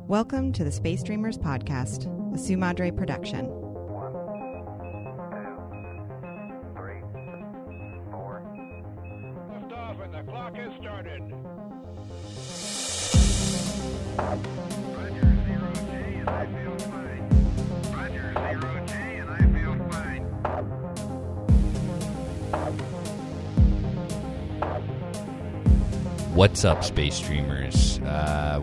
Welcome to the Space Dreamers podcast, a Sumadre production. 1, 2, 3, 4. Lift off and the clock has started. Roger, 0J, and I feel fine. Roger, 0J, and I feel fine. What's up, Space Dreamers?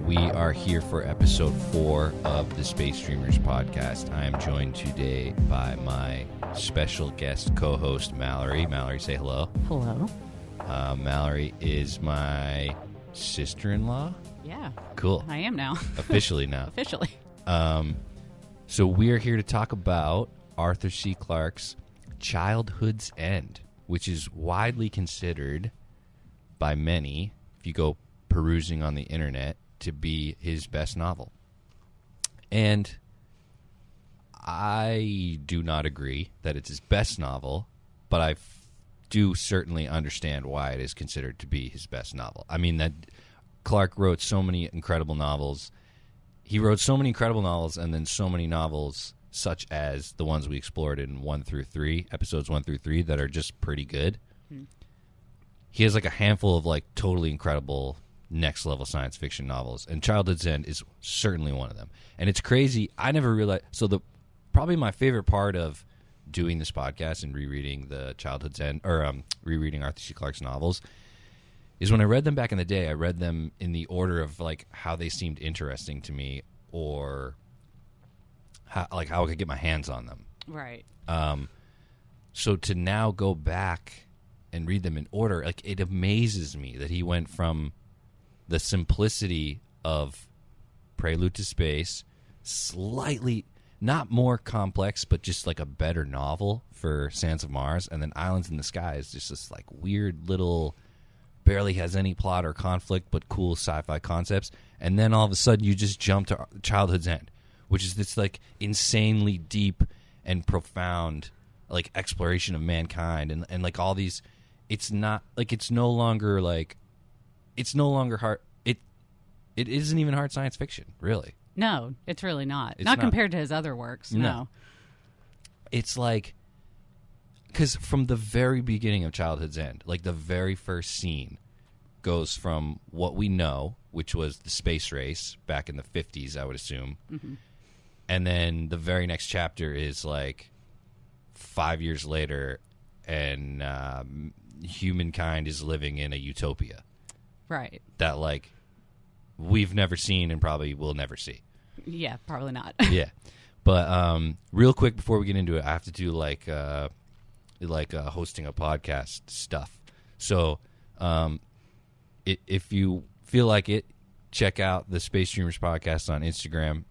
We are here for episode 4 of the Space Dreamers podcast. I am joined today by my special guest co-host, Mallory. Mallory, say hello. Hello. Mallory is my sister-in-law. Yeah. Cool. I am now. Officially now. Officially. So we are here to talk about Arthur C. Clarke's Childhood's End, which is widely considered by many, if you go perusing on the internet, to be his best novel. And I do not agree that it's his best novel, but I do certainly understand why it is considered to be his best novel. I mean, that Clarke wrote so many incredible novels. He wrote so many incredible novels, and then so many novels such as the ones we explored in 1 through 3, episodes 1 through 3, that are just pretty good. He has like a handful of like totally incredible next level science fiction novels, and Childhood's End is certainly one of them. And it's crazy. I never realized. So probably my favorite part of doing this podcast and rereading the Childhood's End, or rereading Arthur C. Clarke's novels, is when I read them back in the day. I read them in the order of like how they seemed interesting to me, or how I could get my hands on them. Right. So to now go back and read them in order, like, it amazes me that he went from the simplicity of Prelude to Space, slightly not more complex, but just like a better novel for Sands of Mars, and then Islands in the Sky is just this like weird little, barely has any plot or conflict, but cool sci-fi concepts. And then all of a sudden you just jump to Childhood's End, which is this like insanely deep and profound like exploration of mankind, and like all these. It's not like it's no longer hard. It isn't even hard science fiction, really. No, it's really not. It's not not. compared to his other works. No. It's like, because from the very beginning of Childhood's End, like the very first scene goes from what we know, which was the space race back in the 50s, I would assume. Mm-hmm. And then the very next chapter is like 5 years later, and humankind is living in a utopia. Right. That like we've never seen and probably will never see. Yeah, probably not. Yeah. But real quick before we get into it, I have to do like hosting a podcast stuff. So if you feel like it, check out the Space Dreamers podcast on Instagram.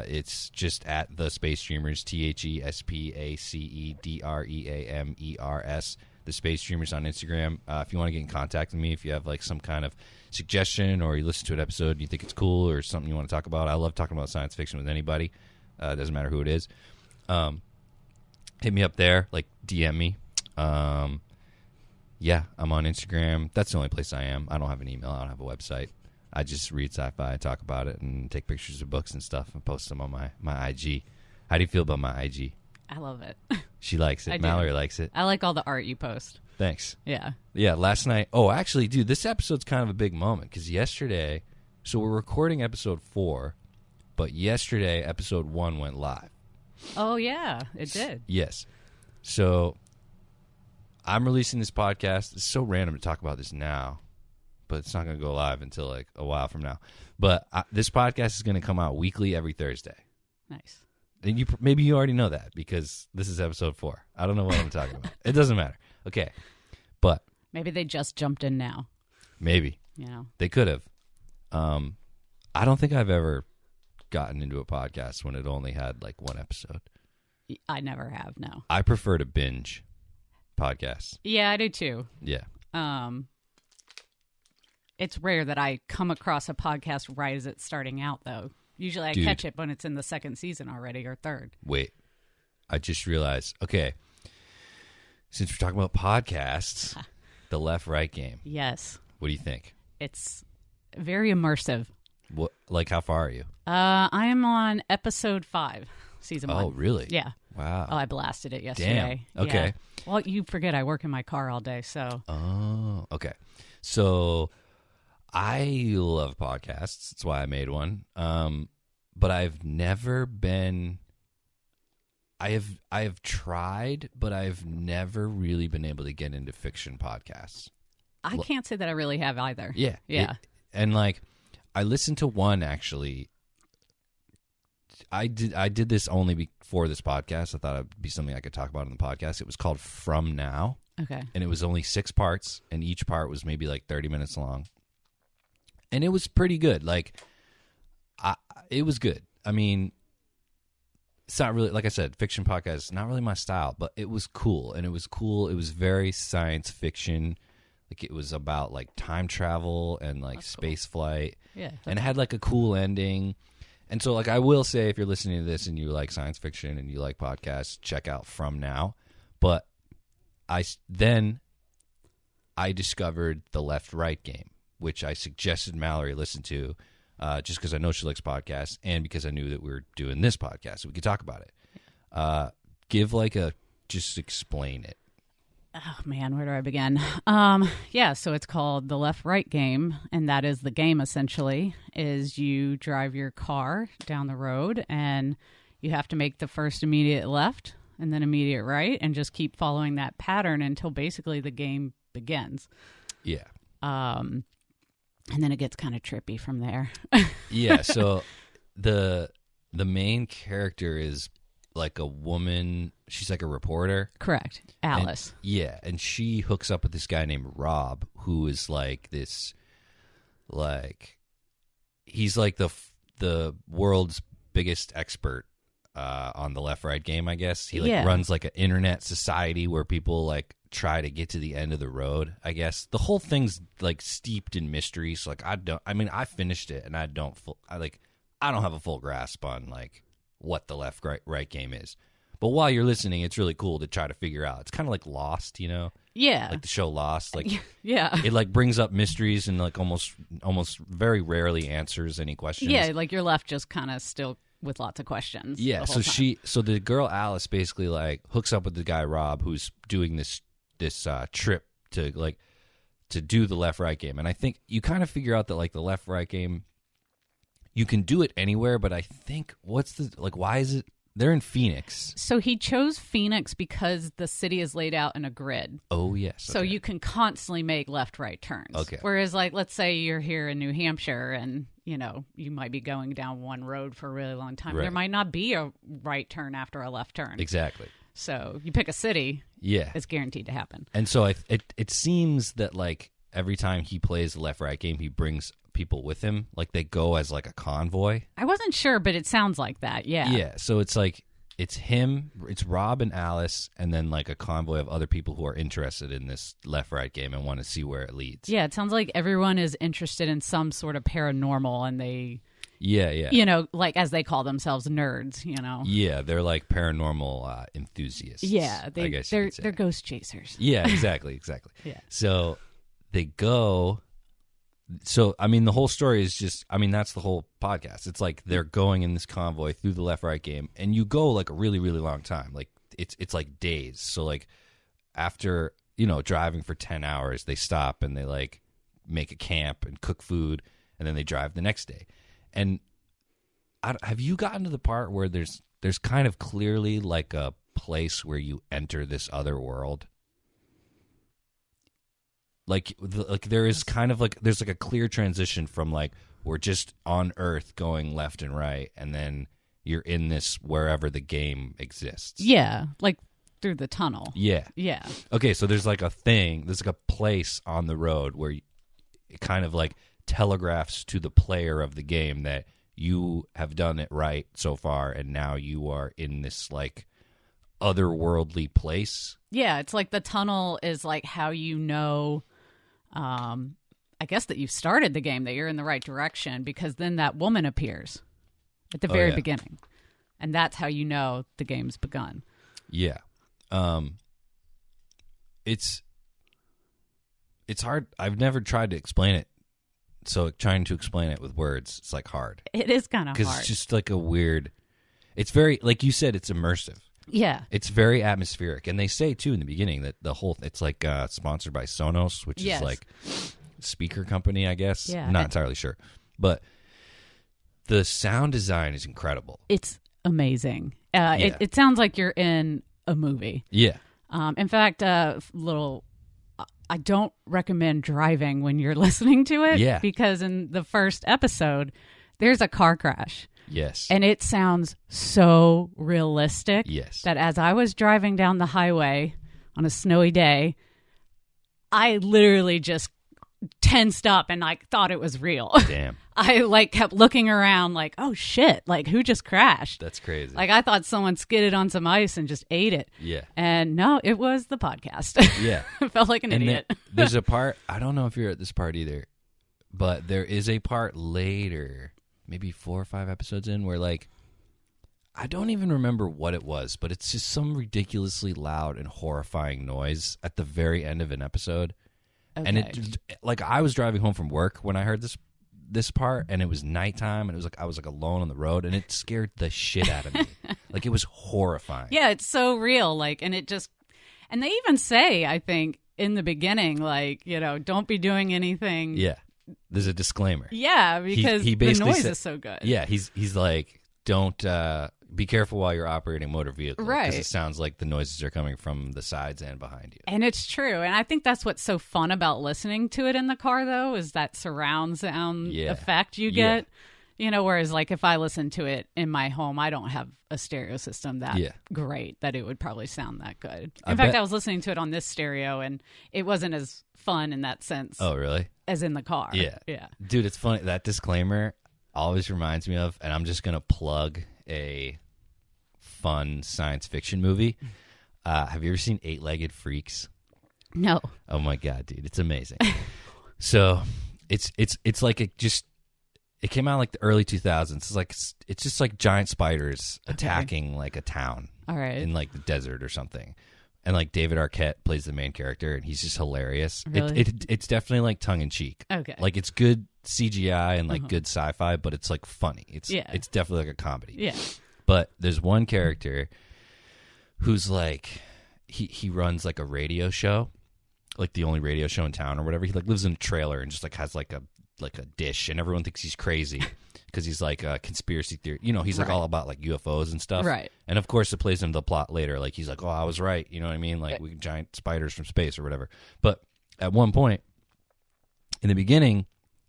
It's just at the Space Dreamers, THESPACEDREAMERS. The Space Dreamers on Instagram. If you want to get in contact with me, if you have like some kind of suggestion, or you listen to an episode and you think it's cool, or something you want to talk about, I love talking about science fiction with anybody. It doesn't matter who it is. Hit me up there, like DM me. Yeah, I'm on Instagram. That's the only place I am. I don't have an email. I don't have a website. I just read sci-fi, talk about it, and take pictures of books and stuff and post them on my IG. How do you feel about my IG? I love it. She likes it. I do. Mallory likes it. I like all the art you post. Thanks. Yeah. Yeah, last night. Oh, actually, dude, this episode's kind of a big moment because yesterday, so we're recording episode 4, but yesterday, episode 1 went live. Oh, yeah, it did. Yes. So I'm releasing this podcast. It's so random to talk about this now, but it's not going to go live until like a while from now. But this podcast is going to come out weekly every Thursday. Nice. And maybe you already know that because this is episode 4. I don't know what I'm talking about. It doesn't matter. Okay. But Maybe they just jumped in now. maybe. You know. They could have. I don't think I've ever gotten into a podcast when it only had like one episode. I never have, no. I prefer to binge podcasts. Yeah, I do too. Yeah. It's rare that I come across a podcast right as it's starting out, though. Usually I Dude. catch it when it's in the second season already, or third. Wait. I just realized. Okay. Since we're talking about podcasts, the left-right game. Yes. What do you think? It's very immersive. What? Like, how far are you? I am on episode 5, season 1. Oh, really? Yeah. Wow. Oh, I blasted it yesterday. Damn. Okay. Yeah. Well, you forget I work in my car all day, so. Oh, okay. So I love podcasts. That's why I made one. But I've never been. I have tried, but I've never really been able to get into fiction podcasts. I can't say that I really have either. Yeah. Yeah. And like, I listened to one actually. I did this only before this podcast. I thought it'd be something I could talk about on the podcast. It was called From Now. Okay. And it was only 6 parts, and each part was maybe like 30 minutes long. And it was pretty good. Like, it was good. I mean, it's not really, like I said, fiction podcast is not really my style, but it was cool. And it was cool. It was very science fiction. Like, it was about like time travel and like space flight. Yeah. And it had like a cool ending. And so, like, I will say, if you're listening to this and you like science fiction and you like podcasts, check out From Now. But I discovered the Left-Right Game, which I suggested Mallory listen to, just because I know she likes podcasts and because I knew that we were doing this podcast, so we could talk about it. Just explain it. Oh, man, where do I begin? Yeah, so it's called the Left-Right Game, and that is the game, essentially, is you drive your car down the road, and you have to make the first immediate left and then immediate right, and just keep following that pattern until basically the game begins. Yeah. And then it gets kind of trippy from there. Yeah, so the main character is like a woman. She's like a reporter. Correct. Alice. And she hooks up with this guy named Rob, who is like this, like, he's like the world's biggest expert on the Left-Right Game, I guess. He runs like an internet society where people like try to get to the end of the road, I guess. The whole thing's like steeped in mystery. So like, I finished it and I don't have a full grasp on like what the Left-Right Game is. But while you're listening, it's really cool to try to figure out. It's kind of like Lost, you know? Yeah. Like the show Lost. Like, yeah. It like brings up mysteries and like almost very rarely answers any questions. Yeah, like you're left just kind of still with lots of questions. Yeah, so the girl Alice basically like hooks up with the guy Rob, who's doing this trip to do the Left-Right Game. And I think you kind of figure out that like the Left-Right Game, you can do it anywhere, but I think why is it they're in Phoenix? So he chose Phoenix because the city is laid out in a grid. Oh, yes. So you can constantly make left-right turns. Okay. Whereas, like, let's say you're here in New Hampshire and, you might be going down one road for a really long time. Right. There might not be a right turn after a left turn. Exactly. So you pick a city. Yeah. It's guaranteed to happen. And so it seems that, like, every time he plays the Left-Right Game, he brings people with him. Like, they go as, like, a convoy. I wasn't sure, but it sounds like that, yeah. Yeah, so it's like, it's him, it's Rob and Alice, and then, like, a convoy of other people who are interested in this Left-Right Game and want to see where it leads. Yeah, it sounds like everyone is interested in some sort of paranormal, and they... Yeah. Like, as they call themselves, nerds, Yeah, they're like paranormal enthusiasts. Yeah, I guess they're ghost chasers. Yeah, exactly. Yeah. So they go. So, I mean, the whole story is just, I mean, that's the whole podcast. It's like they're going in this convoy through the Left-Right Game, and you go like a really, really long time. Like, it's like days. So, like, after, driving for 10 hours, they stop and they, like, make a camp and cook food, and then they drive the next day. And have you gotten to the part where there's kind of clearly, like, a place where you enter this other world? Like there is kind of like there's like a clear transition from like we're just on Earth going left and right, and then you're in this wherever the game exists. Yeah, like through the tunnel. Yeah. Okay, so there's like there's like a place on the road where it kind of like telegraphs to the player of the game that you have done it right so far, and now you are in this like otherworldly place. Yeah, it's like the tunnel is like how I guess that you've started the game, that you're in the right direction, because then that woman appears at the very beginning. And that's how you know the game's begun. Yeah. It's hard. I've never tried to explain it So trying to explain it with words, it's like hard. It is kind of Because hard. it's just like a weird... It's very, like you said, it's immersive. Yeah. It's very atmospheric. And they say, too, in the beginning that the whole... It's like sponsored by Sonos, which Yes. is like speaker company, I guess. Yeah. I'm not entirely sure. But the sound design is incredible. It's amazing. Yeah. It sounds like you're in a movie. Yeah. In fact, I don't recommend driving when you're listening to it. Yeah. Because in the first episode, there's a car crash. Yes. And it sounds so realistic Yes. that as I was driving down the highway on a snowy day, I literally just tensed up and like thought it was real. Damn. I like kept looking around like, oh shit, like who just crashed? That's crazy. Like I thought someone skidded on some ice and just ate it. Yeah. And no, it was the podcast. Yeah. I felt like an idiot. There's a part, I don't know if you're at this part either, but there is a part later, maybe 4 or 5 episodes in, where like, I don't even remember what it was, but it's just some ridiculously loud and horrifying noise at the very end of an episode. Okay. And it, like, I was driving home from work when I heard this part, and it was nighttime, and it was like I was like alone on the road, and it scared the shit out of me. Like, it was horrifying. Yeah, it's so real. Like, and it just, and they even say, I think, in the beginning, like, you know, don't be doing anything. Yeah. There's a disclaimer. Yeah, because he the basically noise said- is so good. Yeah, he's like, don't be careful while you're operating a motor vehicle, Right. Because it sounds like the noises are coming from the sides and behind you. And it's true. And I think that's what's so fun about listening to it in the car, though, is that surround sound Yeah. effect you Yeah. get. You know, whereas like if I listen to it in my home, I don't have a stereo system that Yeah. great that it would probably sound that good. I In fact, bet- I was listening to it on this stereo, and it wasn't as fun in that sense Oh, really? as in the car. Yeah. Yeah. Dude, it's funny. That disclaimer always reminds me of, and I'm just going to plug a fun science fiction movie. Have you ever seen 8-Legged Freaks? No. Oh my god, dude, it's amazing. So it's like it came out like the early 2000s. It's just like giant spiders attacking like a town All right. in like the desert or something. And like David Arquette plays the main character, and he's just hilarious. Really? It's definitely like tongue in cheek. Okay. Like it's good CGI and like good sci-fi, but it's like funny. It's definitely like a comedy. Yeah. But there's one character who's like he runs like a radio show, like the only radio show in town or whatever. He like lives in a trailer and just like has like a dish, and everyone thinks he's crazy because he's like a conspiracy theory. You know, he's like all about like UFOs and stuff. Right. And of course, it plays into the plot later. Like he's like, oh, I was right. You know what I mean? Like we giant spiders from space or whatever. But at one point in the beginning,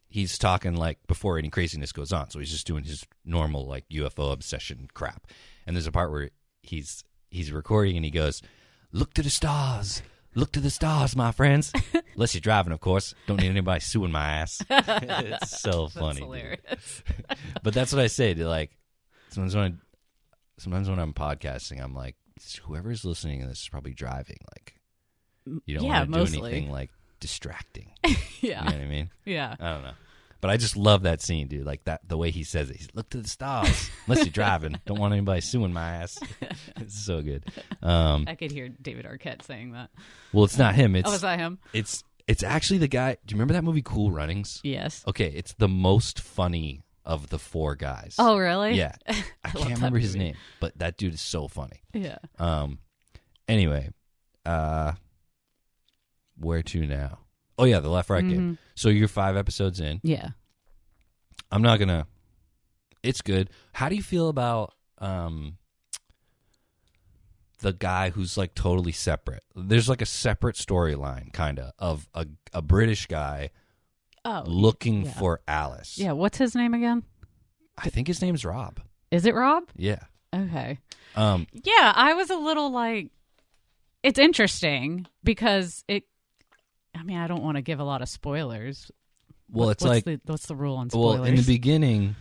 he's talking like before any craziness goes on. So he's just doing his normal like UFO obsession crap. And there's a part where he's recording and he goes, "Look to the stars. Look to the stars, my friends." Unless you're driving, of course. Don't need anybody suing my ass. It's so funny. That's hilarious. But that's what I say to like sometimes when I'm podcasting, I'm like, whoever's listening to this is probably driving. Like, you don't want to do mostly. anything like distracting. Yeah. You know what I mean? Yeah. I don't know. But I just love that scene, dude. Like that, the way he says it. He's look to the stars. Unless you're driving, don't want anybody suing my ass. It's so good. I could hear David Arquette saying that. Well, it's not him. It's Oh, is that him? It's actually the guy. Do you remember that movie Cool Runnings? Yes. Okay, it's the most funny of the 4 guys. Oh, really? Yeah. I love can't that remember his movie. name, but that dude is so funny. Yeah. Anyway, where to now? Oh yeah, the left right game. So you're 5 episodes in. Yeah. I'm not gonna. It's good. How do you feel about the guy who's like totally separate? There's like a separate storyline, kind of a British guy looking for Alice. Yeah. What's his name again? I think his name's Rob. Is it Rob? Yeah. Okay. Yeah, I was a little like, it's interesting because I mean, I don't want to give a lot of spoilers. Well, it's what's like what's the rule on spoilers? well, in the beginning,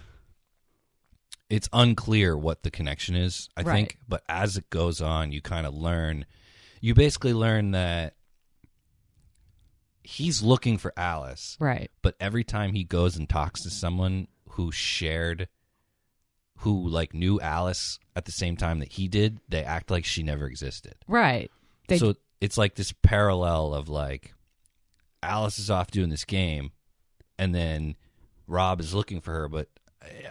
it's unclear what the connection is, I Right. think. But as it goes on, you kind of learn. You basically learn that he's looking for Alice, Right. but every time he goes and talks to someone who like knew Alice at the same time that he did, they act like she never existed. Right. So it's like this parallel of like Alice is off doing this game, and then Rob is looking for her, but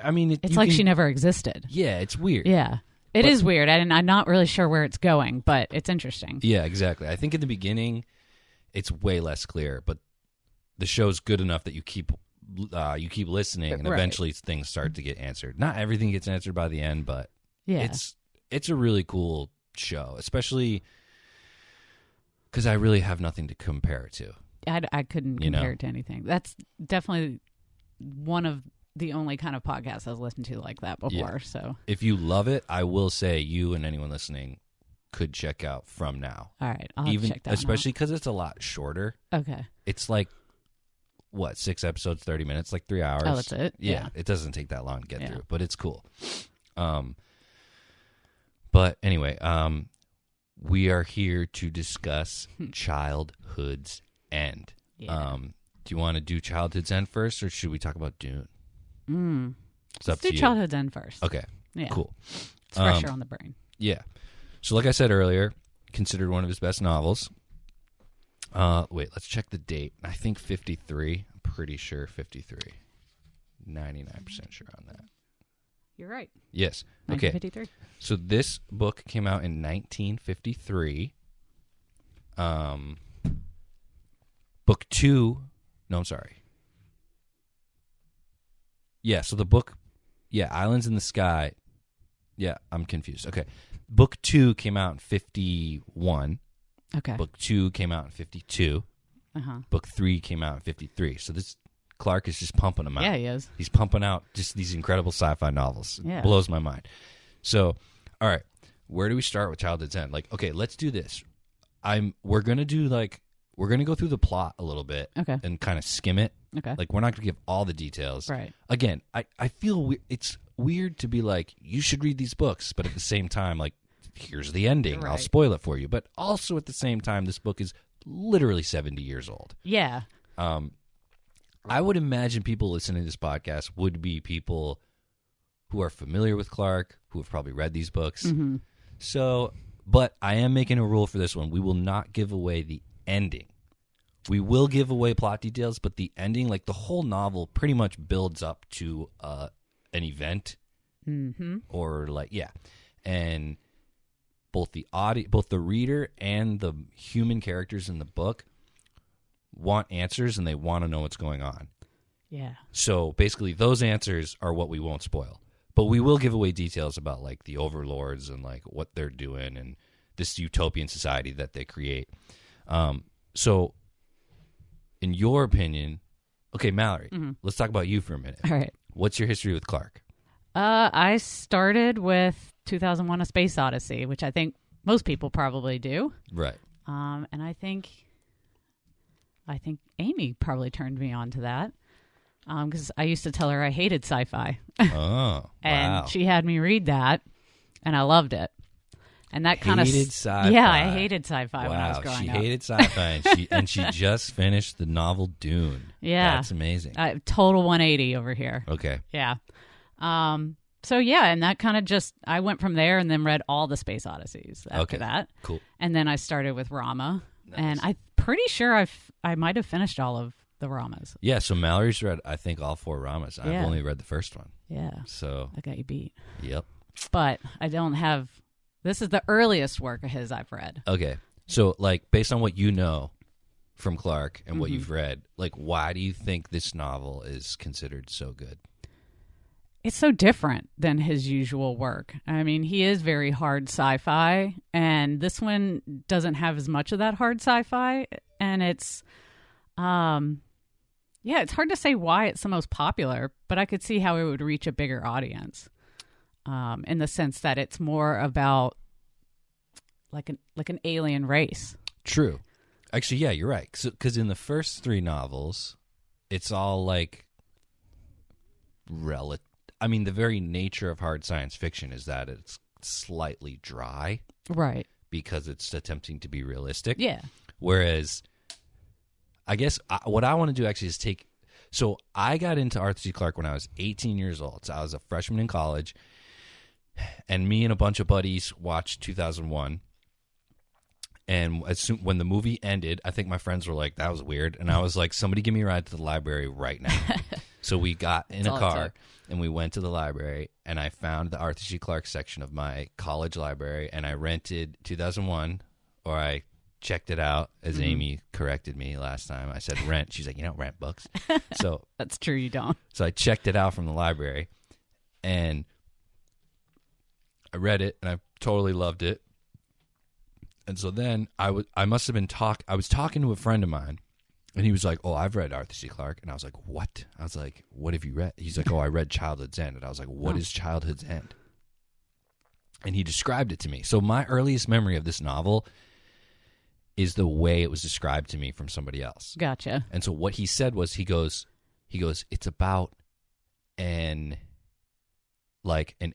I mean, it's like she never existed. Yeah, it's weird. Yeah, it is weird, and I'm not really sure where it's going, but it's interesting. Yeah, exactly. I think in the beginning, it's way less clear, but the show's good enough that you keep listening, and eventually things start to get answered. Not everything gets answered by the end, but it's a really cool show, especially because I really have nothing to compare it to. I couldn't compare it to anything. That's definitely one of the only kind of podcasts I've listened to like that before. Yeah. So if you love it, I will say you and anyone listening could check out From Now. All right, I'll have to check that especially because it's a lot shorter. Okay. It's like, 6 episodes, 30 minutes, like 3 hours. Oh, that's it? Yeah, it doesn't take that long to get through, but it's cool. But anyway, we are here to discuss Childhood's End. Yeah. Do you want to do Childhood's End first, or should we talk about Dune? It's Let's up to do you. Childhood's End first. Okay, Yeah. cool. It's fresher on the brain. Yeah. So like I said earlier, considered one of his best novels. Wait, let's check the date. I think 53. I'm pretty sure 53. 99% sure on that. You're right. Yes. Okay. 1953. So this book came out in 1953. Book 2. No, I'm sorry. Yeah, so the book, Islands in the Sky. Yeah, I'm confused. Okay. Book 2 came out in 51. Okay. Book 2 came out in 52. Uh-huh. Book 3 came out in 53. So this Clarke is just pumping them out. Yeah, he is. He's pumping out just these incredible sci-fi novels. Yeah. It blows my mind. So, all right, where do we start with Childhood's End? Like, okay, let's do this. We're gonna go through the plot a little bit, Okay. and kind of skim it. Okay. Like, we're not gonna give all the details. Right. Again, I feel it's weird to be like, you should read these books, but at the same time, like, here's the ending. Right. I'll spoil it for you. But also at the same time, this book is literally 70 years old. Yeah. I would imagine people listening to this podcast would be people who are familiar with Clarke, who have probably read these books. Mm-hmm. So, but I am making a rule for this one. We will not give away the ending. We will give away plot details, but the ending, like the whole novel, pretty much builds up to an event, or and both the reader and the human characters in the book want answers, and they want to know what's going on. Yeah. So basically, those answers are what we won't spoil, but we will give away details about like the Overlords and like what they're doing and this utopian society that they create. So, in your opinion, okay, Mallory, let's talk about you for a minute. All right. What's your history with Clarke? I started with 2001: A Space Odyssey, which I think most people probably do. Right. And I think Amy probably turned me on to that because I used to tell her I hated sci-fi. Oh, And wow. she had me read that, and I loved it. And that kind of Hated sci-fi. Yeah, I hated sci-fi when I was growing she up. hated sci-fi, and she just finished the novel Dune. Yeah. That's amazing. Total 180 over here. Okay. Yeah. So yeah, and that kind of just I went from there and then read all the Space Odysseys after that. Cool. And then I started with Rama, Nice. and I'm pretty sure I might have finished all of the Ramas. Yeah, so Mallory's read, I think, all 4 Ramas. I've Yeah. only read the first one. Yeah, So, I got you beat. yep. But I don't have. This is the earliest work of his I've read. Okay. So, like, based on what you know from Clarke and what you've read, like, why do you think this novel is considered so good? It's so different than his usual work. I mean, he is very hard sci-fi, and this one doesn't have as much of that hard sci-fi. And it's, it's hard to say why it's the most popular, but I could see how it would reach a bigger audience, in the sense that it's more about like an alien race. True. Actually, yeah, you're right. Because in the first 3 novels, it's all like I mean, the very nature of hard science fiction is that it's slightly dry, Right. because it's attempting to be realistic. Yeah. Whereas, I guess what I want to do actually is take. So I got into Arthur C. Clarke when I was 18 years old. So I was a freshman in college, and me and a bunch of buddies watched 2001. And when the movie ended, I think my friends were like, "That was weird," and I was like, "Somebody give me a ride to the library right now." So we got in That's a all it car took. and we went to the library, and I found the Arthur C. Clarke section of my college library, and I rented 2001, or I checked it out, as Amy corrected me last time. I said rent. She's like, you don't rent books. So That's true, you don't. I checked it out from the library, and I read it, and I totally loved it. And so then I was talking to a friend of mine, and he was like, oh, I've read Arthur C. Clarke. And I was like, what? I was like, what have you read? He's like, oh, I read Childhood's End. And I was like, what is Childhood's End? And he described it to me. So my earliest memory of this novel is the way it was described to me from somebody else. Gotcha. And so what he said was, he goes, it's about an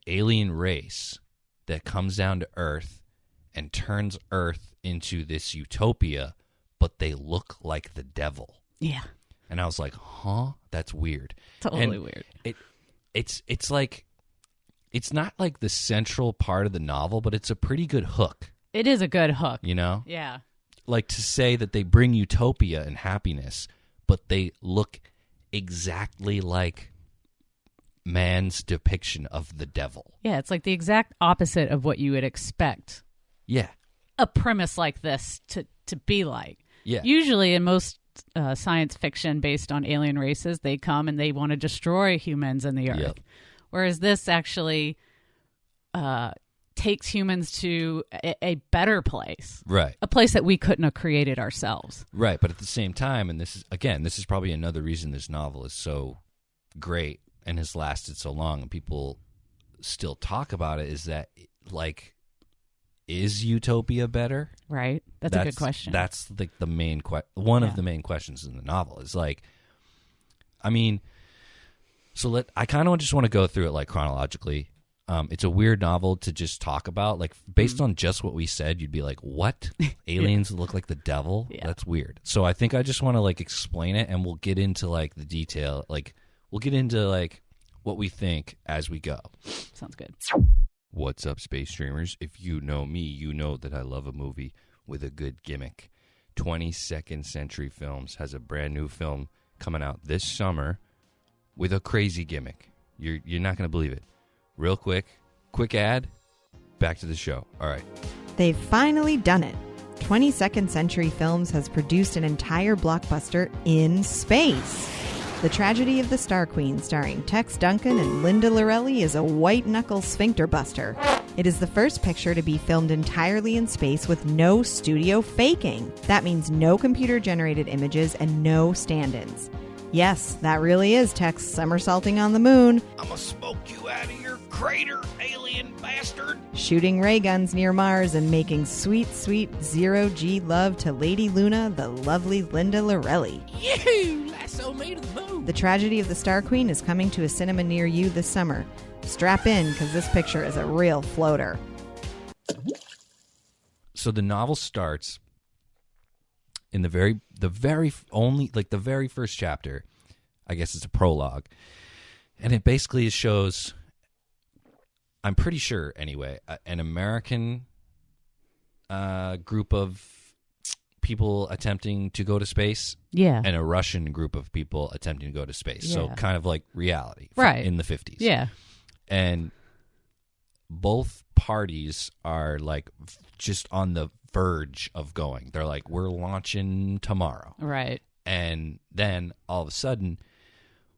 alien race that comes down to Earth and turns Earth into this utopia, but they look like the devil. Yeah. And I was like, huh? That's weird. Totally And weird. It's like, it's not like the central part of the novel, but it's a pretty good hook, It is a good hook. you know? Yeah. Like, to say that they bring utopia and happiness, but they look exactly like man's depiction of the devil. Yeah, it's like the exact opposite of what you would expect Yeah. a premise like this to be like. Yeah. Usually in most science fiction based on alien races, they come and they want to destroy humans and the Earth. Yep. Whereas this actually takes humans to a better place, Right. a place that we couldn't have created ourselves. Right. But at the same time, and this is probably another reason this novel is so great and has lasted so long and people still talk about it, is that, like, is utopia better? Right? That's a good question. That's like the main one Yeah. of the main questions in the novel. Is like, I mean, so I kind of just want to go through it like chronologically. It's a weird novel to just talk about. Like, based on just what we said, you'd be like, what? Aliens look like the devil? Yeah. That's weird. So I think I just want to like explain it, and we'll get into like the detail. Like, we'll get into like what we think as we go. Sounds good. What's up, Space Dreamers? If you know me, you know that I love a movie with a good gimmick. 22nd Century Films has a brand new film coming out this summer with a crazy gimmick. You're not going to believe it. Real quick ad, back to the show. All right. They've finally done it. 22nd Century Films has produced an entire blockbuster in space. The Tragedy of the Star Queen, starring Tex Duncan and Linda Lorelli, is a white-knuckle sphincter buster. It is the first picture to be filmed entirely in space with no studio faking. That means no computer-generated images and no stand-ins. Yes, that really is Tex somersaulting on the moon, I'm going to smoke you out of your crater, alien bastard. shooting ray guns near Mars, and making sweet, sweet zero-G love to Lady Luna, the lovely Linda Lorelli. Yahoo! Lasso me to the moon. The Tragedy of the Star Queen is coming to a cinema near you this summer. Strap in, because this picture is a real floater. So the novel starts in the very first chapter. I guess it's a prologue, and it basically shows, I'm pretty sure anyway, an American group of people attempting to go to space, Yeah. and a Russian group of people attempting to go to space. So Yeah. kind of like reality, Right. in the 50s. Yeah. And both parties are like just on the verge of going. They're like, we're launching tomorrow. Right. And then all of a sudden,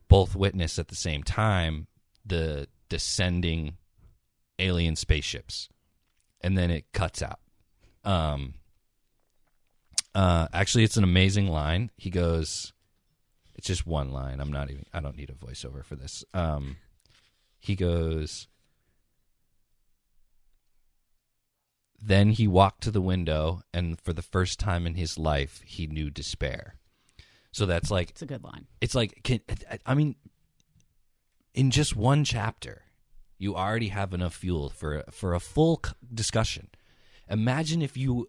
both witness at the same time the descending alien spaceships. And then it cuts out. Actually, it's an amazing line. He goes, it's just one line. I don't need a voiceover for this. He goes, then he walked to the window, and for the first time in his life, he knew despair. So that's like, It's a good line. it's like, in just one chapter, you already have enough fuel for a full discussion. Imagine if you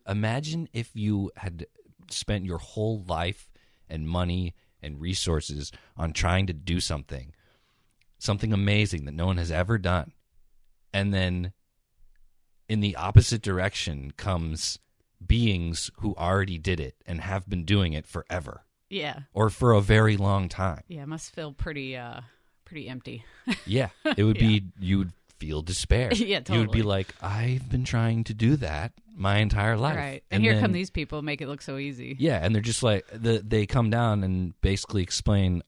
had spent your whole life and money and resources on trying to do something amazing that no one has ever done, and then in the opposite direction comes beings who already did it and have been doing it forever. Yeah. or for a very long time. Yeah, it must feel pretty empty. Yeah, it would be, you would feel despair. Yeah, totally. You would be like, I've been trying to do that my entire life. Right. And here come these people, make it look so easy. Yeah, and they're just like, they come down and basically explain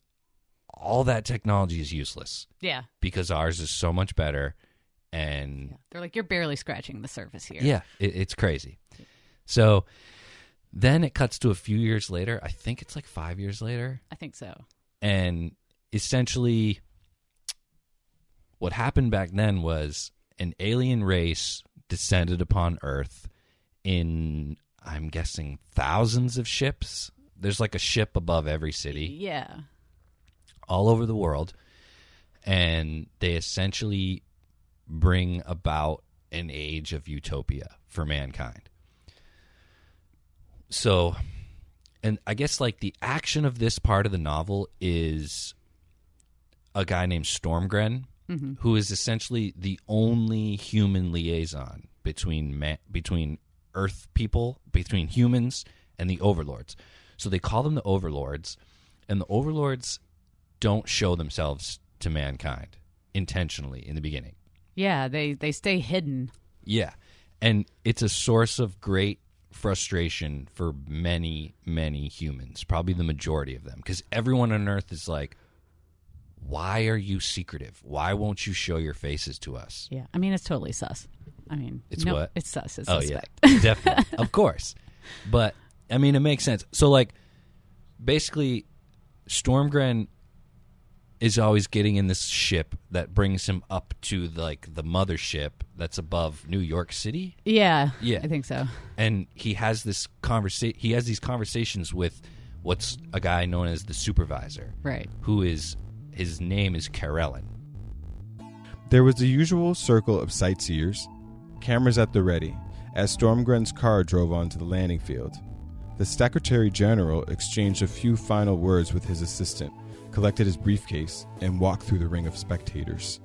all that technology is useless. Yeah. Because ours is so much better. And they're like, you're barely scratching the surface here. yeah, it's crazy. So then it cuts to a few years later. I think it's like 5 years later. I think so. And essentially what happened back then was an alien race descended upon Earth in, I'm guessing, thousands of ships. There's like a ship above every city. Yeah. All over the world. And they essentially bring about an age of utopia for mankind. So, and I guess like the action of this part of the novel is a guy named Stormgren, who is essentially the only human liaison between Earth people, between humans and the Overlords. So they call them the Overlords, and the Overlords don't show themselves to mankind intentionally in the beginning. Yeah, they stay hidden. Yeah, and it's a source of great frustration for many, many humans, probably the majority of them, because everyone on Earth is like, why are you secretive? Why won't you show your faces to us? Yeah, I mean, it's totally sus. I mean, It's what? It's sus. It's Oh, suspect. yeah, definitely. Of course. But, I mean, it makes sense. So, like, basically, Stormgren is always getting in this ship that brings him up to, like, the mothership that's above New York City. Yeah, Yeah. I think so. And he has these conversations with what's a guy known as the supervisor. Right. His name is Karellen. There was the usual circle of sightseers, cameras at the ready, as Stormgren's car drove onto the landing field. The Secretary General exchanged a few final words with his assistant, collected his briefcase, and walked through the ring of spectators.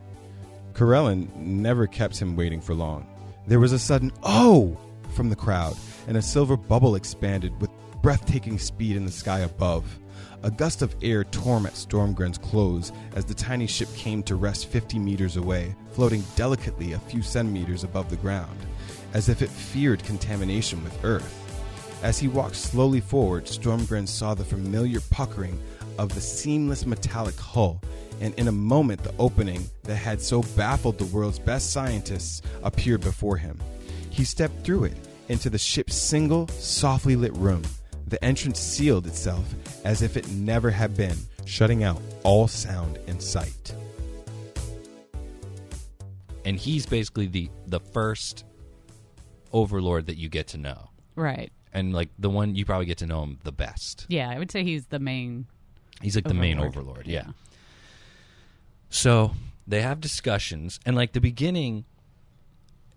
Karellen never kept him waiting for long. There was a sudden "oh!" from the crowd, and a silver bubble expanded with breathtaking speed in the sky above. A gust of air tore at Stormgren's clothes as the tiny ship came to rest 50 meters away, floating delicately a few centimeters above the ground, as if it feared contamination with Earth. As he walked slowly forward, Stormgren saw the familiar puckering of the seamless metallic hull, and in a moment the opening that had so baffled the world's best scientists appeared before him. He stepped through it into the ship's single, softly lit room. The entrance sealed itself as if it never had been, shutting out all sound and sight. And he's basically the first Overlord that you get to know. Right. And, like, the one you probably get to know him the best. Yeah, I would say he's the main. He's like the main Overlord, yeah. Yeah. So they have discussions, and, like, the beginning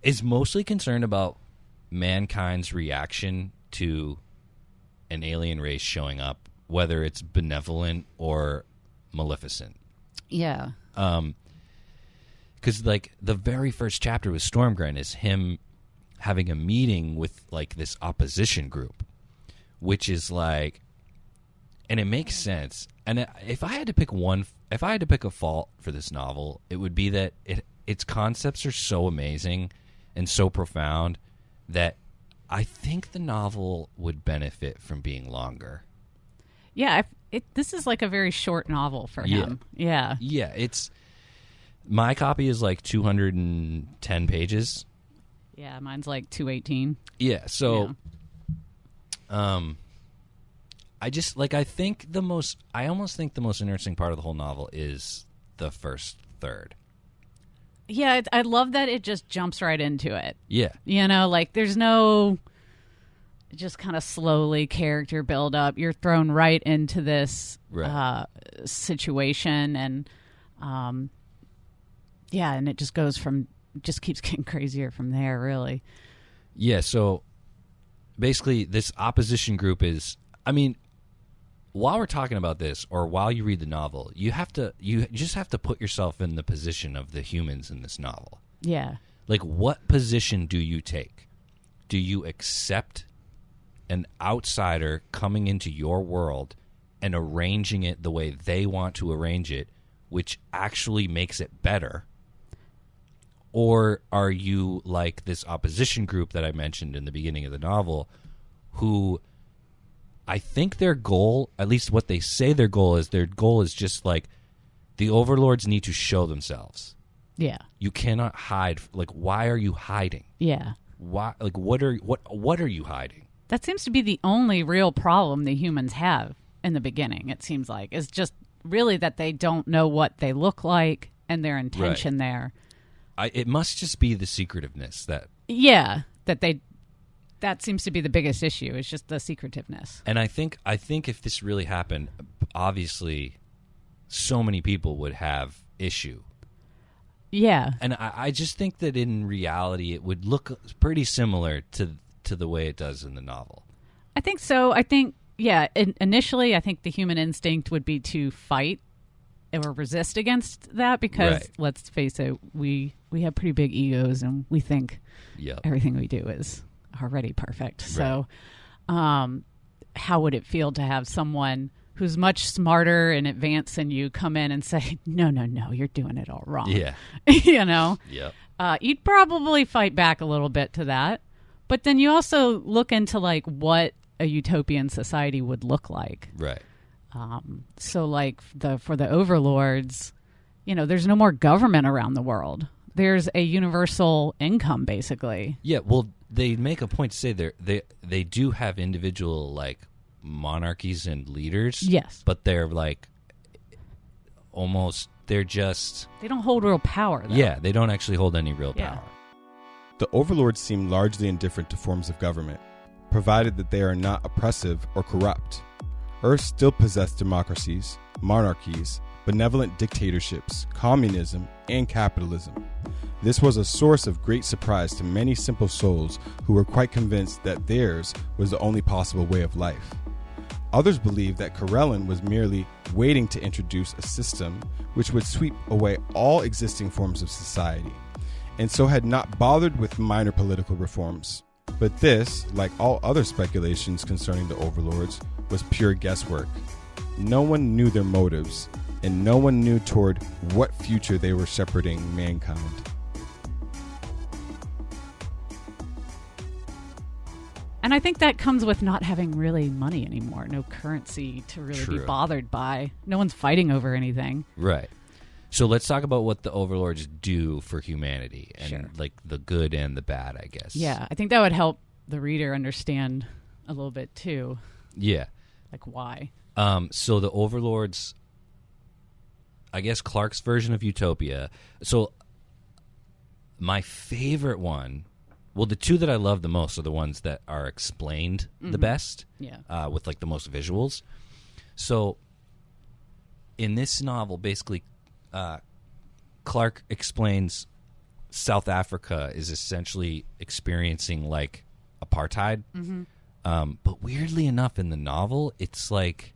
is mostly concerned about mankind's reaction to an alien race showing up, whether it's benevolent or maleficent. Yeah. Because, like, the very first chapter with Stormgren is him having a meeting with, like, this opposition group, which is, like, and it makes sense. And if I had to pick a fault for this novel, it would be that its concepts are so amazing and so profound that I think the novel would benefit from being longer. Yeah, this is like a very short novel for him. Yeah. Yeah, my copy is like 210 pages. Yeah, mine's like 218. Yeah, so I almost think the most interesting part of the whole novel is the first third. Yeah, I love that it just jumps right into it. Yeah. You know, like there's no just kind of slowly character build up. You're thrown right into this situation, and and it just keeps getting crazier from there, really. Yeah, so basically this opposition group is, I mean, while we're talking about this, or while you read the novel, you just have to put yourself in the position of the humans in this novel. Yeah. Like, what position do you take? Do you accept an outsider coming into your world and arranging it the way they want to arrange it, which actually makes it better? Or are you like this opposition group that I mentioned in the beginning of the novel, who I think their goal, at least what they say their goal is just like the overlords need to show themselves. Yeah. You cannot hide. Like, why are you hiding? Yeah. Why? Like, what are you hiding? That seems to be the only real problem the humans have in the beginning, it seems like, is just really that they don't know what they look like and their intention there. It must just be the secretiveness that... Yeah, that seems to be the biggest issue, is just the secretiveness. And I think if this really happened, obviously so many people would have issue. Yeah. And I just think that in reality it would look pretty similar to the way it does in the novel. I think so. I think, yeah, initially I think the human instinct would be to fight or resist against that because, let's face it, we have pretty big egos and we think everything we do is already perfect. So how would it feel to have someone who's much smarter and advanced than you come in and say, no, you're doing it all wrong? Yeah. You know? Yep. You'd probably fight back a little bit to that. But then you also look into like what a utopian society would look like. Right. So like for the overlords, you know, there's no more government around the world. There's a universal income, basically. Yeah, well, they make a point to say they do have individual like monarchies and leaders. Yes. But they're like they're just... They don't hold real power, though. Yeah, they don't actually hold any real power. The overlords seem largely indifferent to forms of government, provided that they are not oppressive or corrupt. Earth still possessed democracies, monarchies, benevolent dictatorships, communism, and capitalism. This was a source of great surprise to many simple souls who were quite convinced that theirs was the only possible way of life. Others believed that Corellin was merely waiting to introduce a system which would sweep away all existing forms of society, and so had not bothered with minor political reforms. But this, like all other speculations concerning the overlords, was pure guesswork. No one knew their motives, and no one knew toward what future they were shepherding mankind. And I think that comes with not having really money anymore, no currency to really be bothered by. No one's fighting over anything. Right. So let's talk about what the overlords do for humanity and like the good and the bad, I guess. Yeah, I think that would help the reader understand a little bit too. Yeah. Like why. So the overlords, I guess Clarke's version of Utopia. So my favorite one, well, the two that I love the most are the ones that are explained the best. Yeah. With like the most visuals. So in this novel, basically, Clarke explains South Africa is essentially experiencing like apartheid. But weirdly enough, in the novel, it's like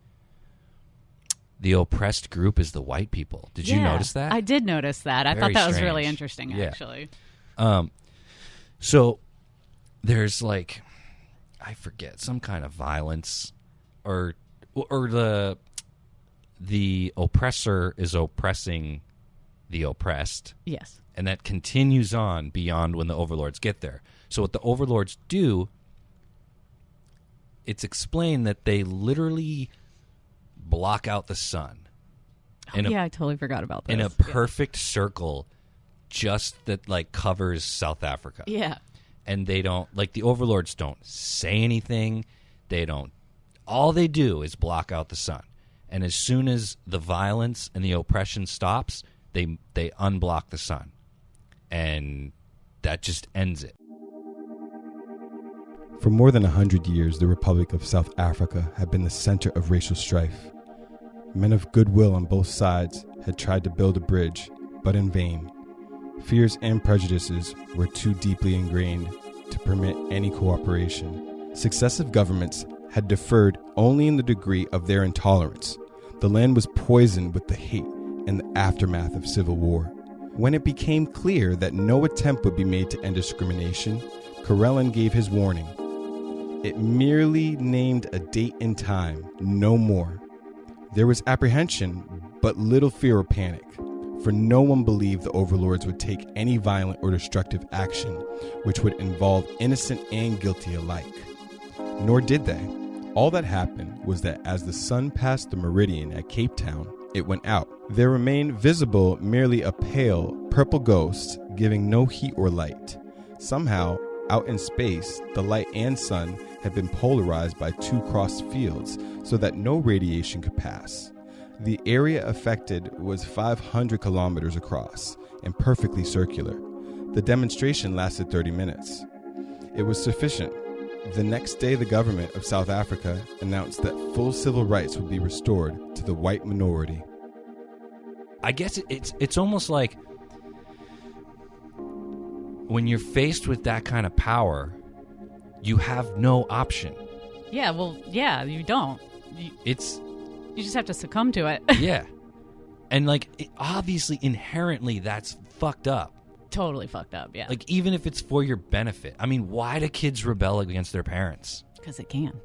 the oppressed group is the white people. Did you notice that? I did notice that. I Very thought that was strange. really interesting, actually. So there's like, I forget, some kind of violence or the oppressor is oppressing the oppressed. Yes. And that continues on beyond when the overlords get there. So what the overlords do, it's explained that they literally block out the sun. I totally forgot about this. In a perfect circle, just that like covers South Africa. Yeah. And they don't, like the overlords don't say anything. All they do is block out the sun. And as soon as the violence and the oppression stops, they unblock the sun. And that just ends it. For more than 100 years, the Republic of South Africa had been the center of racial strife. Men of goodwill on both sides had tried to build a bridge, but in vain. Fears and prejudices were too deeply ingrained to permit any cooperation. Successive governments had deferred only in the degree of their intolerance. The land was poisoned with the hate and the aftermath of civil war. When it became clear that no attempt would be made to end discrimination, Corellin gave his warning. It merely named a date and time, no more. There was apprehension, but little fear or panic, for no one believed the overlords would take any violent or destructive action which would involve innocent and guilty alike. Nor did they. All that happened was that as the sun passed the meridian at Cape Town, it went out. There remained visible merely a pale, purple ghost giving no heat or light. Somehow, out in space, the light and sun had been polarized by two crossed fields so that no radiation could pass. The area affected was 500 kilometers across and perfectly circular. The demonstration lasted 30 minutes. It was sufficient. The next day, the government of South Africa announced that full civil rights would be restored to the white minority. I guess it's almost like when you're faced with that kind of power, you have no option. Yeah, well, yeah, you don't. You just have to succumb to it. Yeah. And, obviously, inherently, that's fucked up. Totally fucked up, yeah. Even if it's for your benefit. I mean, why do kids rebel against their parents? Because they can.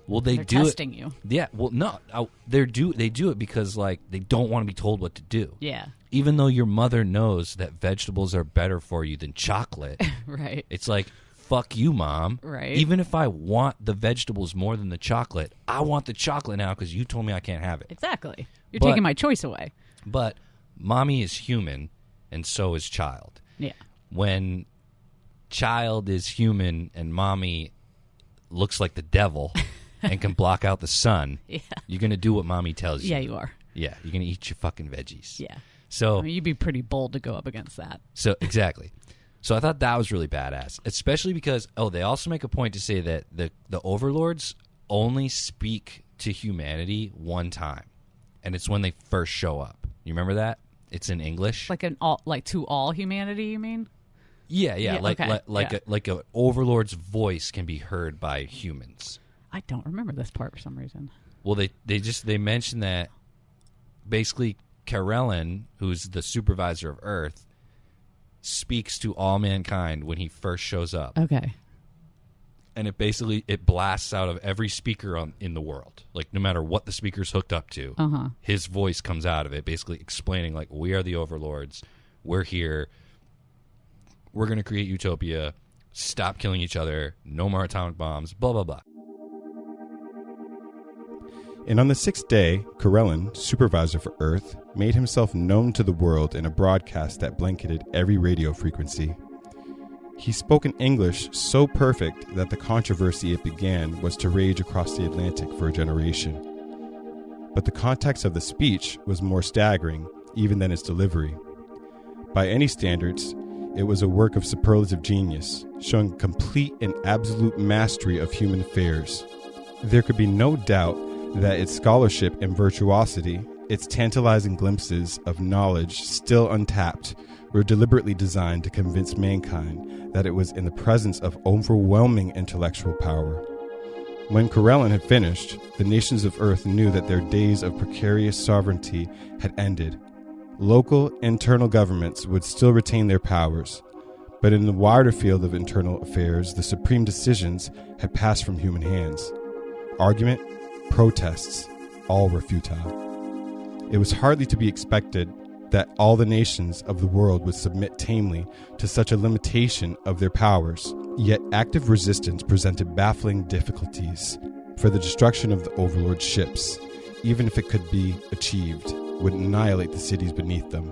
Well, they're do testing you. Yeah, well, no. They do it because, they don't want to be told what to do. Yeah. Even though your mother knows that vegetables are better for you than chocolate. Right. It's like, fuck you, Mom. Right. Even if I want the vegetables more than the chocolate, I want the chocolate now because you told me I can't have it. Exactly. You're taking my choice away. But mommy is human, and so is child. Yeah. When child is human and mommy looks like the devil and can block out the sun, you're going to do what mommy tells you. Yeah, you are. Yeah, you're going to eat your fucking veggies. Yeah. So you'd be pretty bold to go up against that. So exactly. So I thought that was really badass, especially because, they also make a point to say that the overlords only speak to humanity one time, and it's when they first show up. You remember that? It's in English. To all humanity, you mean? Yeah. Okay. Like a overlord's voice can be heard by humans. I don't remember this part for some reason. Well, they mention that basically Karelen, who's the supervisor of Earth, speaks to all mankind when he first shows up. Okay. And it blasts out of every speaker in the world. No matter what the speaker's hooked up to, his voice comes out of it, basically explaining, we are the overlords. We're here. We're going to create utopia. Stop killing each other. No more atomic bombs. Blah, blah, blah. And on the sixth day, Karelen, supervisor for Earth, made himself known to the world in a broadcast that blanketed every radio frequency. He spoke in English so perfect that the controversy it began was to rage across the Atlantic for a generation. But the context of the speech was more staggering even than its delivery. By any standards, it was a work of superlative genius, showing complete and absolute mastery of human affairs. There could be no doubt that its scholarship and virtuosity, its tantalizing glimpses of knowledge still untapped, were deliberately designed to convince mankind that it was in the presence of overwhelming intellectual power. When Karelen had finished, the nations of Earth knew that their days of precarious sovereignty had ended. Local internal governments would still retain their powers, but in the wider field of internal affairs, the supreme decisions had passed from human hands. Argument, protests, all were futile. It was hardly to be expected that all the nations of the world would submit tamely to such a limitation of their powers. Yet active resistance presented baffling difficulties, for the destruction of the overlord ships, even if it could be achieved, would annihilate the cities beneath them.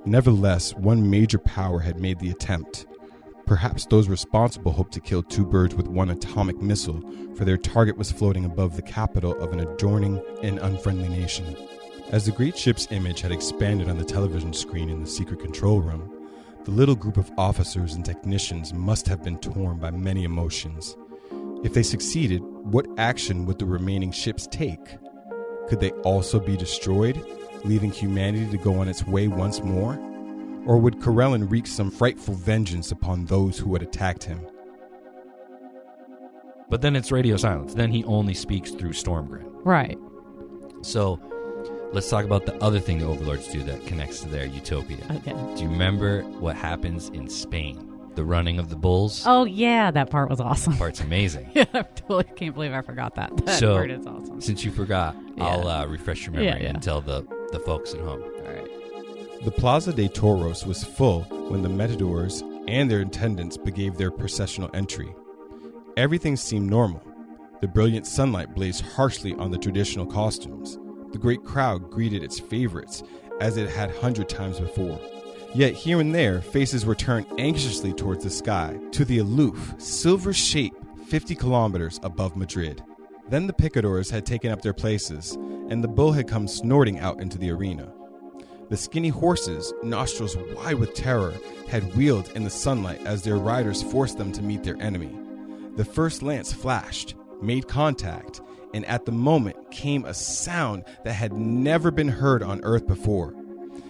Nevertheless, one major power had made the attempt. Perhaps those responsible hoped to kill two birds with one atomic missile, for their target was floating above the capital of an adjoining and unfriendly nation. As the great ship's image had expanded on the television screen in the secret control room, the little group of officers and technicians must have been torn by many emotions. If they succeeded, what action would the remaining ships take? Could they also be destroyed, leaving humanity to go on its way once more? Or would Karelen wreak some frightful vengeance upon those who had attacked him? But then it's radio silence. Then he only speaks through Stormgren. Right. So let's talk about the other thing the overlords do that connects to their utopia. Okay. Do you remember what happens in Spain? The running of the bulls? Oh, yeah, that part was awesome. That part's amazing. Yeah, I totally can't believe I forgot that. That part is awesome. Since you forgot, I'll refresh your memory Yeah. and tell the folks at home. All right. The Plaza de Toros was full when the matadors and their attendants began their processional entry. Everything seemed normal. The brilliant sunlight blazed harshly on the traditional costumes. The great crowd greeted its favorites as it had 100 times before. Yet here and there, faces were turned anxiously towards the sky, to the aloof, silver shape 50 kilometers above Madrid. Then the picadors had taken up their places, and the bull had come snorting out into the arena. The skinny horses, nostrils wide with terror, had wheeled in the sunlight as their riders forced them to meet their enemy. The first lance flashed, made contact, and at the moment came a sound that had never been heard on Earth before.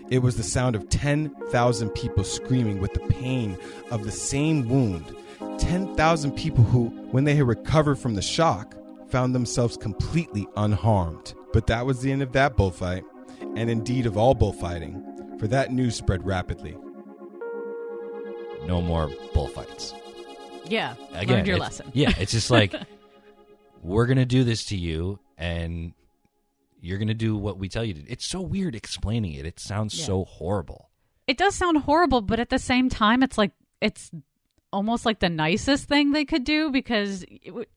It was the sound of 10,000 people screaming with the pain of the same wound. 10,000 people who, when they had recovered from the shock, found themselves completely unharmed. But that was the end of that bullfight, and indeed of all bullfighting, for that news spread rapidly. No more bullfights. Yeah. Again, Learned your it's- lesson. Yeah, it's just like, we're going to do this to you, and you're going to do what we tell you to do. It's so weird explaining it. It sounds so horrible. It does sound horrible, but at the same time, it's like it's almost like the nicest thing they could do because,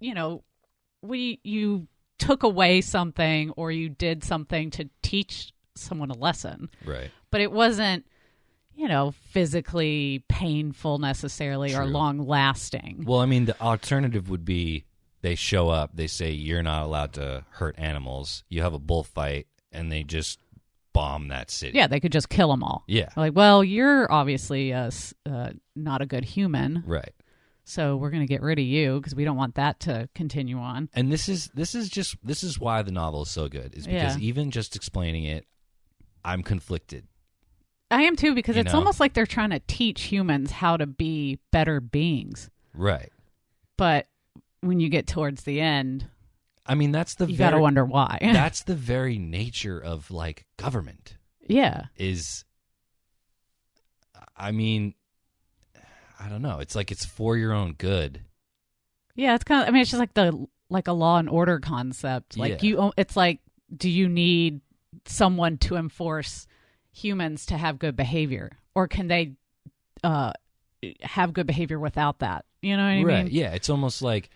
you know, you took away something or you did something to teach someone a lesson. Right. But it wasn't, you know, physically painful necessarily or True. long lasting. Well, I mean, the alternative would be they show up, they say, you're not allowed to hurt animals. You have a bullfight, and they just bomb that city. Yeah, they could just kill them all. Yeah. Like, well, you're obviously not a good human, Right. so we're going to get rid of you because we don't want that to continue on. And this is why the novel is so good, is because even just explaining it, I'm conflicted. I am too, because You it's know? almost like they're trying to teach humans how to be better beings. Right. But when you get towards the end, I mean, that's the you got to wonder why. that's the very nature of, like, government Yeah. is, I mean, I don't know. It's like it's for your own good. Yeah, it's kind of, I mean, it's just like a law and order concept. Like it's like, do you need someone to enforce humans to have good behavior, or can they have good behavior without that? You know what I Right. mean? Yeah. It's almost like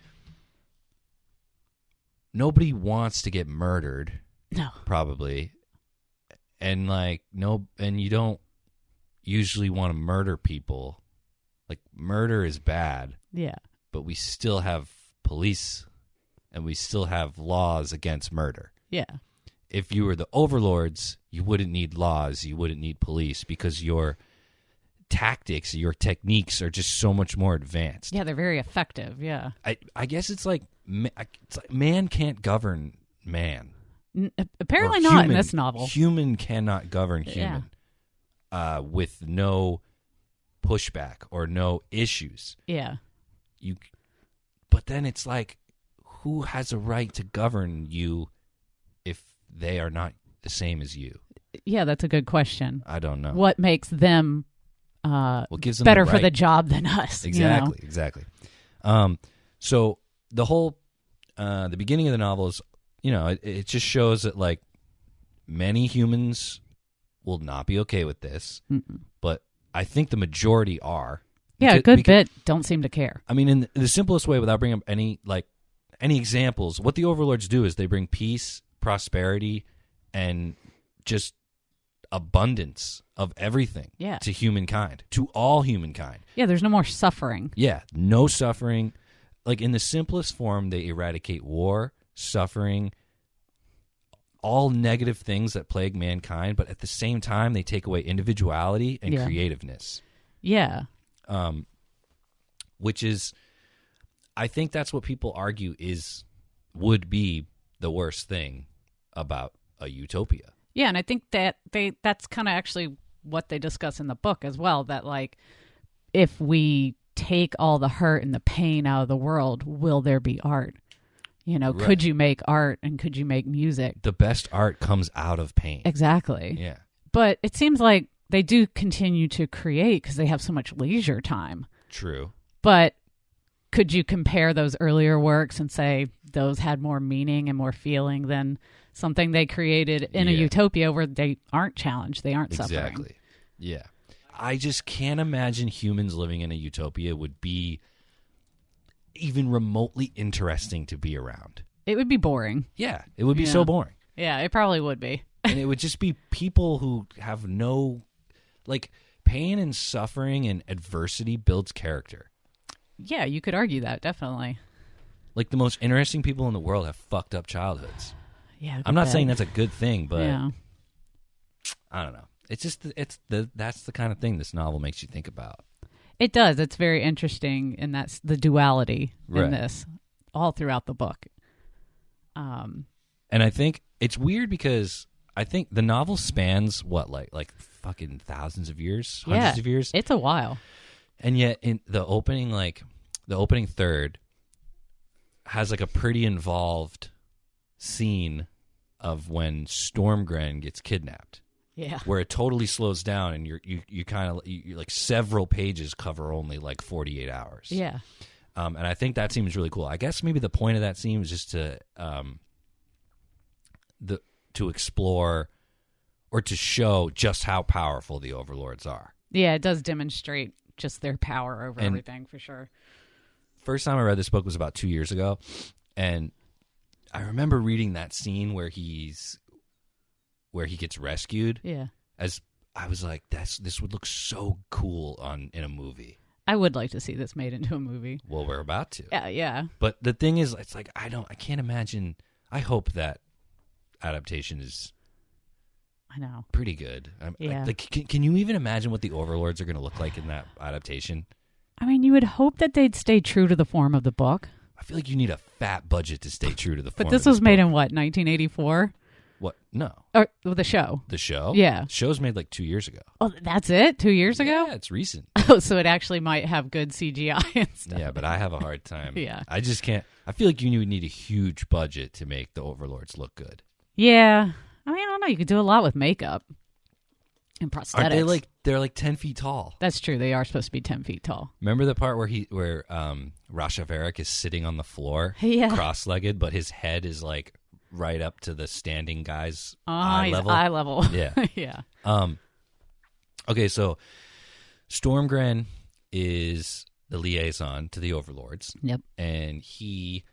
nobody wants to get murdered, No. probably. And and you don't usually want to murder people. Like, murder is bad, Yeah. but we still have police and we still have laws against murder. Yeah. If you were the overlords, you wouldn't need laws, you wouldn't need police, because your tactics, your techniques are just so much more advanced. Yeah, they're very effective. Yeah. I guess it's like man can't govern man. Apparently Or not in human- this novel. Human cannot govern human with no pushback or no issues. Yeah. But then it's like, who has a right to govern you if they are not the same as you? Yeah, that's a good question. I don't know. What makes them What gives them better the for the right? job than us? Exactly, exactly. So the whole the beginning of the novel is, it just shows that, like, many humans will not be okay with this, but I think the majority are. Yeah, a good bit don't seem to care. I mean, in the simplest way, without bringing up any examples, what the overlords do is they bring peace, prosperity, and just abundance of everything to humankind, to all humankind. Yeah, there's no more suffering. Yeah, no suffering. Like, in the simplest form, they eradicate war, suffering, all negative things that plague mankind, but at the same time, they take away individuality and creativeness. Yeah. Which is, I think that's what people argue would be the worst thing about a utopia. Yeah, and I think that's kind of actually what they discuss in the book as well, that, like, if we take all the hurt and the pain out of the world, will there be art? Right. Could you make art and could you make music? The best art comes out of pain. Exactly. Yeah. But it seems like they do continue to create because they have so much leisure time. True. But could you compare those earlier works and say those had more meaning and more feeling than something they created in a Yeah. utopia where they aren't challenged, they aren't suffering. Exactly. Yeah. I just can't imagine humans living in a utopia would be even remotely interesting to be around. It would be boring. Yeah, it would be Yeah. so boring. Yeah, it probably would be. And it would just be people who have no, like, pain and suffering and adversity builds character. Yeah, you could argue that, definitely. Like, the most interesting people in the world have fucked up childhoods. Yeah, I'm not saying that's a good thing, but Yeah. I don't know. It's just that's the kind of thing this novel makes you think about. It does. It's very interesting, and that's the duality Right. in this all throughout the book. And I think it's weird because I think the novel spans what, like fucking thousands of years, hundreds of years, It's a while. and yet in the opening, like the opening third, has like a pretty involved scene of when Stormgren gets kidnapped, Yeah. where it totally slows down, and you kind of like several pages cover only like 48 hours. Yeah. And I think that scene is really cool. I guess maybe the point of that scene was just to explore or to show just how powerful the Overlords are. Yeah, it does demonstrate just their power over And- everything, for sure. First time I read this book was about 2 years ago, and I remember reading that scene where he gets rescued. Yeah. As I was like, this would look so cool in a movie. I would like to see this made into a movie. Well, we're about to. Yeah, yeah. But the thing is, it's like I can't imagine. I hope that adaptation is I know. pretty good. Yeah. Can you even imagine what the Overlords are going to look like in that adaptation? I mean, you would hope that they'd stay true to the form of the book. I feel like you need a fat budget to stay true to the form. But this of was made book. in what, 1984? What? No, Or the show? the show. Yeah. Show's made like 2 years ago. Oh, that's it? 2 years ago? Yeah, it's recent. Oh, so it actually might have good CGI and stuff. Yeah, but I have a hard time. Yeah. I just can't. I feel like you would need a huge budget to make the Overlords look good. Yeah. I mean, I don't know. You could do a lot with makeup and prosthetics. Aren't they they're like 10 feet tall? That's true. They are supposed to be 10 feet tall. Remember the part where Rashaveric is sitting on the floor, Yeah. cross-legged, but his head is like right up to the standing guy's Oh, eye he's level. eye level. Yeah. Yeah. Okay, so Stormgren is the liaison to the Overlords. Yep. And he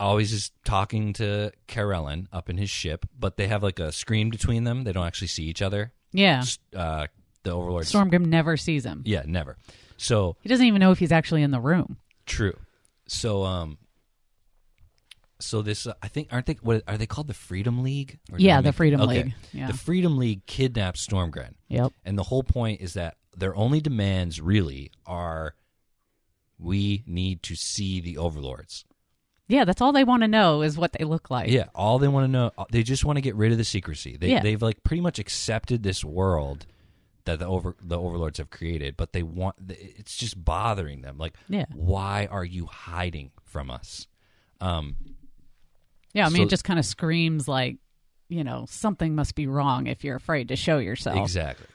always is talking to Karellen up in his ship, but they have like a screen between them. They don't actually see each other. Yeah. The Overlords. Stormgrim never sees him. Yeah, never. So He doesn't even know if he's actually in the room. true. So this, I think, are they called the Freedom League? Or Yeah, did I the make- Freedom okay. League. Yeah. The Freedom League kidnaps Stormgren. Yep. And the whole point is that their only demands really are, we need to see the Overlords. Yeah, that's all they want to know is what they look like. Yeah, all they want to know, they just want to get rid of the secrecy. Yeah. They've like pretty much accepted this world that the Overlords have created, but it's just bothering them. Like, Yeah. why are you hiding from us? Yeah, I mean, So- it just kind of screams like, something must be wrong if you're afraid to show yourself. Exactly.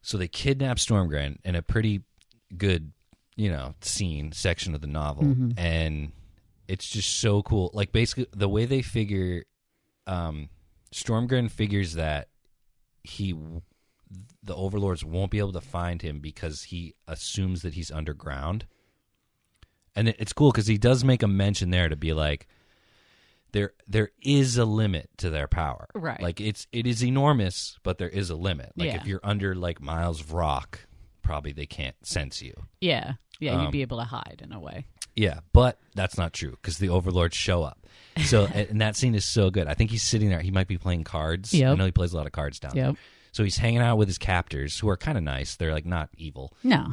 So they kidnap Stormgren in a pretty good, section of the novel, Mm-hmm. and it's just so cool. Like, basically, the way they figure, Stormgren figures that the Overlords won't be able to find him because he assumes that he's underground. And it's cool because he does make a mention there to be like, there is a limit to their power. Right. Like, it is enormous, but there is a limit. Like, Yeah. if you're under like miles of rock, probably they can't sense you. Yeah. Yeah, you'd be able to hide in a way. Yeah, but that's not true because the Overlords show up. So, and that scene is so good. I think he's sitting there. He might be playing cards. Yep. I know he plays a lot of cards down there. Yep. So he's hanging out with his captors, who are kind of nice. They're like not evil. No.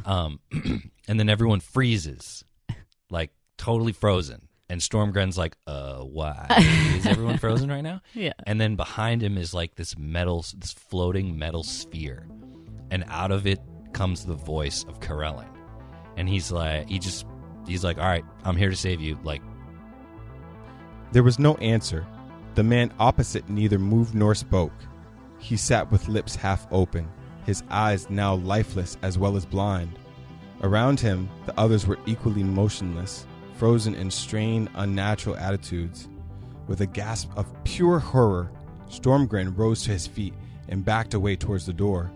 And then everyone freezes, like totally frozen. And Stormgren's like, why? Is everyone frozen right now? Yeah. And then behind him is like this floating metal sphere. And out of it comes the voice of Karellen. And he's like, all right, I'm here to save you. Like, There was no answer. The man opposite neither moved nor spoke. He sat with lips half open, his eyes now lifeless as well as blind. Around him, the others were equally motionless, frozen in strained, unnatural attitudes. With a gasp of pure horror, Stormgren rose to his feet and backed away towards the door.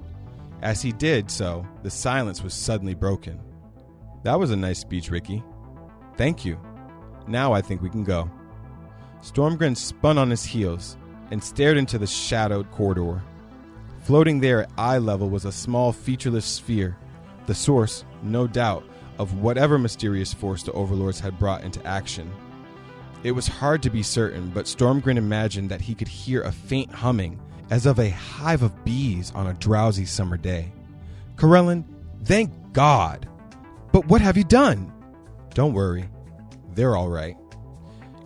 As he did so, the silence was suddenly broken. "That was a nice speech, Ricky. Thank you. Now I think we can go." Stormgren spun on his heels and stared into the shadowed corridor. Floating there at eye level was a small featureless sphere, the source, no doubt, of whatever mysterious force the Overlords had brought into action. It was hard to be certain, but Stormgren imagined that he could hear a faint humming, as of a hive of bees on a drowsy summer day. "Corellin, thank God! But what have you done?" "Don't worry. They're all right.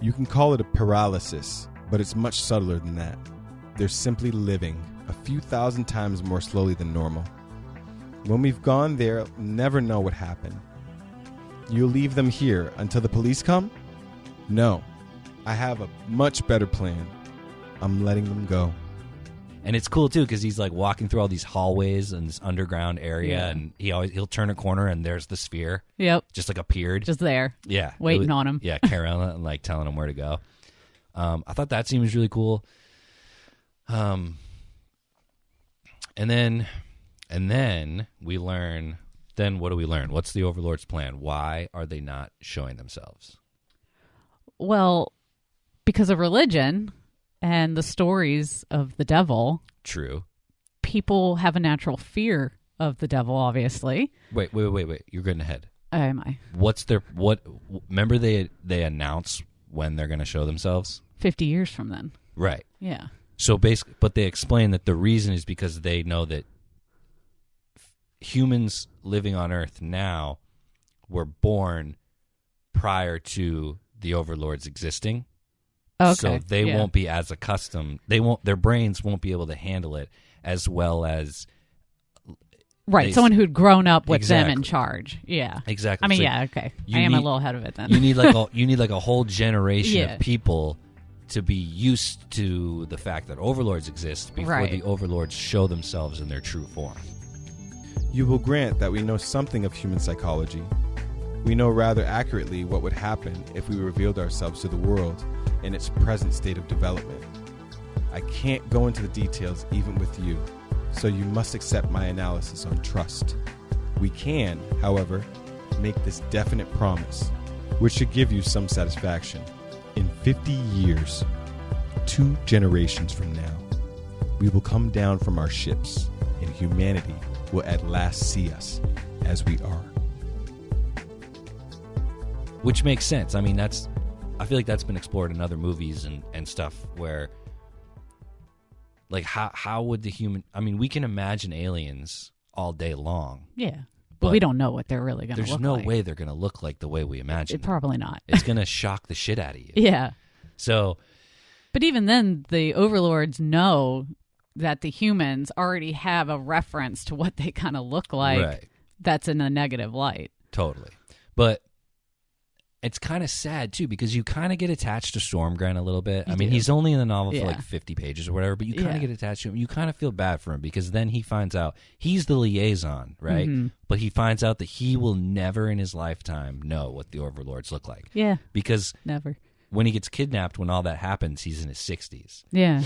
You can call it a paralysis, but it's much subtler than that. They're simply living a few thousand times more slowly than normal. When we've gone there, we'll never know what happened. You'll leave them here until the police come?" "No. I have a much better plan. I'm letting them go." And it's cool too because he's like walking through all these hallways and this underground area, and he'll turn a corner and there's the sphere. Yep. Just like appeared. Just there. Yeah. Waiting on him. Yeah, Carolyn like telling him where to go. I thought that scene was really cool. And then we learn. Then what do we learn? What's the Overlord's plan? Why are they not showing themselves? Well, because of religion and the stories of the devil. True. People have a natural fear of the devil, obviously. Wait. You're getting ahead. Am I? Remember they announce when they're going to show themselves? 50 years from then. Right. Yeah. So basically, but they explain that the reason is because they know that humans living on Earth now were born prior to the Overlords existing. Okay. So they won't be as accustomed. Their brains won't be able to handle it as well as. Right. Someone who'd grown up with them in Exactly. charge. Yeah. Exactly. I mean, So yeah. Okay. you I am a need- little ahead of it then. You need like a whole generation Yeah. of people to be used to the fact that Overlords exist before Right. the Overlords show themselves in their true form. You will grant that we know something of human psychology. We know rather accurately what would happen if we revealed ourselves to the world in its present state of development. I can't go into the details even with you, so you must accept my analysis on trust. We can, however, make this definite promise, which should give you some satisfaction. In 50 years, 2 generations from now, we will come down from our ships, and humanity will at last see us as we are. Which makes sense. I mean, I feel like that's been explored in other movies and stuff where, like, how would the human... I mean, we can imagine aliens all day long. Yeah. But we don't know what they're really going to look like. There's no way they're going to look like the way we imagine them. Probably not. It's going to shock the shit out of you. Yeah. So... But even then, the Overlords know that the humans already have a reference to what they kind of look like. Right. That's in a negative light. Totally. But it's kind of sad, too, because you kind of get attached to Stormgren a little bit. I mean, he's only in the novel for like 50 pages or whatever, but you kind of get attached to him. You kind of feel bad for him because then he finds out he's the liaison, right? Mm-hmm. But he finds out that he will never in his lifetime know what the Overlords look like. Yeah. Because Never. when he gets kidnapped, when all that happens, he's in his 60s. Yeah.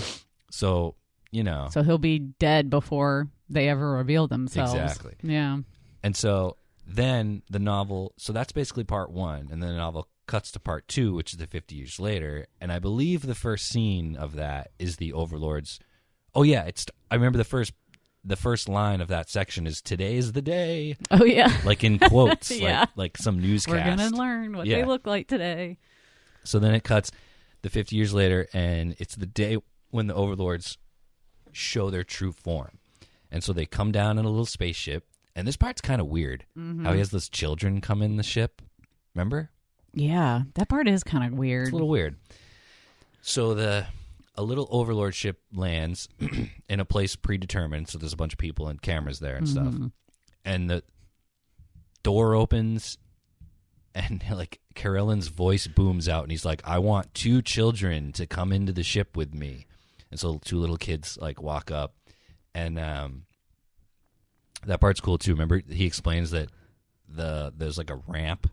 So, you know. So he'll be dead before they ever reveal themselves. Exactly. Yeah. And so then the novel, so that's basically part 1, and then the novel cuts to part 2, which is the 50 years later, and I believe the first scene of that is the Overlords. Oh yeah, I remember the first line of that section is "Today's the day." Oh yeah. Like in quotes, Yeah. like some newscast. We're going to learn what they look like today. So then it cuts the 50 years later, and it's the day when the Overlords show their true form. And so they come down in a little spaceship, and this part's kind of weird. Mm-hmm. How he has those children come in the ship. Remember? Yeah, that part is kind of weird. It's a little weird. So a little Overlord ship lands in a place predetermined, so there's a bunch of people and cameras there and stuff. And the door opens, and like Carolyn's voice booms out, and he's like, "I want 2 children to come into the ship with me." And so 2 little kids like walk up, and that part's cool too. Remember, he explains that there's like a ramp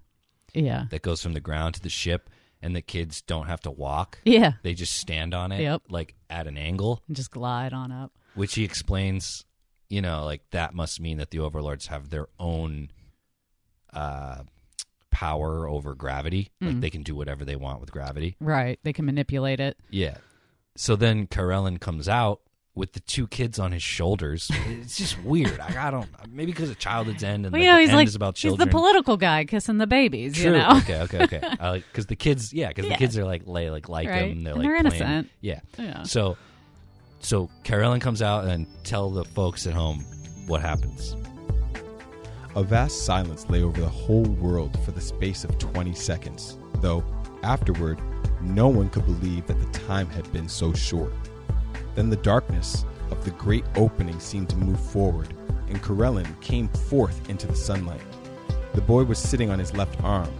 Yeah. that goes from the ground to the ship, and the kids don't have to walk. Yeah. They just stand on it, Yep. like at an angle, And just glide on up. which he explains, like that must mean that the Overlords have their own power over gravity. Like they can do whatever they want with gravity. Right. They can manipulate it. Yeah. So then Karelin comes out with the 2 kids on his shoulders. It's just weird. I don't. Maybe because of Childhood's End and Well, the he's end like is about he's children. the political guy kissing the babies. True. You know. Okay. I like because the kids. Yeah, because the kids are like Right. him. They're And like they're playing. innocent. Yeah. Yeah. So Karelin comes out and tell the folks at home what happens. A vast silence lay over the whole world for the space of 20 seconds, though afterward, no one could believe that the time had been so short. Then the darkness of the great opening seemed to move forward, and Karelin came forth into the sunlight. The boy was sitting on his left arm,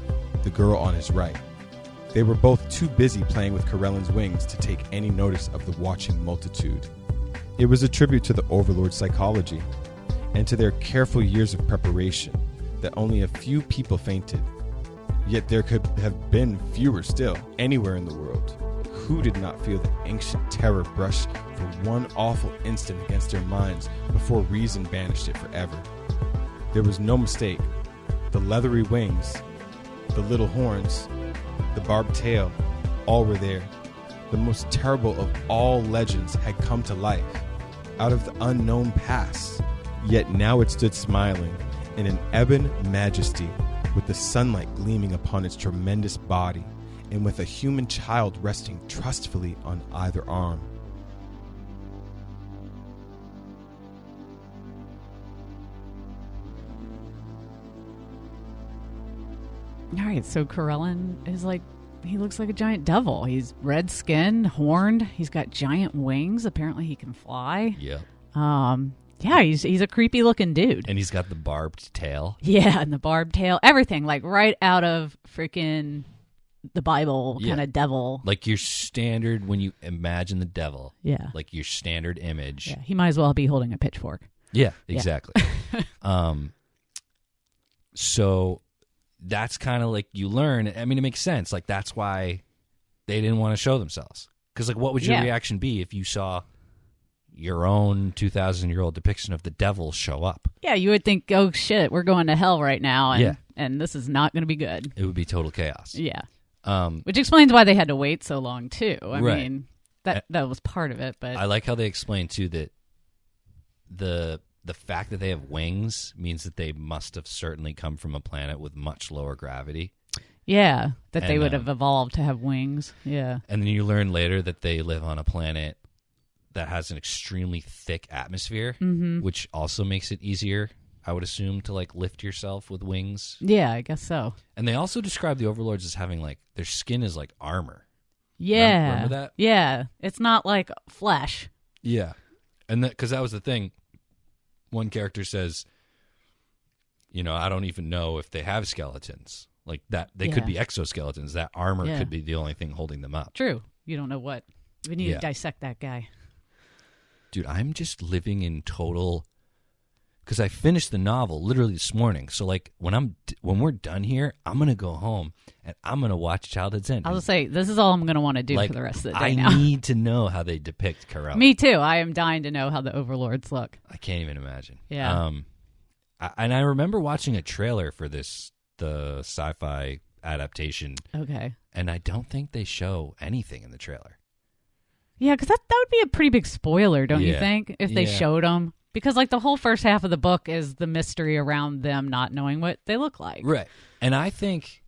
the girl on his right. They were both too busy playing with Karelin's wings to take any notice of the watching multitude. It was a tribute to the Overlord psychology, and to their careful years of preparation, that only a few people fainted. Yet there could have been fewer still, anywhere in the world. Who did not feel the ancient terror brush for one awful instant against their minds before reason banished it forever? There was no mistake. The leathery wings, the little horns, the barbed tail, all were there. The most terrible of all legends had come to life, out of the unknown past. Yet now it stood smiling in an ebon majesty, with the sunlight gleaming upon its tremendous body, and with a human child resting trustfully on either arm. All right, so Karelin is like, he looks like a giant devil. He's red skinned, horned. He's got giant wings. Apparently he can fly. Yep. Yeah, he's a creepy looking dude. And he's got the barbed tail. Yeah, and the barbed tail, everything like right out of freaking the Bible kind of devil. Like your standard, when you imagine the devil. Yeah. Like your standard image. Yeah, he might as well be holding a pitchfork. Yeah, exactly. So that's kind of like you learn. I mean, it makes sense. Like that's why they didn't want to show themselves. Because like, what would your reaction be if you saw your own 2,000-year-old depiction of the devil show up? Yeah, you would think, oh shit, we're going to hell right now, and this is not going to be good. It would be total chaos. Yeah. Which explains why they had to wait so long too. I Right. mean, that was part of it, but I like how they explain too that the fact that they have wings means that they must have certainly come from a planet with much lower gravity. yeah, that they And, would have evolved to have wings. Yeah. And then you learn later that they live on a planet that has an extremely thick atmosphere, which also makes it easier, I would assume, to like lift yourself with wings. Yeah, I guess so. And they also describe the Overlords as having like their skin is like armor. Yeah. Remember that? Yeah. It's not like flesh. Yeah. And because that was the thing. One character says, I don't even know if they have skeletons. Like that, they could be exoskeletons. That armor could be the only thing holding them up. True. You don't know what. We need to dissect that guy. Dude, I'm just living in total. Because I finished the novel literally this morning. So like when we're done here, I'm gonna go home and I'm gonna watch Childhood's End. I was say this is all I'm going to want to do for the rest of the day. I now. need to know how they depict Karel. Me too. I am dying to know how the Overlords look. I can't even imagine. Yeah. And I remember watching a trailer for the sci-fi adaptation. Okay. And I don't think they show anything in the trailer. Yeah, because that would be a pretty big spoiler, don't you Yeah. think? If they Yeah. showed them. Because like the whole first half of the book is the mystery around them not knowing what they look like. Right. And I think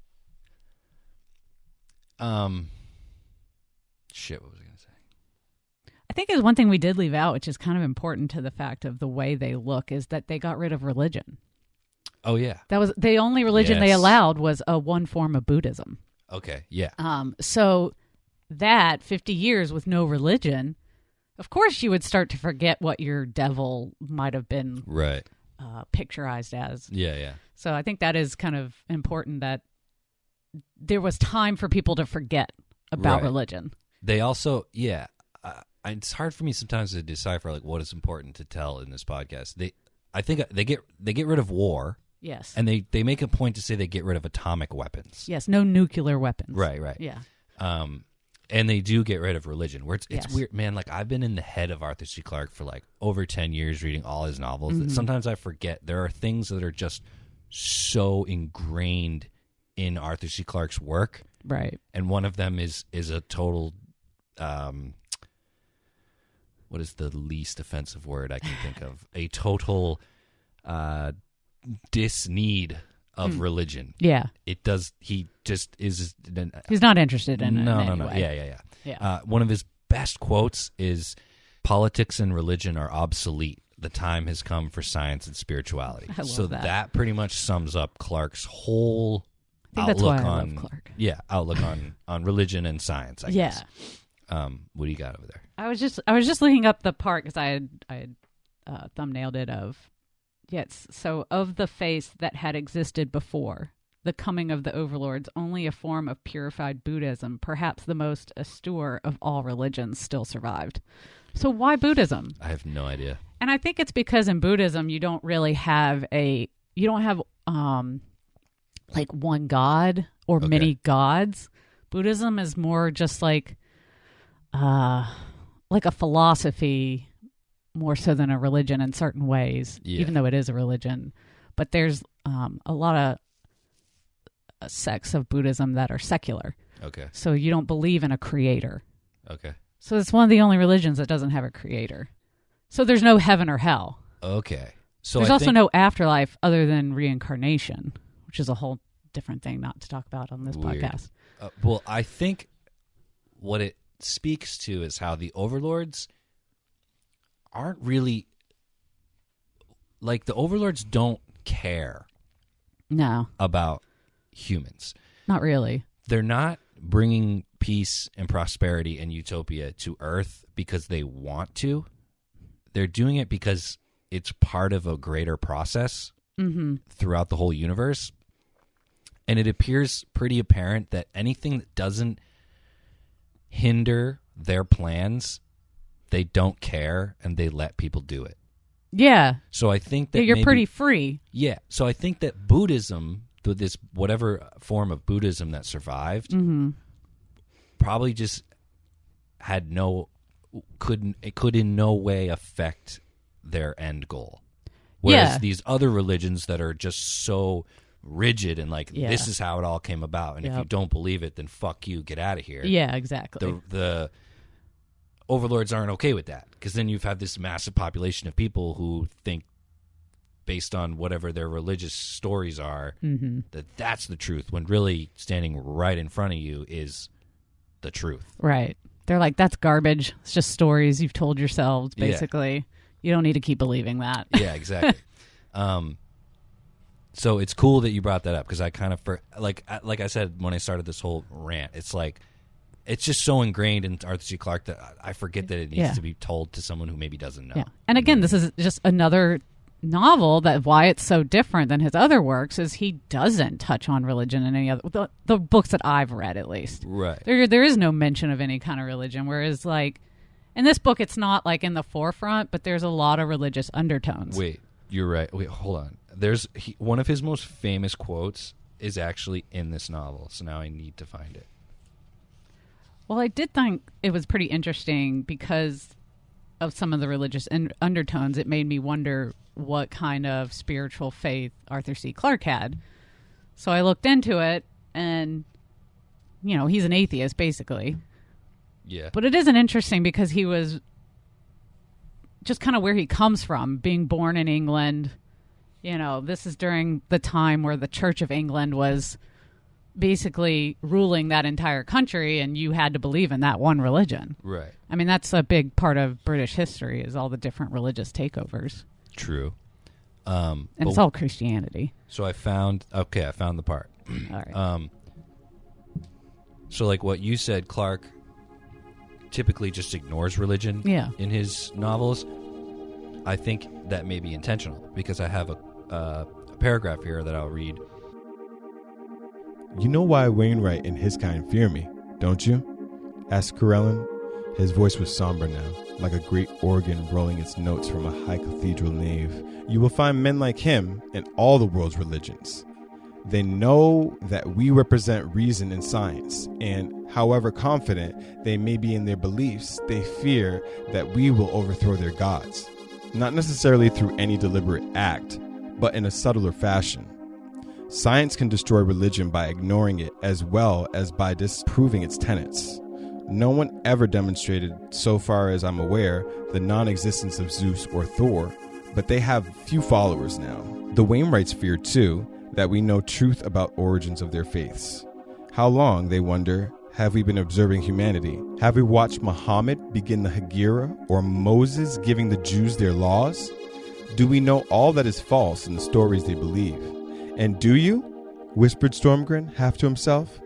shit, what was I going to say? I think there's one thing we did leave out, which is kind of important to the fact of the way they look, is that they got rid of religion. Oh yeah. That was the only religion they Yes. allowed was one form of Buddhism. Okay, yeah. So that 50 years with no religion, of course you would start to forget what your devil might have been Right. picturized as. Yeah. So I think that is kind of important that there was time for people to forget about Right. religion. They also, it's hard for me sometimes to decipher like what is important to tell in this podcast. I think they get rid of war. Yes. And they make a point to say they get rid of atomic weapons. Yes, no nuclear weapons. Right. Yeah. And they do get rid of religion. Where it's Yes. weird, man. Like, I've been in the head of Arthur C. Clarke for like over 10 years, reading all his novels. Mm-hmm. That sometimes I forget there are things that are just so ingrained in Arthur C. Clarke's work. Right. And one of them is a total. What is the least offensive word I can think of? A total disneed of religion. Yeah. It does. He just is. He's not interested in it. No. in any way. Yeah. One of his best quotes is, "Politics and religion are obsolete. The time has come for science and spirituality." I love So that. pretty much sums up Clarke's whole I think that's outlook why I on love Clarke. outlook on religion and science. I guess. What do you got over there? I was just looking up the part because I had thumbnailed it of. Yes, so of the faiths that had existed before the coming of the overlords, only a form of purified Buddhism, perhaps the most austere of all religions, still survived. So why Buddhism? I have no idea. And I think it's because in Buddhism you don't have like one god or many gods. Buddhism is more just like a philosophy, more so than a religion in certain ways, even though it is a religion. But there's a lot of sects of Buddhism that are secular. Okay. So you don't believe in a creator. Okay. So it's one of the only religions that doesn't have a creator. So there's no heaven or hell. Okay. So There's I also think, no afterlife other than reincarnation, which is a whole different thing not to talk about on this Weird. podcast. Well, I think what it speaks to is how the overlords aren't really, like, the overlords don't care No, about humans. not really. They're not bringing peace and prosperity and utopia to Earth because they want to. They're doing it because it's part of a greater process throughout the whole universe. And it appears pretty apparent that anything that doesn't hinder their plans, they don't care, and they let people do it. Yeah. So I think that Yeah, you're maybe- pretty free. Yeah. So I think that Buddhism, this whatever form of Buddhism that survived, probably just had could in no way affect their end goal. Whereas Yeah. these other religions that are just so rigid and like, Yeah. this is how it all came about, and if you Yep. don't believe it, then fuck you, get out of here. Yeah, exactly. The overlords aren't okay with that, because then you've had this massive population of people who think, based on whatever their religious stories are, that that's the truth, when really standing right in front of you is the truth. Right. They're like, that's garbage. It's just stories you've told yourselves, Yeah. basically. You don't need to keep believing that. Yeah, exactly. So it's cool that you brought that up, because I kind of, like I said when I started this whole rant, it's like, it's just so ingrained in Arthur C. Clarke that I forget that it needs Yeah. to be told to someone who maybe doesn't know. Yeah. And again, this is just another novel that why it's so different than his other works is he doesn't touch on religion in any other the books that I've read, at least. Right. There is no mention of any kind of religion, whereas like in this book it's not like in the forefront, but there's a lot of religious undertones. Wait, you're right. Wait, hold on. One of his most famous quotes is actually in this novel, so now I need to find it. Well, I did think it was pretty interesting because of some of the religious undertones. It made me wonder what kind of spiritual faith Arthur C. Clarke had. So I looked into it, and, you know, he's an atheist, basically. Yeah. But it isn't interesting because he was just kind of where he comes from, being born in England. You know, this is during the time where the Church of England was basically ruling that entire country, and you had to believe in that one religion. Right. I mean, that's a big part of British history, is all the different religious takeovers. True. And it's all Christianity. So I found the part. All right. So like what you said, Clarke typically just ignores religion in his novels. I think that may be intentional, because I have a paragraph here that I'll read. You know why Wainwright and his kind fear me, don't you? Asked Corellin, His voice was somber now, like a great organ rolling its notes from a high cathedral nave. You will find men like him in all the world's religions. They know that we represent reason and science, and however confident they may be in their beliefs, they fear that we will overthrow their gods. Not necessarily through any deliberate act, but in a subtler fashion. Science can destroy religion by ignoring it as well as by disproving its tenets. No one ever demonstrated, so far as I'm aware, the non-existence of Zeus or Thor, but they have few followers now. The Wainwrights fear, too, that we know truth about origins of their faiths. How long, they wonder, have we been observing humanity? Have we watched Muhammad begin the Hegira or Moses giving the Jews their laws? Do we know all that is false in the stories they believe? And do you? Whispered Stormgren half to himself.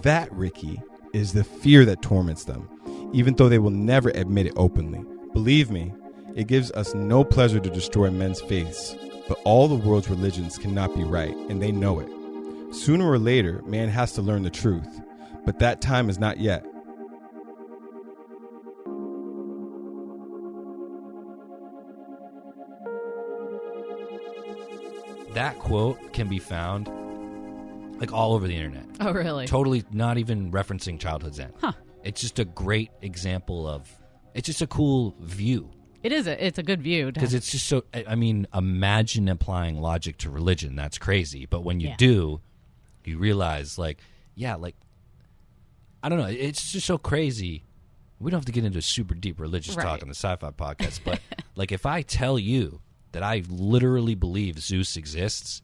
That, Ricky, is the fear that torments them, even though they will never admit it openly. Believe me, it gives us no pleasure to destroy men's faiths, but all the world's religions cannot be right, and they know it. Sooner or later, man has to learn the truth, but that time is not yet. That quote can be found like all over the internet. Oh, really? Totally not even referencing childhood Zen. Huh. It's just a great example of, it's just a cool view. It is. It's a good view. Because it's just so, I mean, imagine applying logic to religion. That's crazy. But when you Yeah. do, you realize, like, yeah, like, I don't know. It's just so crazy. We don't have to get into super deep religious Right. talk on the Sci-Fi podcast. But, like, if I tell you that I literally believe Zeus exists,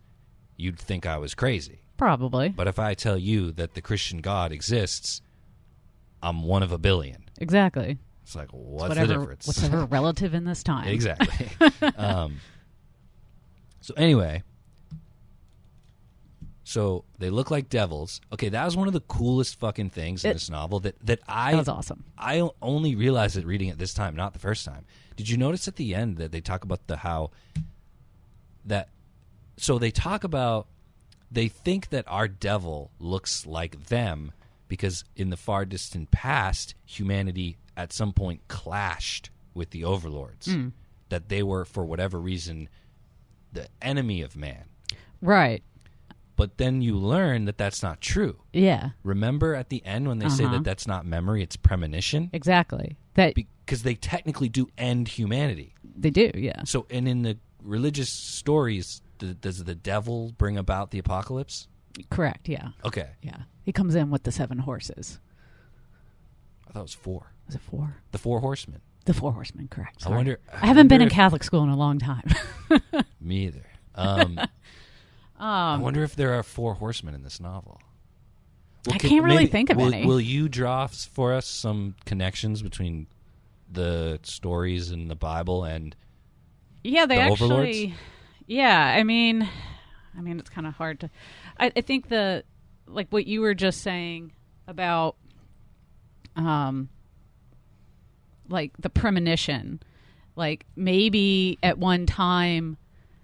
you'd think I was crazy. Probably. But if I tell you that the Christian God exists, I'm one of a billion. Exactly. It's like, what's the difference? Whatever relative in this time. Exactly. So anyway, so they look like devils. Okay, that was one of the coolest fucking things in this novel that I... That was awesome. I only realized it reading it this time, not the first time. Did you notice at the end that they talk about so they talk about, they think that our devil looks like them because in the far distant past, humanity at some point clashed with the overlords. That they were, for whatever reason, the enemy of man. Right. But then you learn that that's not true. Yeah. Remember at the end when they say that that's not memory, it's premonition? Exactly. That Because they technically do end humanity. they do. Yeah. So, and in the religious stories, does the devil bring about the apocalypse? Correct. Yeah. Okay. Yeah. He comes in with the 7 horses. I thought it was 4. Was it 4? The 4 horsemen. The 4 horsemen. Correct. Sorry. I haven't been wonder in if- Catholic school in a long time. Me either. I wonder if there are 4 horsemen in this novel. I can't really think of any. Will you draw for us some connections between the stories in the Bible and Yeah, they the actually. Overlords? Yeah, I mean, it's kind of hard to. I think like what you were just saying about, like the premonition, like maybe at one time,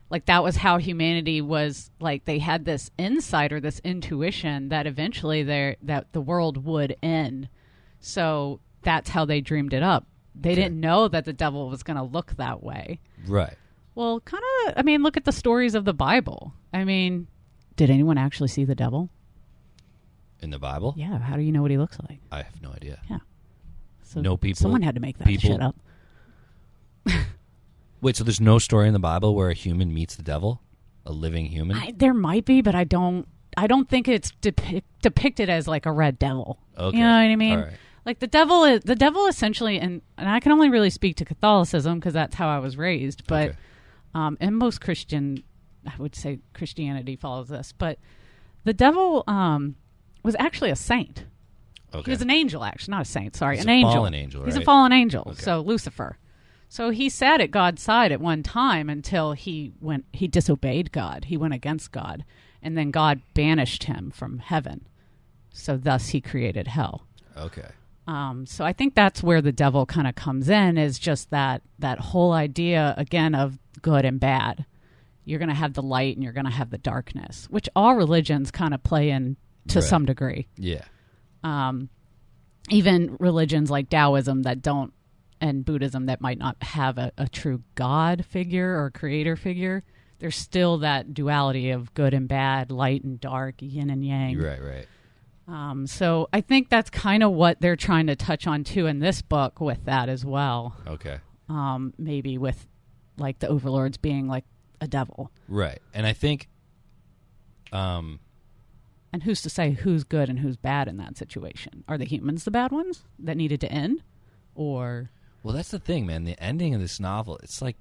like that was how humanity was. Like they had this insight or this intuition that eventually that the world would end. So that's how they dreamed it up. They didn't know that the devil was going to look that way. Right. Well, kind of, I mean, look at the stories of the Bible. I mean, did anyone actually see the devil? In the Bible? Yeah. How do you know what he looks like? I have no idea. Yeah. So No people- Someone had to make that people- shit up. Wait, so there's no story in the Bible where a human meets the devil? A living human? There might be, but I don't think it's depicted as like a red devil. Okay. You know what I mean? All right. Like the devil essentially, and I can only really speak to Catholicism because that's how I was raised. But and most Christian, I would say Christianity follows this. But the devil was actually a saint. Okay. He was an angel, actually, not a saint. Sorry, He's an a angel. fallen angel, He's a right? fallen angel. Okay. So Lucifer. So he sat at God's side at one time until he disobeyed God. He went against God, and then God banished him from heaven. So thus he created hell. Okay. So I think that's where the devil kind of comes in, is just that whole idea, again, of good and bad. You're going to have the light and you're going to have the darkness, which all religions kind of play in to Right. some degree. Yeah. even religions like Taoism that don't, and Buddhism that might not have a true God figure or creator figure, there's still that duality of good and bad, light and dark, yin and yang. Right. So I think that's kind of what they're trying to touch on too in this book with that as well. Okay. Maybe with like the overlords being like a devil. Right. And I think and who's to say who's good and who's bad in that situation? Are the humans the bad ones that needed to end? Or well, that's the thing, man. The ending of this novel, it's like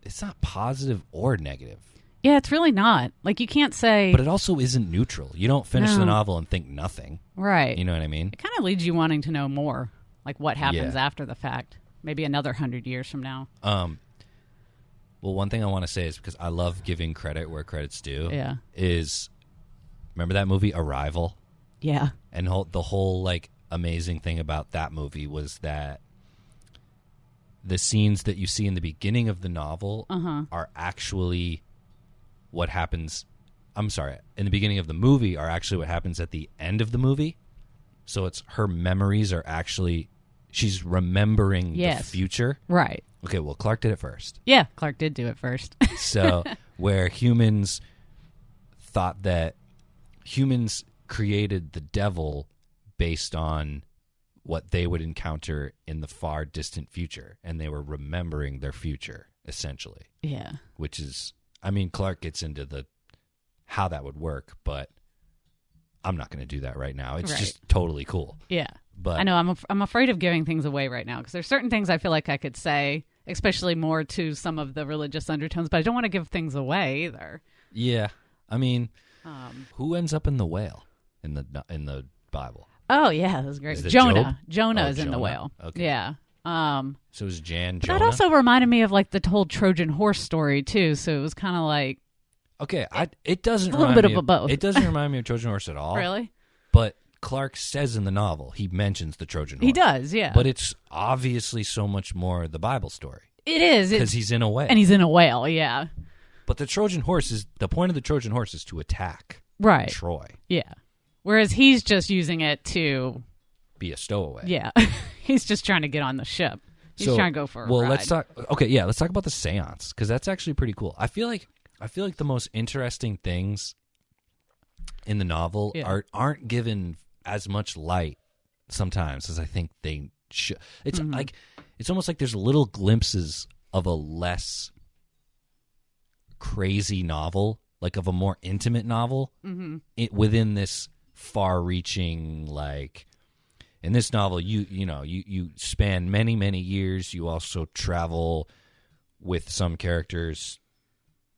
it's not positive or negative. yeah, it's really not. Like you can't say But it also isn't neutral. You don't finish No. the novel and think nothing. right. You know what I mean? It kind of leads you wanting to know more, like what happens Yeah. after the fact. Maybe another 100 years from now. Well, one thing I want to say is because I love giving credit where credit's due. Yeah. Is remember that movie Arrival? Yeah. And the whole like amazing thing about that movie was that the scenes that you see in the beginning of the novel are actually what happens. I'm sorry, in the beginning of the movie are actually what happens at the end of the movie. So it's her memories are actually she's remembering Yes. the future. Right. Okay, well, Clarke did it first. Yeah, Clarke did do it first. So where humans thought that humans created the devil based on what they would encounter in the far distant future, and they were remembering their future essentially, yeah. which is, I mean, Clarke gets into the how that would work, but I'm not going to do that right now. It's Right. just totally cool. Yeah. But I know I'm afraid of giving things away right now because there's certain things I feel like I could say, especially more to some of the religious undertones, but I don't want to give things away either. yeah, I mean, who ends up in the whale in the Bible? Oh yeah, that was great. Is it Jonah. Job? Jonah Oh, is in the Jonah. whale. Okay. Yeah. So is Jan But Jonah? that also reminded me of like the whole Trojan horse story too. So it was kind of like Okay, it doesn't a little remind bit me of a both. It doesn't remind me of Trojan Horse at all. really. But Clarke says in the novel he mentions the Trojan Horse. He does, yeah. But it's obviously so much more the Bible story it is because he's in a whale. and he's in a whale. Yeah. But the Trojan Horse is the point of the Trojan Horse is to attack Right. Troy, Yeah. Whereas he's just using it to be a stowaway. yeah. He's just trying to get on the ship. He's So, trying to go for a well, ride. let's talk. Okay, yeah, let's talk about the Seance because that's actually pretty cool. I feel like the most interesting things in the novel Yeah. aren't given as much light sometimes as I think they should. It's like it's almost like there's little glimpses of a less crazy novel, like of a more intimate novel within this far-reaching like. In this novel, you span many years. You also travel with some characters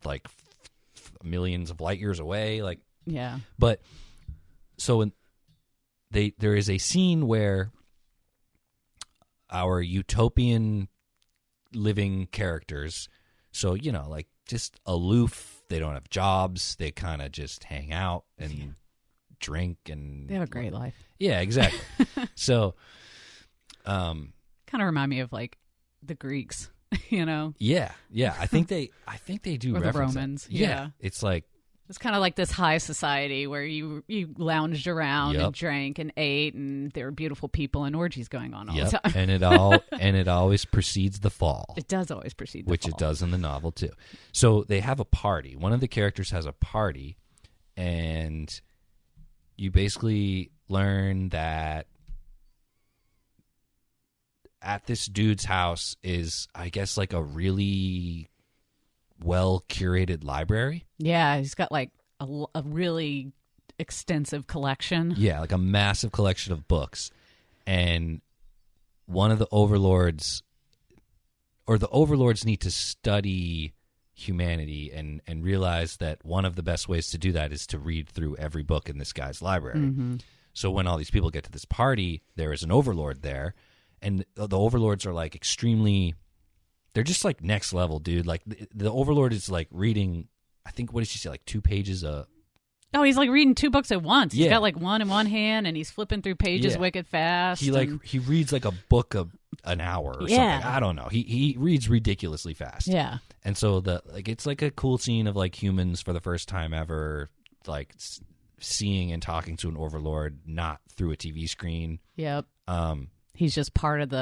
like millions of light years away. Like, yeah. but so there is a scene where our utopian living characters, so like just aloof. They don't have jobs. They kind of just hang out and drink and They have a great life. yeah, exactly. So, Kind of remind me of like the Greeks, yeah. I think they do Or the reference that. Romans, Yeah. yeah. It's like It's kind of like this high society where you lounged around Yep. and drank and ate, and there were beautiful people and orgies going on all yep, the time. and it always precedes the fall, It does always precede the which fall. it does in the novel too. So they have a party. One of the characters has a party, and you basically learn that at this dude's house is, I guess, like a really well curated library. Yeah, he's got like a really extensive collection. Yeah, like a massive collection of books. And one of the overlords, or the overlords, need to study humanity and realize that one of the best ways to do that is to read through every book in this guy's library. Mm-hmm. So when all these people get to this party, there is an overlord there, and the overlords are like extremely, they're just like next level, dude. Like the overlord is like reading, I think, what did she say, like 2 pages a... Oh, he's like reading 2 books at once. He's Yeah. got like one in one hand, and he's flipping through pages Yeah. wicked fast. He reads like a book of an hour or Yeah. something. I don't know. He reads ridiculously fast. Yeah. And so it's like a cool scene of like humans for the first time ever, like seeing and talking to an overlord, not through a TV screen. Yep. He's just part of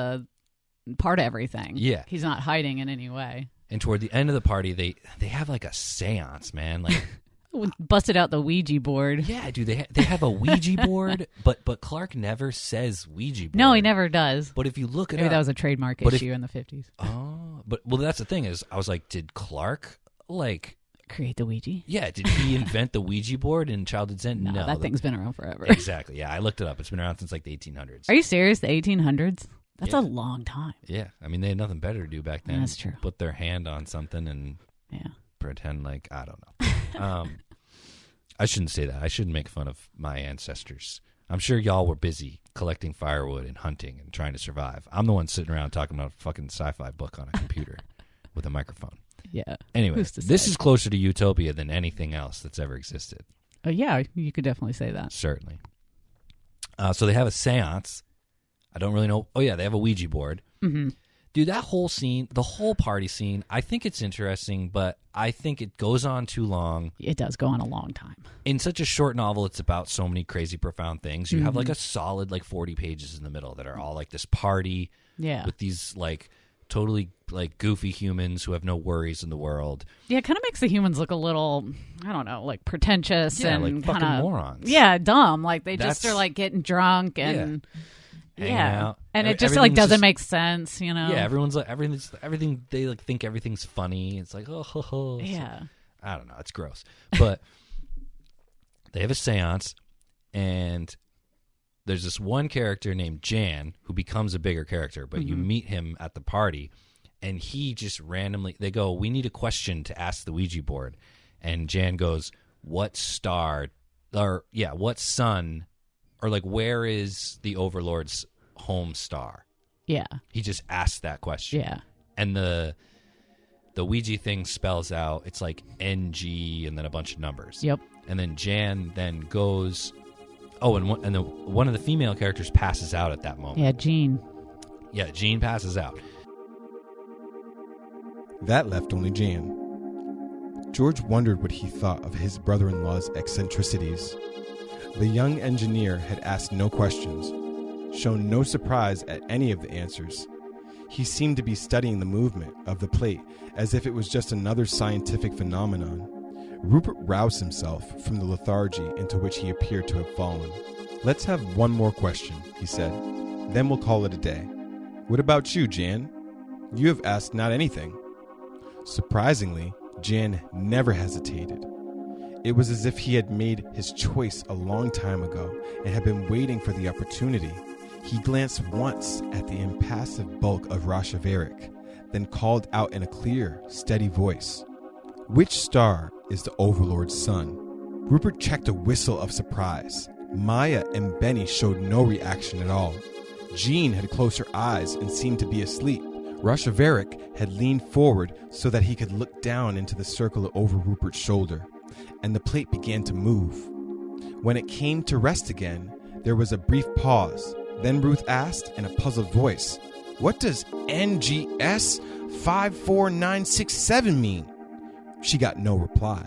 everything. Yeah. He's not hiding in any way. And toward the end of the party, they have like a seance, man. Like, busted out the Ouija board. yeah, dude, they have a Ouija board, but Clarke never says Ouija board. No, he never does. But if you look it Maybe up, that was a trademark But issue in the 50s. oh, but well, that's the thing is, I was like, did Clarke like? Create the Ouija? Yeah, did he invent the Ouija board in Childhood Zen? No, that thing's been around forever. Exactly. Yeah, I looked it up. It's been around since like the 1800s. Are you serious? The 1800s? That's Yeah. a long time. Yeah, I mean they had nothing better to do back then. That's true. Put their hand on something and Yeah. pretend like I don't know. I shouldn't say that. I shouldn't make fun of my ancestors. I'm sure y'all were busy collecting firewood and hunting and trying to survive. I'm the one sitting around talking about a fucking sci-fi book on a computer with a microphone. Yeah. Anyway, Who's to this say? is closer to utopia than anything else that's ever existed. Yeah, you could definitely say that. Certainly. So they have a seance. I don't really know. Oh, yeah, they have a Ouija board. Mm-hmm. Dude, that whole scene, the whole party scene, I think it's interesting, but I think it goes on too long. It does go on a long time. In such a short novel, it's about so many crazy, profound things. You have like a solid like 40 pages in the middle that are all like this party Yeah. with these like totally like goofy humans who have no worries in the world. Yeah, it kind of makes the humans look a little, I don't know, like pretentious Yeah, and like fucking kind of morons. Yeah, dumb. Like they just That's- are like getting drunk and Hanging yeah, out. and it just Everything's like doesn't just- make sense, you know? Yeah, everyone's like everything. They like think everything's funny. It's like oh, ho, ho. Yeah. I don't know. It's gross, but they have a seance, and there's this one character named Jan who becomes a bigger character. But you meet him at the party, and he just randomly they go, "We need a question to ask the Ouija board," and Jan goes, "What star? Or yeah, what sun? Or like where is the Overlord's home star?" Yeah. He just asked that question. Yeah. And the Ouija thing spells out, it's like NG and then a bunch of numbers. Yep. And then Jan then goes, oh, and one of the female characters passes out at that moment. Yeah, Jean. Yeah, Jean passes out. That left only Jan. George wondered what he thought of his brother-in-law's eccentricities. The young engineer had asked no questions, shown no surprise at any of the answers. He seemed to be studying the movement of the plate as if it was just another scientific phenomenon. Rupert roused himself from the lethargy into which he appeared to have fallen. "Let's have one more question," he said. "Then we'll call it a day. What about you, Jan? You have asked not anything." Surprisingly, Jan never hesitated. It was as if he had made his choice a long time ago and had been waiting for the opportunity. He glanced once at the impassive bulk of Rashaverik, then called out in a clear, steady voice, "Which star is the Overlord's sun?" Rupert checked a whistle of surprise. Maya and Benny showed no reaction at all. Jean had closed her eyes and seemed to be asleep. Rashaverik had leaned forward so that he could look down into the circle over Rupert's shoulder, and the plate began to move. When it came to rest again, there was a brief pause. Then Ruth asked in a puzzled voice, "What does NGS 54967 mean?" She got no reply.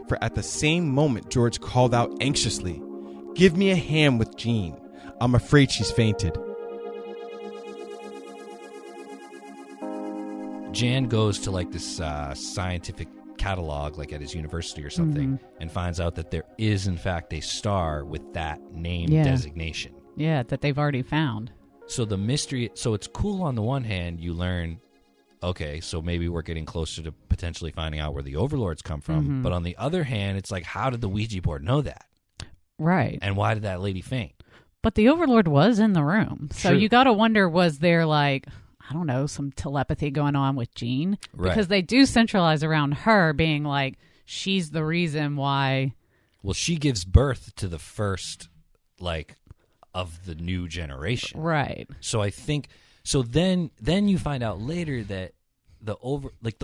For at the same moment, George called out anxiously, "Give me a hand with Jean. I'm afraid she's fainted." Jan goes to like this scientific catalog, like at his university or something, and finds out that there is in fact a star with that name designation. Yeah, that they've already found. So the mystery, so it's cool on the one hand, you learn, okay, so maybe we're getting closer to potentially finding out where the Overlords come from. But on the other hand, it's like, how did the Ouija board know that? Right. And why did that lady faint? But the Overlord was in the room. So True. you got to wonder, was there like, I don't know, some telepathy going on with Jean? Right. Because they do centralize around her being like, she's the reason why. Well, she gives birth to the first, like, of the new generation. Right. So I think, so then you find out later that the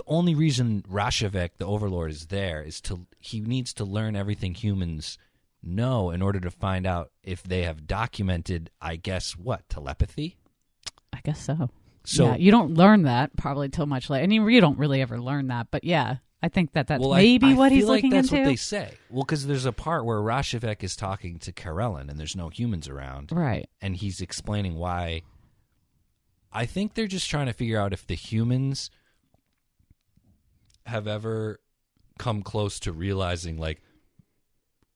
only reason Rashavek, the Overlord, is there is he needs to learn everything humans know in order to find out if they have documented, I guess, what, telepathy? I guess so. So yeah, you don't learn that probably till much later. And you don't really ever learn that. But yeah, I think that's Well, maybe I what he's feel like looking that's into. what they say. Well, because there's a part where Rashevek is talking to Karelen, and there's no humans around. Right. And he's explaining why. I think they're just trying to figure out if the humans have ever come close to realizing, like,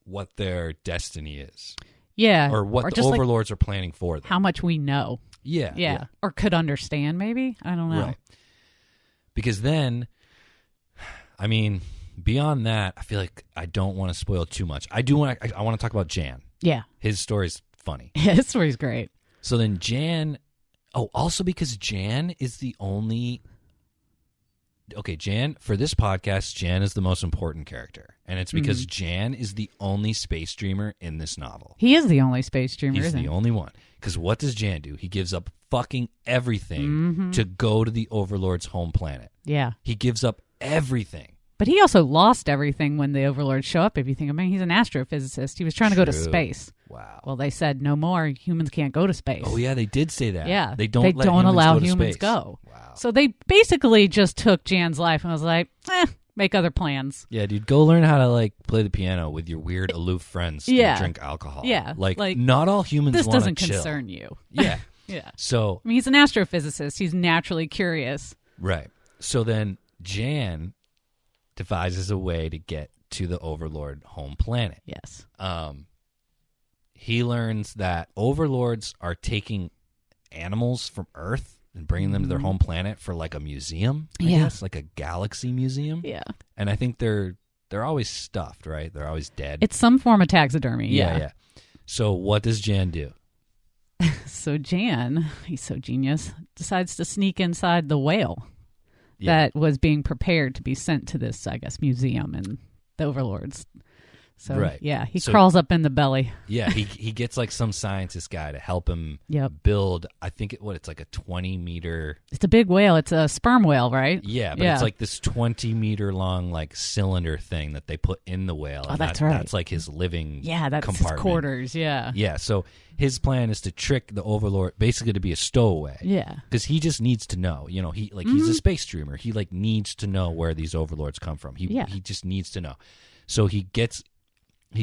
what their destiny is. Yeah. Or what the just, like, Overlords are planning for them. how much we know. Yeah. Yeah. Or could understand, maybe? I don't know. Right. Because then, I mean, beyond that, I feel like I don't want to spoil too much. I want to talk about Jan. Yeah. His story's funny. His story's great. So then Jan... Oh, also because Jan is the only... Okay, Jan, for this podcast, Jan is the most important character. And it's because Jan is the only space dreamer in this novel. He is the only space dreamer, He's isn't the he? only one. Because what does Jan do? He gives up fucking everything to go to the Overlord's home planet. Yeah. He gives up everything. But he also lost everything when the Overlords show up. If you think, I mean, he's an astrophysicist. He was trying to go to True. space. Wow. Well, they said no more. Humans can't go to space. Oh, yeah, they did say that. Yeah. They don't allow humans humans go to space. go. Wow. So they basically just took Jan's life and was like, make other plans. Yeah, dude, go learn how to, like, play the piano with your weird, aloof friends Yeah. and drink alcohol. Yeah, Like like, not all humans This want to doesn't chill. concern you. Yeah. Yeah. So, I mean, he's an astrophysicist. He's naturally curious. right. So then Jan devises a way to get to the Overlord home planet. Yes. He learns that Overlords are taking animals from Earth and bringing them to their home planet for like a museum, I Yeah. guess, like a galaxy museum. Yeah. And I think they're always stuffed, right? They're always dead. It's some form of taxidermy. yeah. So what does Jan do? So Jan, he's so genius, decides to sneak inside the whale Yeah. that was being prepared to be sent to this, I guess, museum in the Overlords. So, Right. yeah, he So- crawls up in the belly. Yeah, he gets like some scientist guy to help him Yep. build. I think it's like a 20-meter. It's a big whale. It's a sperm whale, right? Yeah, but it's like this 20-meter long like cylinder thing that they put in the whale. Oh, and that's right. That's like his living Yeah, that's compartment. his quarters. Yeah. Yeah, so his plan is to trick the Overlord, basically to be a stowaway. Yeah. Because he just needs to know. You know, he's a space dreamer. He like needs to know where these Overlords come from. He just needs to know. So he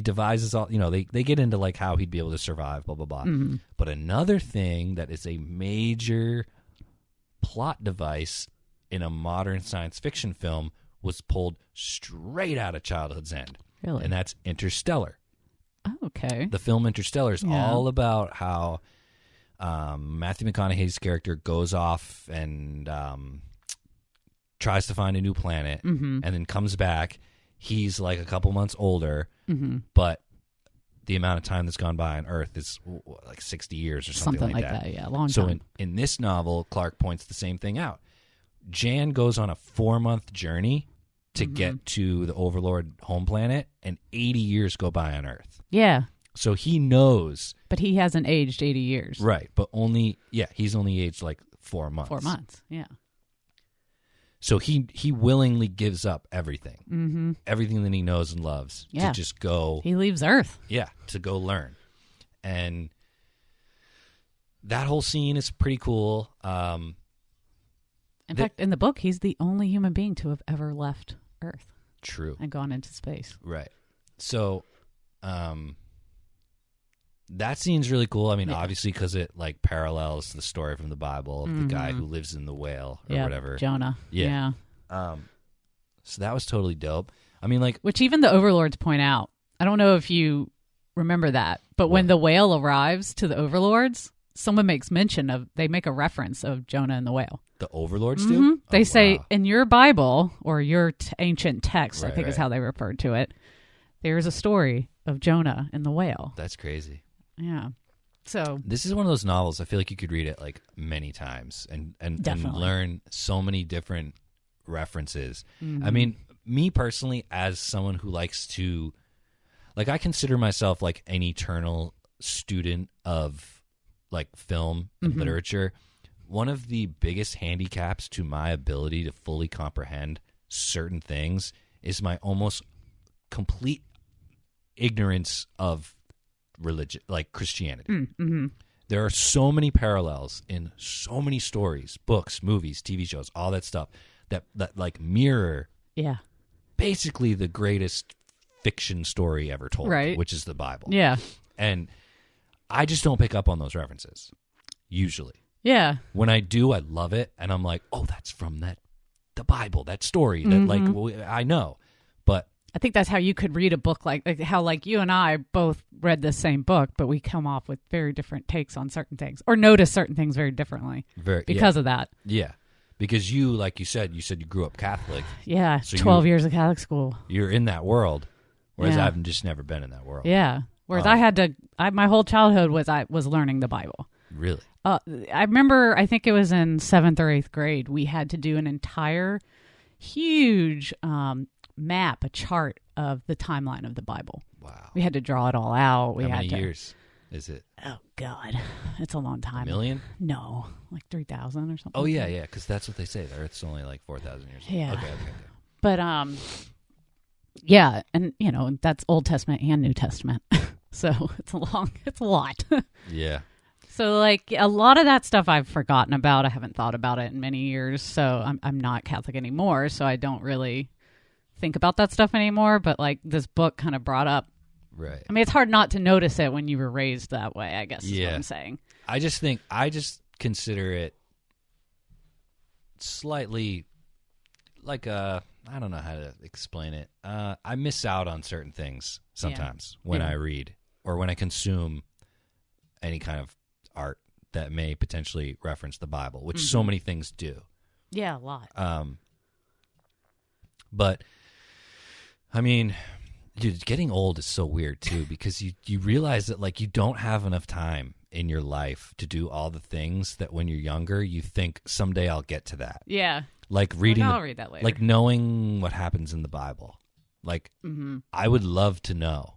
devises all, they get into like how he'd be able to survive, blah, blah, blah. But another thing that is a major plot device in a modern science fiction film was pulled straight out of Childhood's End. Really? And that's Interstellar. Oh, okay. The film Interstellar is Yeah. all about how Matthew McConaughey's character goes off and tries to find a new planet and then comes back. He's like a couple months older, but the amount of time that's gone by on Earth is like 60 years or something like that. Yeah, long So time. in this novel, Clarke points the same thing out. Jan goes on a 4-month journey to get to the Overlord home planet, and 80 years go by on Earth. Yeah, So he knows, but he hasn't aged 80 years. right, but he's only aged like 4 months. 4 months, yeah. So he willingly gives up everything, everything that he knows and loves Yeah. to just go, He leaves Earth. to go learn. And that whole scene is pretty cool. In fact, in the book, he's the only human being to have ever left Earth True. and gone into space. Right. So, that scene's really cool. I mean, obviously, because it like parallels the story from the Bible of the guy who lives in the whale or whatever. Jonah. Yeah. Yeah. So that was totally dope. I mean, like, Which even the Overlords point out. I don't know if you remember that, but when the whale arrives to the Overlords, someone makes mention of, they make a reference of Jonah and the whale. the Overlords do. They Oh, say wow. in your Bible or your ancient text, I Right, think is right. how they referred to it, there's a story of Jonah and the whale. That's crazy. Yeah. So, This is one of those novels. I feel like you could read it like many times and Definitely. learn so many different references. Mm-hmm. I mean, me personally, as someone who likes to, like, I consider myself like an eternal student of like film and Mm-hmm. literature. One of the biggest handicaps to my ability to fully comprehend certain things is my almost complete ignorance of religion, like Christianity. mm-hmm. There are so many parallels in so many stories, books, movies, TV shows, all that stuff that like mirror yeah. basically the greatest fiction story ever told, Right. which is the Bible. Yeah. And I just don't pick up on those references, usually. Yeah. When I do, I love it, and I'm like, oh, that's from the Bible, that story that like I know. But I think that's how you could read a book like how like you and I both read the same book, but we come off with very different takes on certain things or notice certain things very differently because of that. Yeah. Because you, like you said you grew up Catholic. Yeah. So 12 years of Catholic school. You're in that world, whereas Yeah. I've just never been in that world. Yeah. Whereas my whole childhood was learning the Bible. Really? I remember, I think it was in 7th or 8th grade, we had to do an entire huge map, a chart of the timeline of the Bible. Wow. We had to draw it all out. How many years is it? Oh, God. It's a long time. A million? No, like 3,000 or something. Oh, yeah, yeah, because that's what they say. The Earth's only like 4,000 years old. Yeah. Okay. But, yeah, and, you know, that's Old Testament and New Testament. So it's a lot. Yeah. So, like, a lot of that stuff I've forgotten about. I haven't thought about it in many years. So I'm not Catholic anymore. So I don't really think about that stuff anymore. But, like, this book kind of brought up. Right. I mean, it's hard not to notice it when you were raised that way, I guess is what Yeah. I'm saying. I just consider it slightly like I don't know how to explain it. I miss out on certain things sometimes when I read or when I consume any kind of art that may potentially reference the Bible, which so many things do. Yeah, a lot. But I mean, dude, getting old is so weird too because you realize that like you don't have enough time in your life to do all the things that when you're younger you think someday I'll get to that. Yeah. Like reading, I'll read that later. like knowing what happens in the Bible. Like I would love to know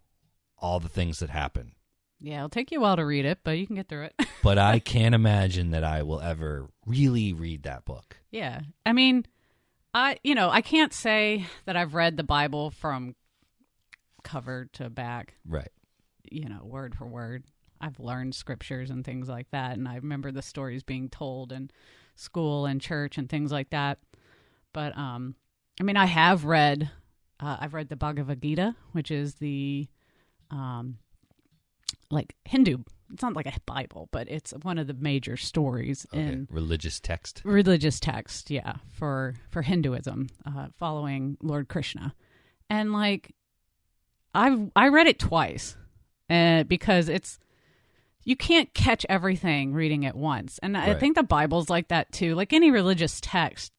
all the things that happen. Yeah, it'll take you a while to read it, but you can get through it. But I can't imagine that I will ever really read that book. Yeah. I mean, I can't say that I've read the Bible from cover to back, Right. Word for word. I've learned scriptures and things like that, and I remember the stories being told in school and church and things like that. But I mean, I have read I've read the Bhagavad Gita, which is the like Hindu. It's not like a Bible, but it's one of the major stories in religious text. Religious text, yeah, for Hinduism, following Lord Krishna. And like I read it twice because you can't catch everything reading it once. And I think the Bible's like that too. Like any religious text,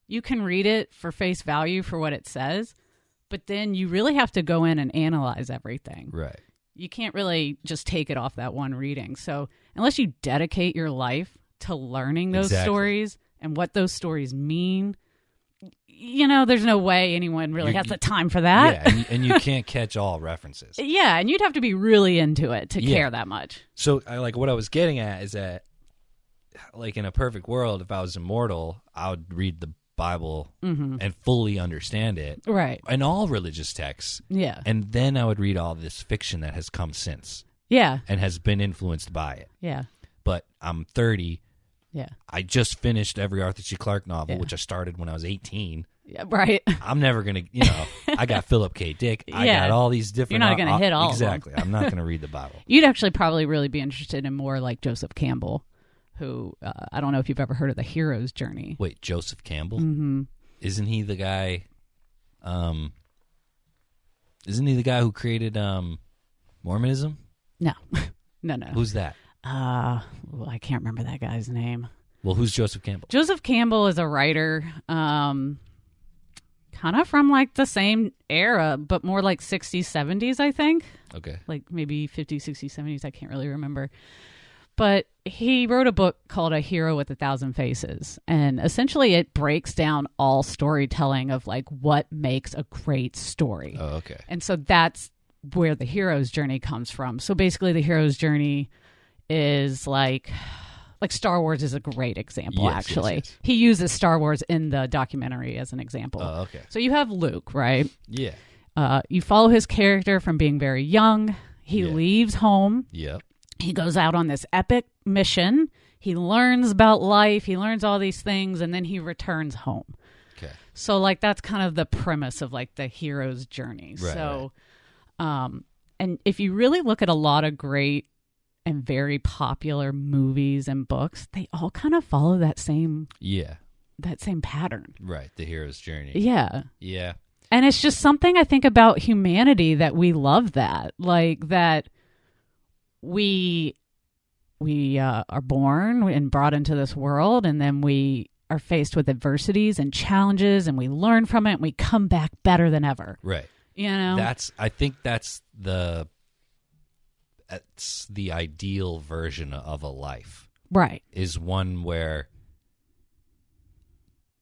you can read it for face value for what it says, but then you really have to go in and analyze everything. Right. You can't really just take it off that one reading. So unless you dedicate your life to learning those stories and what those stories mean, there's no way anyone really has the time for that. Yeah, and you can't catch all references. Yeah, and you'd have to be really into it to care that much. So, what I was getting at is that, like, in a perfect world, if I was immortal, I would read the Bible and fully understand it. Right. And all religious texts. Yeah. And then I would read all this fiction that has come since. Yeah. And has been influenced by it. Yeah. But I'm 30. Yeah. I just finished every Arthur C. Clarke novel, which I started when I was 18. Yeah, right. I'm never going to, I got Philip K. Dick. I got all these different. You're not going to hit all exactly. of them. I'm not going to read the Bible. You'd actually probably really be interested in more like Joseph Campbell, who, I don't know if you've ever heard of the hero's journey. Wait, Joseph Campbell? Mm-hmm. Isn't he the guy, who created Mormonism? No. No. Who's that? I can't remember that guy's name. Well, who's Joseph Campbell? Joseph Campbell is a writer, kind of from like the same era, but more like 60s, 70s, I think. Okay. Like maybe 50s, 60s, 70s. I can't really remember. But he wrote a book called A Hero with a Thousand Faces. And essentially it breaks down all storytelling of like what makes a great story. Oh, okay. And so that's where the hero's journey comes from. So basically the hero's journey is like Star Wars is a great example, actually. Yes. He uses Star Wars in the documentary as an example. Oh, okay. So you have Luke, right? Yeah. You follow his character from being very young. He leaves home. Yep. He goes out on this epic mission. He learns about life. He learns all these things, and then he returns home. Okay. So, like, that's kind of the premise of, like, the hero's journey. Right, so, and if you really look at a lot of great and very popular movies and books, they all kind of follow that same pattern. Right. The hero's journey. Yeah. Yeah. And it's just something I think about humanity that we love that. Like, that we are born and brought into this world, and then we are faced with adversities and challenges, and we learn from it, and we come back better than ever. Right. You know? I think that's the ideal version of a life. Right. Is one where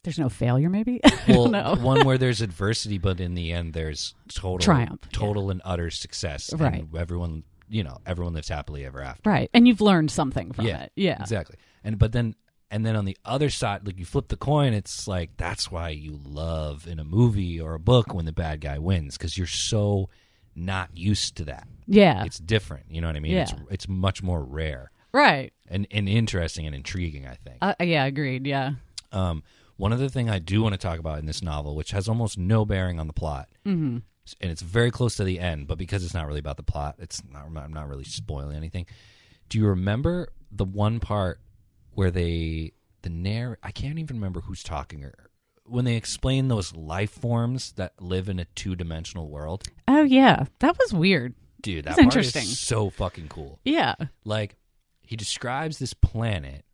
there's no failure, maybe? well, no. One where there's adversity, but in the end there's total triumph, and utter success. Right. And everyone lives happily ever after. Right. And you've learned something from it. Yeah. Exactly. And then on the other side, like, you flip the coin, it's like, that's why you love in a movie or a book when the bad guy wins, because you're so not used to that. Yeah. It's different. You know what I mean? Yeah. It's much more rare. Right. And interesting and intriguing, I think. Yeah, agreed. Yeah. One other thing I do want to talk about in this novel, which has almost no bearing on the plot, and it's very close to the end, but because it's not really about the plot, I'm not really spoiling anything. Do you remember the one part where I can't even remember who's talking, or when they explain those life forms that live in a 2-dimensional world? Oh, yeah. That was weird. Dude, that It's part interesting. is so fucking cool. Yeah. Like, he describes this planet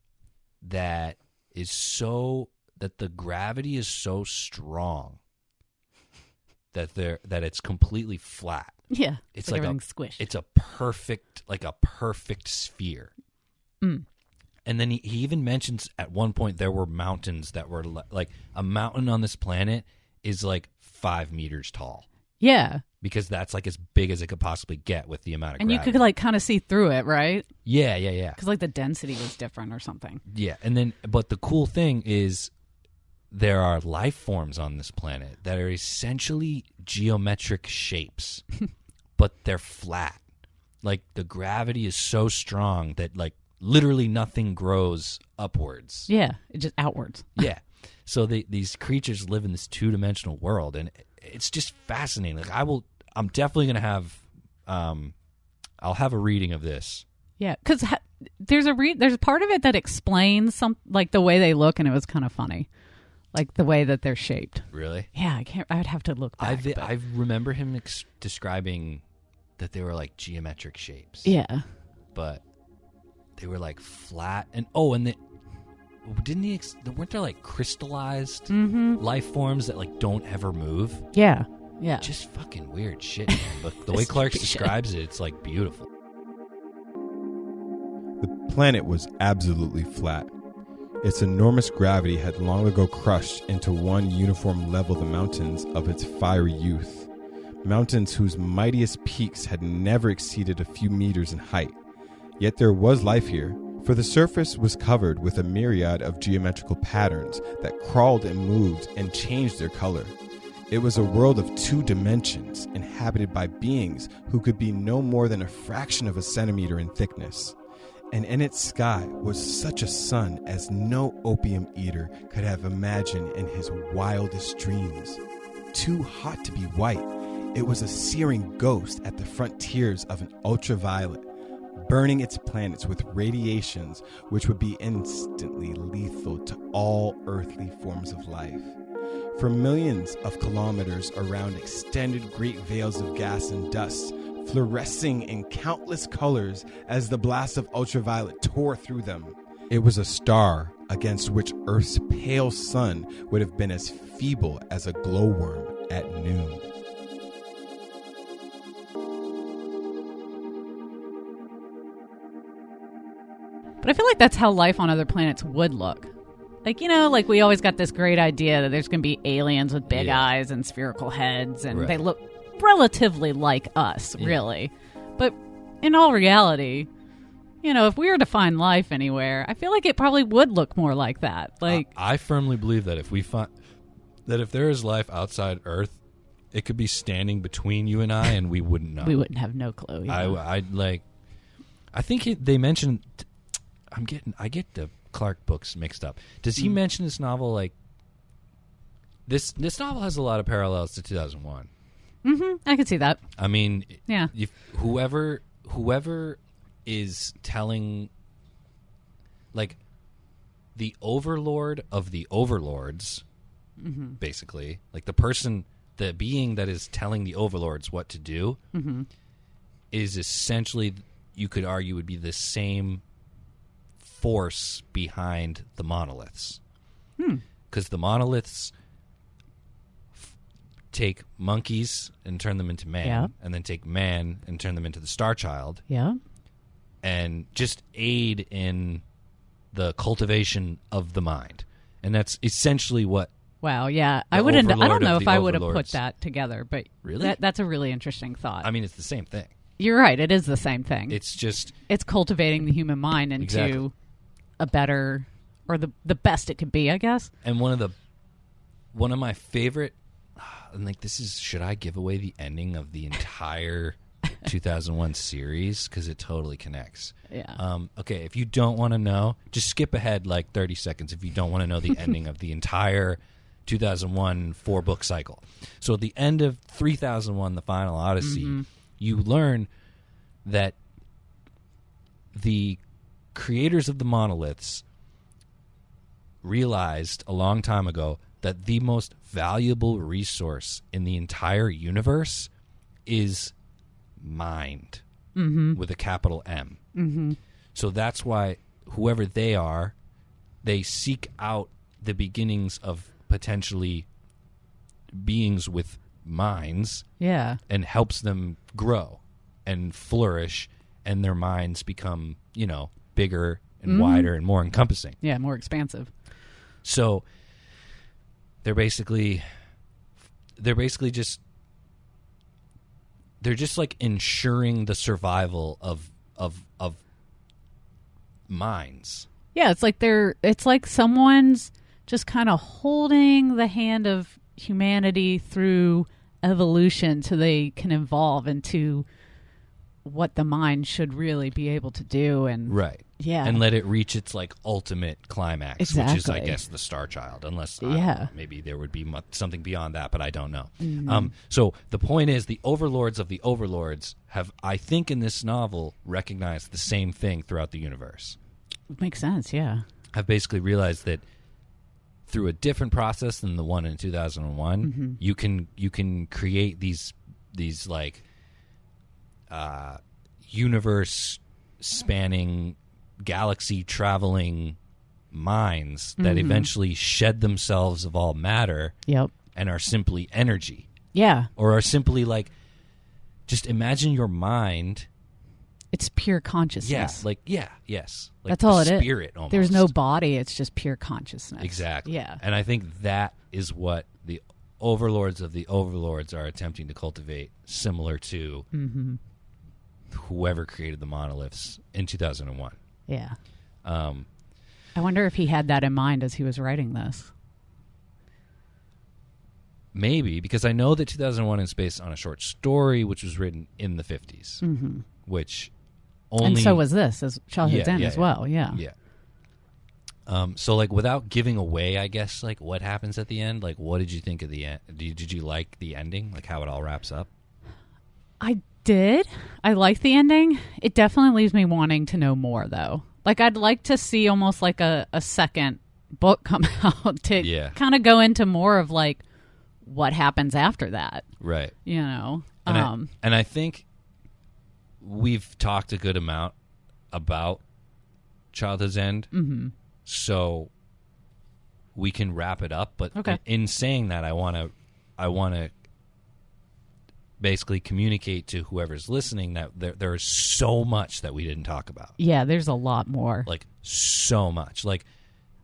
that the gravity is so strong that it's completely flat. Yeah. It's like everything's squished. It's a perfect sphere. Mm. And then he even mentions at one point there were mountains that were like, a mountain on this planet is like 5 meters tall. Yeah. Because that's like as big as it could possibly get with the amount of and gravity. you could, like, kind of see through it, right? Yeah. Because, like, the density was different or something. Yeah. And then, but the cool thing is there are life forms on this planet that are essentially geometric shapes, but they're flat. Like, the gravity is so strong that, like, literally nothing grows upwards. Yeah. It just outwards. Yeah. So these creatures live in this 2-dimensional world, and it's just fascinating. Like, I'm definitely going to have, I'll have a reading of this. Yeah, because there's a part of it that explains like the way they look, and it was kind of funny, like the way that they're shaped. Really? Yeah, I would have to look back. I remember him describing that they were like geometric shapes. Yeah, but they were like flat, and weren't there like crystallized life forms that like don't ever move? Yeah. Just fucking weird shit, man. But the way Clarke describes it, it's like beautiful. The planet was absolutely flat. Its enormous gravity had long ago crushed into one uniform level the mountains of its fiery youth. Mountains whose mightiest peaks had never exceeded a few meters in height. Yet there was life here, for the surface was covered with a myriad of geometrical patterns that crawled and moved and changed their color. It was a world of 2 dimensions, inhabited by beings who could be no more than a fraction of a centimeter in thickness. And in its sky was such a sun as no opium eater could have imagined in his wildest dreams. Too hot to be white, it was a searing ghost at the frontiers of an ultraviolet, burning its planets with radiations which would be instantly lethal to all earthly forms of life. For millions of kilometers around extended great veils of gas and dust, fluorescing in countless colors as the blast of ultraviolet tore through them. It was a star against which Earth's pale sun would have been as feeble as a glowworm at noon. but I feel like that's how life on other planets would look. Like, you know, like we always got this great idea that there's going to be aliens with big eyes and spherical heads, and they look relatively like us, really. But in all reality, you know, if we were to find life anywhere, I feel like it probably would look more like that. Like, I firmly believe that if there is life outside Earth, it could be standing between you and I, and we wouldn't know. We wouldn't have no clue. I think they mentioned. I get the Clarke books mixed up. Does he mention this novel like This novel has a lot of parallels to 2001. I could see that. I mean, Yeah. whoever is telling, like, the overlord of the overlords, basically, like the being that is telling the overlords what to do, is essentially, you could argue, would be the same force behind the monoliths. Because the monoliths take monkeys and turn them into man, Yeah. and then take man and turn them into the Star Child, Yeah. and just aid in the cultivation of the mind. And that's essentially what... Wow. Yeah. The I don't overlord know of if the I would have put overlords. that together, but Really? that's a really interesting thought. I mean, it's the same thing. You're right. It is the same thing. It's just... It's cultivating the human mind into Exactly. a better, or the best it could be, I guess. And one of my favorite... And like, this is... Should I give away the ending of the entire 2001 series? Because it totally connects. Yeah. Okay, if you don't want to know, just skip ahead like 30 seconds if you don't want to know the ending of the entire 2001 4-book cycle. So at the end of 3001, The Final Odyssey, you learn that the creators of the monoliths realized a long time ago that the most valuable resource in the entire universe is mind, with a capital M. So that's why whoever they are, they seek out the beginnings of potentially beings with minds Yeah. and helps them grow and flourish, and their minds become, bigger and wider and more encompassing. Yeah. More expansive. So they're basically just like ensuring the survival of minds. Yeah. It's like someone's just kind of holding the hand of humanity through evolution so they can evolve into what the mind should really be able to do. And Right. yeah. And let it reach its like ultimate climax, which is, I Exactly. guess, the Star Child. Unless, I don't Yeah. know, maybe there would be something beyond that, but I don't know. So the point is, the overlords of the overlords have, I think, in this novel, recognized the same thing throughout the universe. Makes sense. Yeah. Have basically realized that through a different process than the one in 2001, you can create these like universe spanning, galaxy traveling minds that eventually shed themselves of all matter Yep. and are simply energy, Yeah. or are simply like, just imagine your mind. It's pure consciousness. Yes. Like That's all the it is. spirit almost. There's no body. It's just pure consciousness. Exactly. Yeah. And I think that is what the overlords of the overlords are attempting to cultivate, similar to whoever created the monoliths in 2001. Yeah. Um, I wonder if he had that in mind as he was writing this. maybe, because I know that 2001 is based on a short story which was written in the 50s, which only... And so was this, as Childhood's End yeah, as well. Yeah. Yeah. So, like, without giving away, I guess, like, what happens at the end, like, what did you think of the end? Did you like the ending, like, how it all wraps up? I did. I like the ending. It definitely leaves me wanting to know more, though. Like, I'd like to see almost like a second book come out to kind of go into more of, like, what happens after that. Right. You know? And I think we've talked a good amount about Childhood's End. Mm-hmm. So we can wrap it up, but in saying that, I want to basically communicate to whoever's listening that there is so much that we didn't talk about. Yeah, there's a lot more. Like, so much. Like,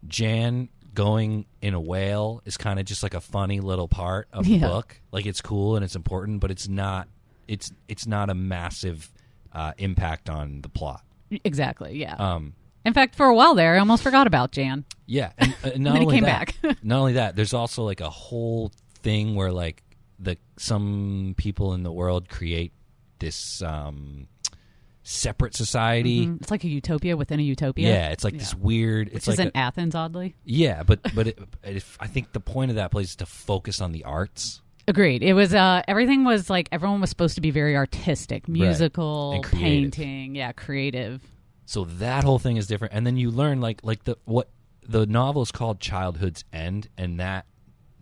Jan going in a whale is kind of just like a funny little part of the book. Like, it's cool and it's important, but it's not a massive impact on the plot. Exactly, yeah. In fact, for a while there, I almost forgot about Jan. Yeah, and not Then he only came that, back. not only that, there's also like a whole thing where like some people in the world create this separate society. It's like a utopia within a utopia. Yeah, it's like this weird. It's Which is like in Athens, oddly. yeah, but I think the point of that place is to focus on the arts. Agreed. It was everything was like everyone was supposed to be very artistic, musical, And creative. painting, creative. So that whole thing is different, and then you learn like what the novel is called, Childhood's End, and that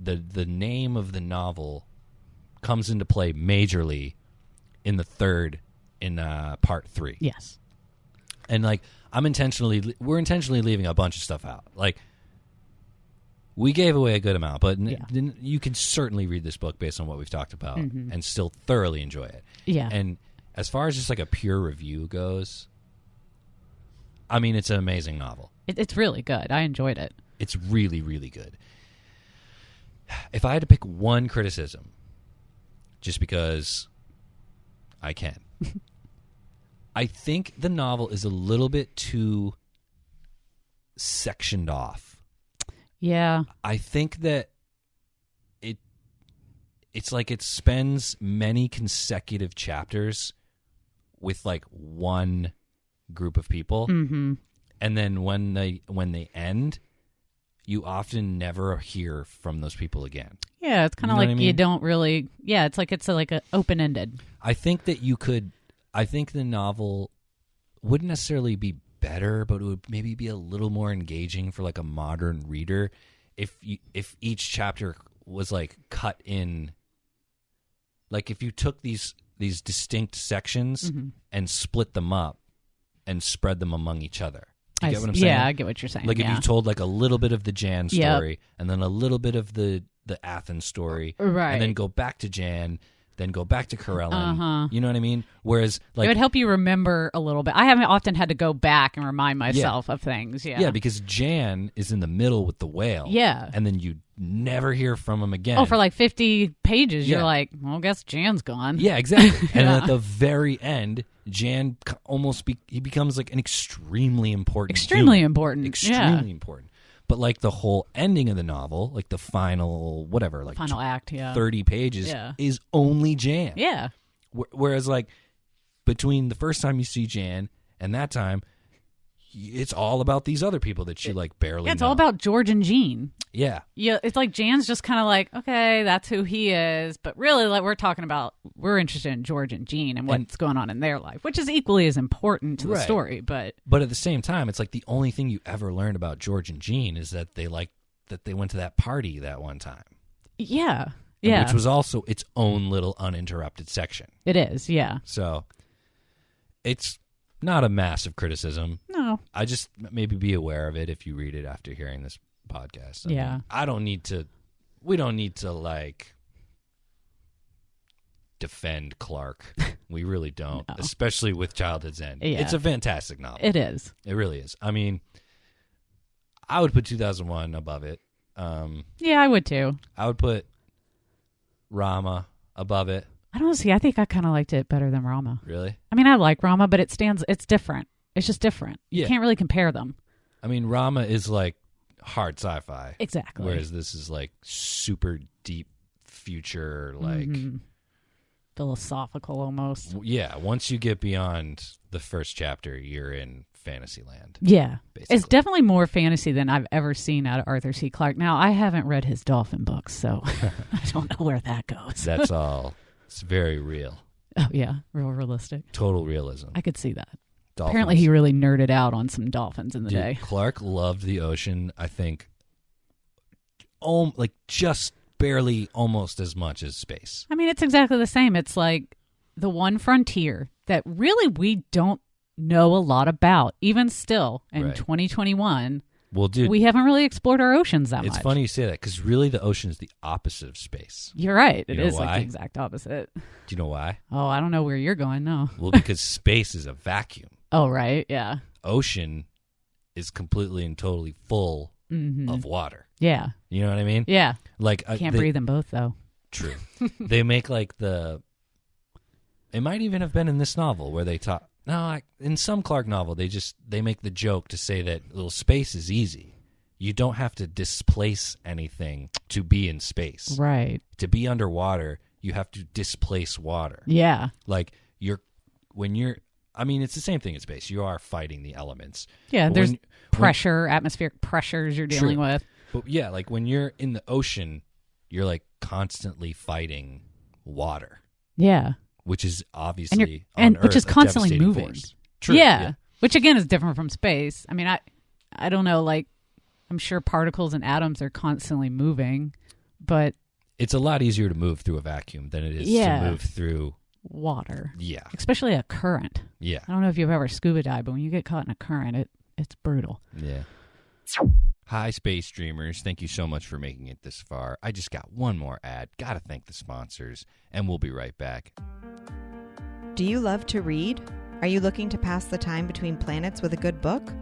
the name of the novel comes into play majorly in part 3. Yes. And like we're intentionally leaving a bunch of stuff out. Like we gave away a good amount, but you can certainly read this book based on what we've talked about and still thoroughly enjoy it. Yeah. And as far as just like a pure review goes, I mean, it's an amazing novel. It's really good. I enjoyed it. It's really, really good. If I had to pick one criticism, just because I can, I think the novel is a little bit too sectioned off. Yeah. I think that it's like it spends many consecutive chapters with like one group of people, and then when they end, you often never hear from those people again. Yeah, it's kind of You know like what I mean? you don't really. Yeah, it's like a open ended. I think that I think the novel wouldn't necessarily be better, but it would maybe be a little more engaging for like a modern reader if each chapter was like cut in. Like if you took these distinct sections and split them up and spread them among each other. You get what I'm saying? Yeah, I get what you're saying. Like if you told like a little bit of the Jan story and then a little bit of the Athens story, Right. and then go back to Jan, then go back to Corellin. You know what I mean? Whereas like it would help you remember a little bit. I haven't often had to go back and remind myself of things. Yeah. yeah, because Jan is in the middle with the whale. Yeah. And then you never hear from him again. Oh, for like 50 pages, Yeah. you're like, well, I guess Jan's gone. Yeah, exactly. And then at the very end, Jan he becomes like an extremely important Extremely human. important. Extremely important. But like the whole ending of the novel, like the final whatever, like Final act, 30 pages Yeah. is only Jan. Yeah. Whereas like between the first time you see Jan and that time, it's all about these other people that you like barely Yeah, it's know. all about George and Jean. Yeah. Yeah, it's like Jan's just kind of like, okay, that's who he is. But really, like we're interested in George and Jean and what's going on in their life, which is equally as important to the Right. story. But But at the same time, it's like the only thing you ever learned about George and Jean is that they went to that party that one time. yeah, Which was also its own little uninterrupted section. it is. Yeah. So it's not a massive criticism. No. I just maybe be aware of it if you read it after hearing this podcast. Yeah. We don't need to like defend Clarke. We really don't, No. especially with Childhood's End. Yeah. It's a fantastic novel. It is. It really is. I mean, I would put 2001 above it. Yeah, I would too. I would put Rama above it. I don't see. I think I kind of liked it better than Rama. Really? I mean, I like Rama, but it's different. It's just different. Yeah. You can't really compare them. I mean, Rama is like hard sci-fi. Exactly. Whereas this is like super deep future, like philosophical almost. yeah. Once you get beyond the first chapter, you're in Fantasyland. Yeah. Basically. It's definitely more fantasy than I've ever seen out of Arthur C. Clarke. Now, I haven't read his dolphin books, so I don't know where that goes. That's all. It's very real. Oh, yeah. Real realistic. Total realism. I could see that. Dolphins. Apparently, he really nerded out on some dolphins in the Dude, day. Clarke loved the ocean, I think, like just barely almost as much as space. I mean, it's exactly the same. It's like the one frontier that really we don't know a lot about, even still in Right. 2021. Well, dude, We haven't really explored our oceans that it's much. funny you say that because really the ocean is the opposite of space. You're right. It You know is like why? the exact opposite. Do you know why? Oh, I don't know where you're going. No. Well, because space is a vacuum. Oh, right. Yeah. Ocean is completely and totally full of water. Yeah. You know what I mean? Yeah. Like Can't breathe them both, though. True. They make like it might even have been in this novel where they talk. No, in some Clarke novel, they make the joke to say that little space is easy. You don't have to displace anything to be in space. Right. To be underwater, you have to displace water. Yeah. Like when you're I mean, it's the same thing in space. You are fighting the elements. Yeah, But there's pressure, atmospheric pressures you're dealing with. But yeah, like when you're in the ocean, you're like constantly fighting water, Yeah. which is obviously And you're- on and Earth which is a constantly devastating moving. force. True. Yeah. Which again is different from space. I mean, I don't know, like I'm sure particles and atoms are constantly moving, but It's a lot easier to move through a vacuum than it is Yeah. to move through. water, Yeah. especially a current. Yeah. I don't know if you've ever scuba dived, but when you get caught in a current, it's brutal. Yeah. Hi, Space Dreamers. Thank you so much for making it this far. I just got one more ad. Gotta thank the sponsors, and we'll be right back. Do you love to read? Are you looking to pass the time between planets with a good book?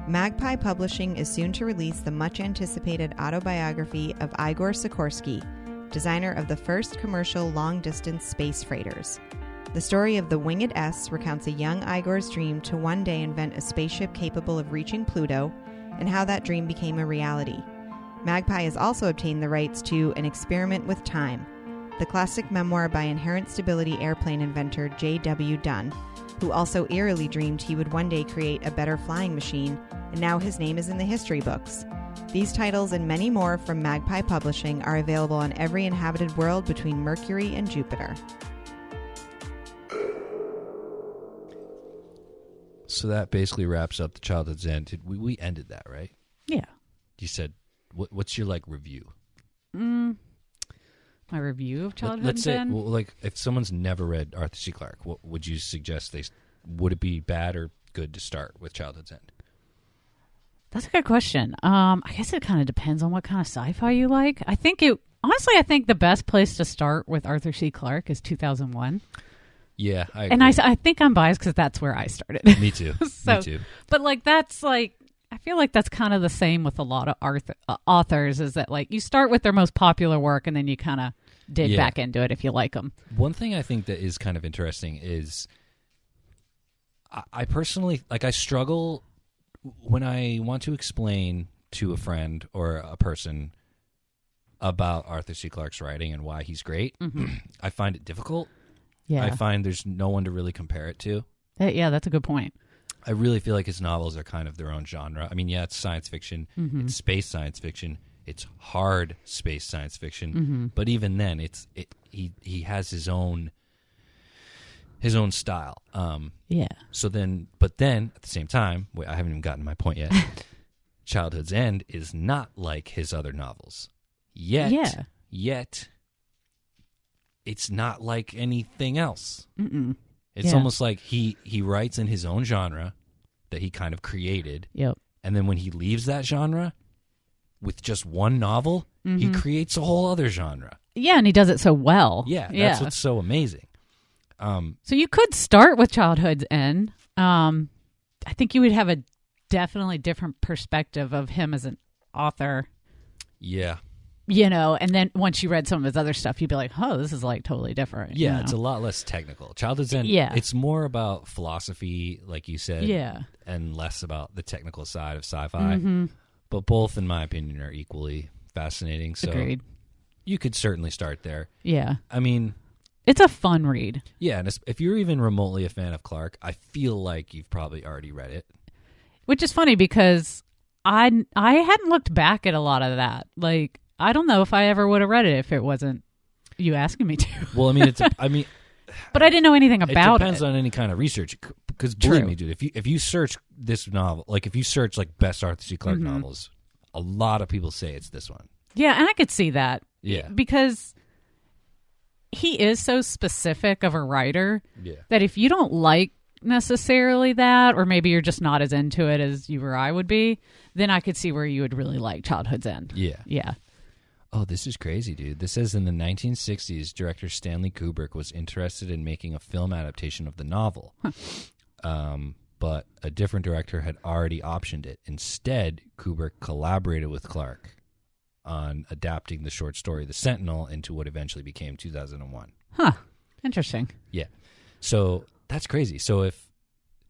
Magpie Publishing is soon to release the much-anticipated autobiography of Igor Sikorsky, designer of the first commercial long-distance space freighters. The story of the Winged S recounts a young Igor's dream to one day invent a spaceship capable of reaching Pluto, and how that dream became a reality. Magpie has also obtained the rights to An Experiment with Time, the classic memoir by inherent stability airplane inventor J.W. Dunn, who also eerily dreamed he would one day create a better flying machine, and now his name is in the history books. These titles and many more from Magpie Publishing are available on every inhabited world between Mercury and Jupiter. So that basically wraps up the Childhood's End. We ended that, right? Yeah. You said, what's your, like, review? My review of Childhood Let's say, End? well, like, if someone's never read Arthur C. Clarke, what would you suggest would it be bad or good to start with Childhood's End? That's a good question. I guess it kind of depends on what kind of sci-fi you like. I think the best place to start with Arthur C. Clarke is 2001. Yeah, I agree. And I think I'm biased because that's where I started. Me too. So, Me too. But like that's like I feel like that's kind of the same with a lot of authors. Is that like you start with their most popular work and then you kind of dig back into it if you like them. One thing I think that is kind of interesting is I personally I struggle when I want to explain to a friend or a person about Arthur C. Clarke's writing and why he's great. Mm-hmm. I find it difficult. Yeah, I find there's no one to really compare it to. Yeah, that's a good point. I really feel like his novels are kind of their own genre. I mean, yeah, it's science fiction. Mm-hmm. It's space science fiction. It's hard space science fiction. Mm-hmm. But even then, he has his own style. Yeah. So then, but then at the same time, I haven't even gotten to my point yet. Childhood's End is not like his other novels. Yet, it's not like anything else. Mm-mm. It's almost like he writes in his own genre that he kind of created. Yep. And then when he leaves that genre with just one novel, he creates a whole other genre. Yeah, and he does it so well. Yeah, that's what's so amazing. So you could start with Childhood's End. I think you would have a definitely different perspective of him as an author. Yeah. You know, and then once you read some of his other stuff, you'd be like, oh, this is like totally different. Yeah, you know? it's a lot less technical. Childhood's End, it's more about philosophy, like you said, and less about the technical side of sci-fi. Mm-hmm. But both, in my opinion, are equally fascinating. So Agreed. You could certainly start there. Yeah. I mean, it's a fun read. Yeah, and if you're even remotely a fan of Clarke, I feel like you've probably already read it. Which is funny because I hadn't looked back at a lot of that. Like, I don't know if I ever would have read it if it wasn't you asking me to. Well, I mean, but I didn't know anything about it. Depends on any kind of research. Because believe me, dude, if you search this novel, like if you search like best Arthur C. Clarke novels, a lot of people say it's this one. Yeah, and I could see that. Yeah, because he is so specific of a writer that if you don't like necessarily that, or maybe you're just not as into it as you or I would be, then I could see where you would really like Childhood's End. Yeah. Oh, this is crazy, dude. This says in the 1960s, director Stanley Kubrick was interested in making a film adaptation of the novel. But a different director had already optioned it. Instead, Kubrick collaborated with Clarke on adapting the short story The Sentinel into what eventually became 2001. Huh. Interesting. Yeah. So that's crazy. So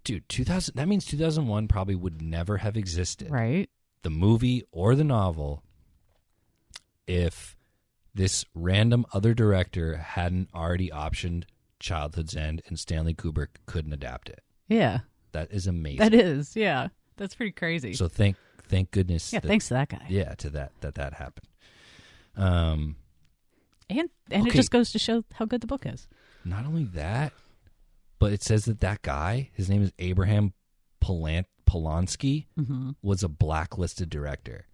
that means 2001 probably would never have existed. Right. The movie or the novel, if this random other director hadn't already optioned Childhood's End and Stanley Kubrick couldn't adapt it. Yeah. That is amazing. That is, yeah. That's pretty crazy. So thank goodness. Yeah, thanks to that guy. Yeah, to that happened. And it Okay. just goes to show how good the book is. Not only that, but it says that guy, his name is Abraham Polanski, was a blacklisted director.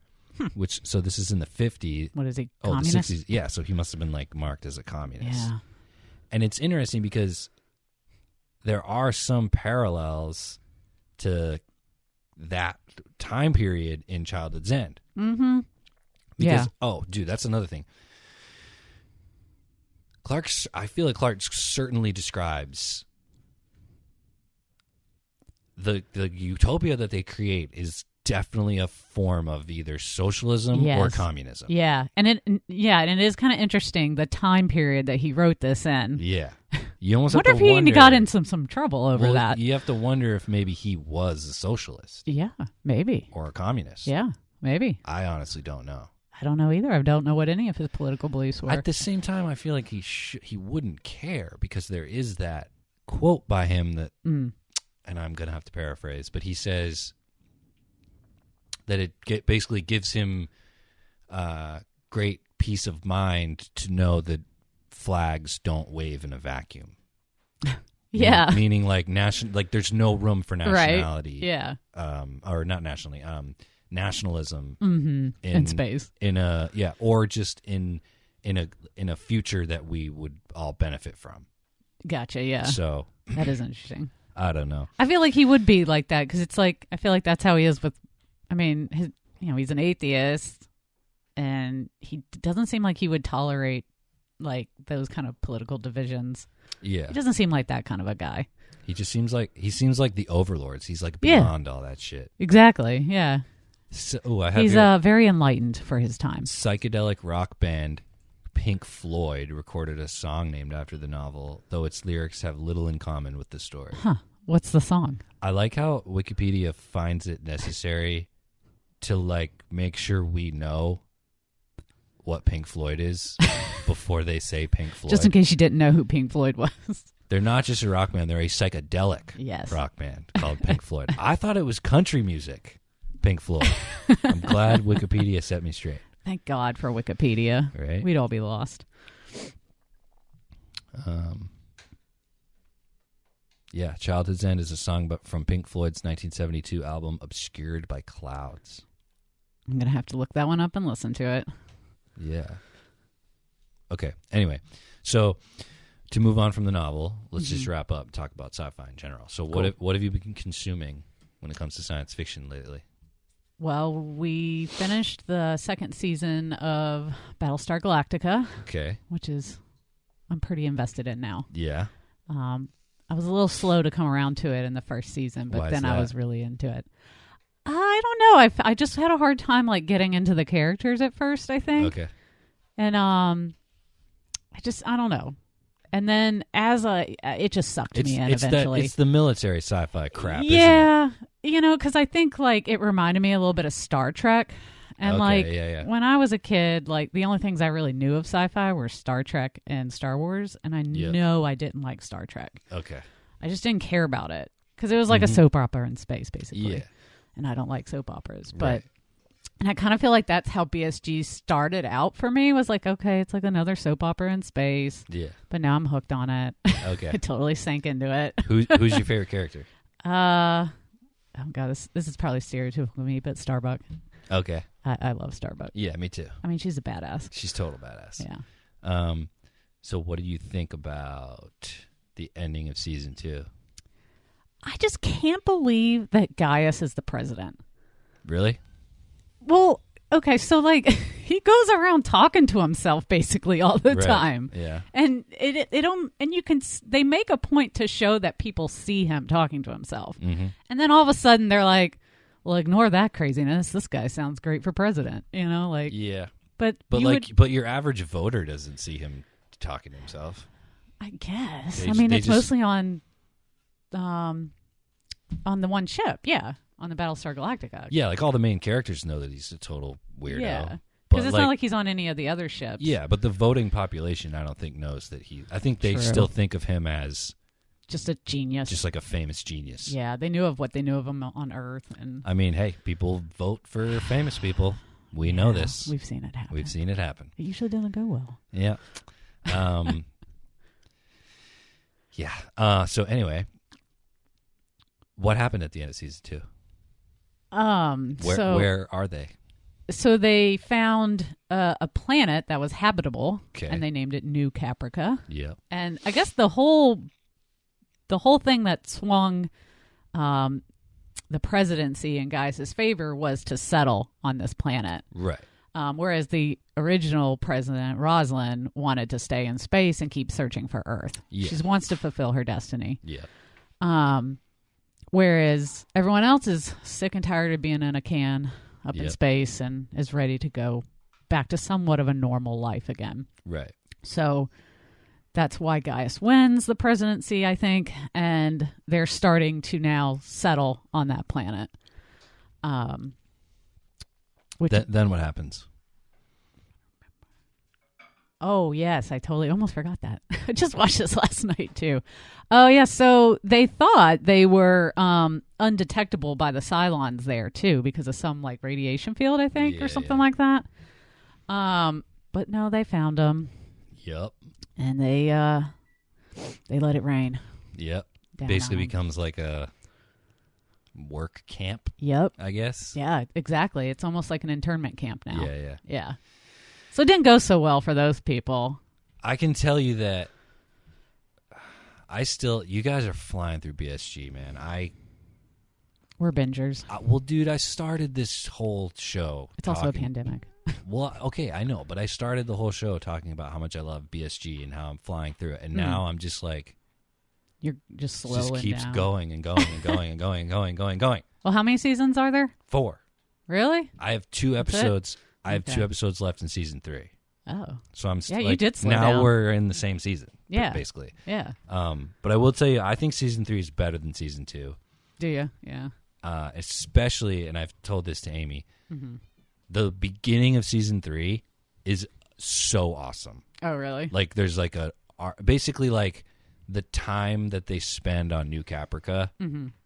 So this is in the 50s. What is he, Oh, communist? the 60s. Yeah, so he must have been like marked as a communist. Yeah. And it's interesting because there are some parallels to that time period in Childhood's End. Mm-hmm. Because, Yeah. oh, dude, that's another thing. I feel like Clarke certainly describes the utopia that they create is definitely a form of either socialism or Yes. communism. Yeah. And it is kind of interesting the time period that he wrote this in. Yeah. You almost I have to wonder if he wonder, got in some trouble over that. You have to wonder if maybe he was a socialist Yeah, maybe. or a communist. Yeah, maybe. I honestly don't know. I don't know either. I don't know what any of his political beliefs were. At the same time, I feel like he wouldn't care because there is that quote by him that, and I'm going to have to paraphrase, but he says that it basically gives him great peace of mind to know that flags don't wave in a vacuum. Yeah. Meaning like there's no room for nationality. Right. Yeah. Or not nationally. Nationalism In space. Or just in a future that we would all benefit from. Gotcha. Yeah. So That is interesting. I don't know. I feel like he would be like that because it's like I feel like that's how he is with. I mean, he's an atheist, and he doesn't seem like he would tolerate like those kind of political divisions. Yeah, He doesn't seem like that kind of a guy. he seems like the Overlords. He's like beyond all that shit. Exactly. Yeah. So I have He's here, very enlightened for his time. psychedelic rock band Pink Floyd recorded a song named after the novel, though its lyrics have little in common with the story. Huh. What's the song? I like how Wikipedia finds it necessary to like make sure we know what Pink Floyd is before they say Pink Floyd. Just in case you didn't know who Pink Floyd was. They're not just a rock band, they're a psychedelic Yes. rock band called Pink Floyd. I thought it was country music, Pink Floyd. I'm glad Wikipedia set me straight. Thank God for Wikipedia. Right? We'd all be lost. Yeah, Childhood's End is a song from Pink Floyd's 1972 album Obscured by Clouds. I'm going to have to look that one up and listen to it. Yeah. Okay, anyway. So to move on from the novel, let's just wrap up and talk about sci-fi in general. So what have you been consuming when it comes to science fiction lately? Well, we finished the second season of Battlestar Galactica, Okay. which I'm pretpretty invested in now. Yeah. I was a little slow to come around to it in the first season, but Why is then I that? was really into it. I don't know. I just had a hard time like getting into the characters at first, I think. Okay. And I don't know. And then it just sucked me in eventually. It's the military sci-fi crap, yeah, because I think like it reminded me a little bit of Star Trek. And Okay, like yeah. when I was a kid, like the only things I really knew of sci-fi were Star Trek and Star Wars, and I know I didn't like Star Trek. isn't it? Okay. I just didn't care about it because it was like a soap opera in space, basically. Yeah. And I don't like soap operas, but Right. and I kind of feel like that's how BSG started out for me. Was like, okay, it's like another soap opera in space, Yeah. but now I'm hooked on it. Okay. I totally sank into it. Who's your favorite character? Oh god, this is probably stereotypical of me, but Starbuck. Okay. I love Starbuck. Yeah, me too. I mean, she's a badass. She's total badass. Yeah. So what do you think about the ending of season 2? I just can't believe that Gaius is the president. Really? Well, okay, so like he goes around talking to himself basically all the Right. time. Yeah. And they make a point to show that people see him talking to himself. Mm-hmm. And then all of a sudden they're like, well, ignore that craziness. This guy sounds great for president, like Yeah. but But your average voter doesn't see him talking to himself. I guess. They I mean, they it's just- mostly on the one ship, yeah, on the Battlestar Galactica. Yeah, like all the main characters know that he's a total weirdo. Yeah. But Because it's not like he's on any of the other ships. Yeah, but the voting population, I don't think knows that I think they True. still think of him as just a genius. Just like a famous genius. Yeah, they knew of what they knew of him on Earth. And I mean, hey, people vote for famous people. We know this. We've seen it happen. We've seen it happen. It usually doesn't go well. Yeah. So anyway, what happened at the end of season 2? Where are they? So they found a planet that was habitable, Okay. and they named it New Caprica. Yep. And I guess the whole thing that swung the presidency in Gaius' favor was to settle on this planet. Right. Whereas the original president, Rosalind, wanted to stay in space and keep searching for Earth. Yeah. She wants to fulfill her destiny. Yeah. Whereas everyone else is sick and tired of being in a can up in Yep. space and is ready to go back to somewhat of a normal life again. Right. So that's why Gaius wins the presidency, I think, and they're starting to now settle on that planet. Then what happens? Oh, yes, I totally almost forgot that. I just watched this last night, too. Oh, yeah, so they thought they were undetectable by the Cylons there, too, because of some, like, radiation field, I think, or something like that. But no, they found them. Yep. And they let it rain. Yep. Down Basically on 'em. becomes like a work camp, Yep. I guess. Yeah, exactly. It's almost like an internment camp now. Yeah. Yeah. So it didn't go so well for those people. I can tell you that you guys are flying through BSG, man. We're bingers. Well, dude, I started this whole show. It's also a pandemic. Well, okay, I know, but I started the whole show talking about how much I love BSG and how I'm flying through it, and now I'm just like, You're just slowing just keeps down. going and going and going and going and going and going and going. Well, how many seasons are there? 4. Really? I have 2 episodes. I have Okay. 2 episodes left in season 3. Oh. So I'm Yeah, you like, did slow now down. we're in the same season. Yeah. Basically. Yeah. But I will tell you, I think season 3 is better than season 2. Do you? Yeah. Especially, and I've told this to Amy, Mm-hmm. the beginning of season 3 is so awesome. Oh, really? Like, there's like basically like the time that they spend on New Caprica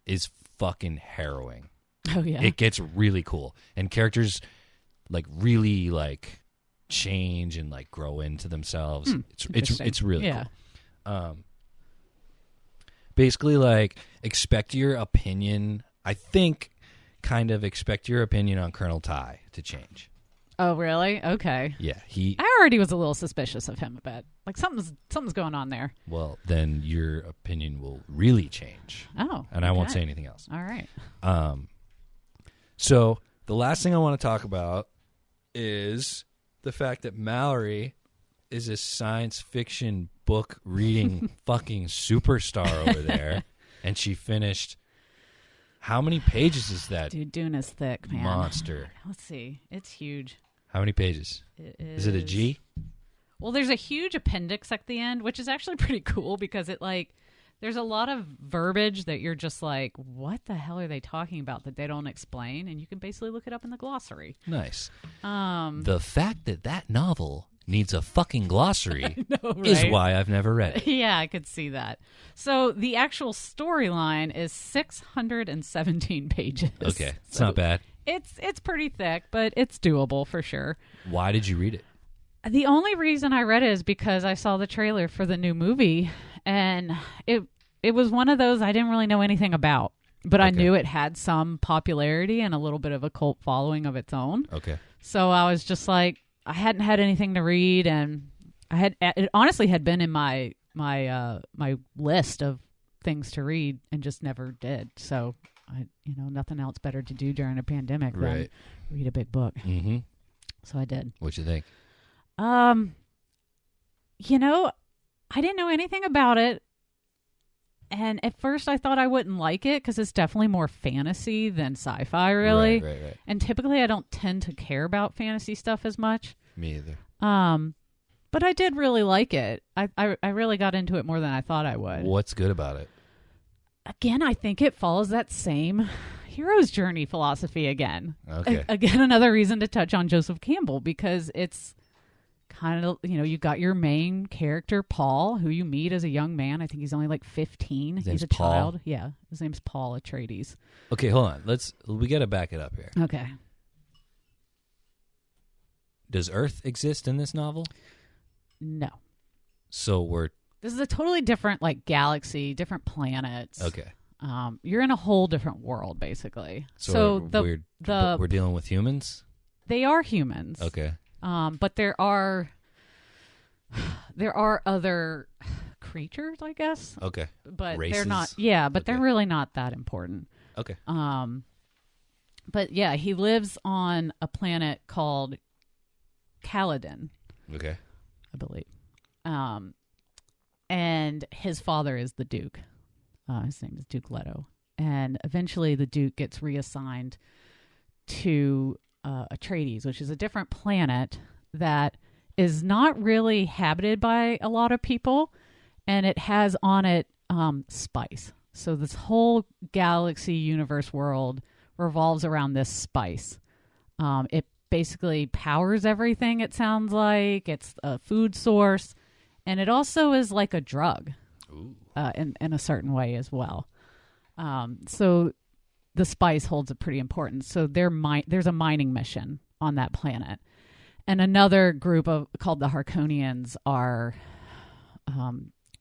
is fucking harrowing. Oh, yeah. It gets really cool, and characters like really like change and like grow into themselves. It's really cool. Basically, like, expect your opinion. I think, kind of expect your opinion on Colonel Ty to change. Oh, really? Okay. Yeah, I already was a little suspicious of him a bit. Like something's going on there. Well, then your opinion will really change. Oh. And I won't okay. say anything else. All right. So the last thing I want to talk about is the fact that Mallory is a science fiction book reading fucking superstar over there, and she finished. How many pages is that? Dude, Dune is thick, man. Monster. Let's see. It's huge. How many pages? Is it a G? Well, there's a huge appendix at the end, which is actually pretty cool because it there's a lot of verbiage that you're just like, what the hell are they talking about that they don't explain? And you can basically look it up in the glossary. Nice. The fact that novel needs a fucking glossary is right? why I've never read it. Yeah, I could see that. So the actual storyline is 617 pages. Okay, it's So not bad. It's pretty thick, but it's doable for sure. Why did you read it? The only reason I read it is because I saw the trailer for the new movie, and it was one of those I didn't really know anything about, but I Okay. knew it had some popularity and a little bit of a cult following of its own. Okay. So I was just like, I hadn't had anything to read, and it honestly had been in my list of things to read and just never did. So nothing else better to do during a pandemic Right. than read a big book. Mm-hmm. So I did. What'd you think? I didn't know anything about it. And at first I thought I wouldn't like it because it's definitely more fantasy than sci-fi, really. Right. And typically I don't tend to care about fantasy stuff as much. Me either. But I did really like it. I really got into it more than I thought I would. What's good about it? Again, I think it follows that same hero's journey philosophy again. Okay. Again, another reason to touch on Joseph Campbell because it's kind of, you got your main character, Paul, who you meet as a young man. I think he's only like 15. His He's name's a Paul? child. Yeah. His name's Paul Atreides. Okay, hold on. We got to back it up here. Okay. Does Earth exist in this novel? No. So This is a totally different like galaxy, different planets. okay. You're in a whole different world, basically. we're dealing with humans? They are humans. Okay. But there are other creatures, I guess. Okay. But Races? they're not. Yeah, but they're Okay. really not that important. Okay. But yeah, he lives on a planet called Caladan, Okay. I believe. And his father is the Duke. His name is Duke Leto. And eventually the Duke gets reassigned to Atreides, which is a different planet that is not really habited by a lot of people. And it has on it spice. So this whole galaxy universe world revolves around this spice. It basically powers everything, it sounds like. It's a food source. And it also is like a drug in a certain way as well. So the spice holds a pretty importance. So there's a mining mission on that planet. And another group called the Harkonians are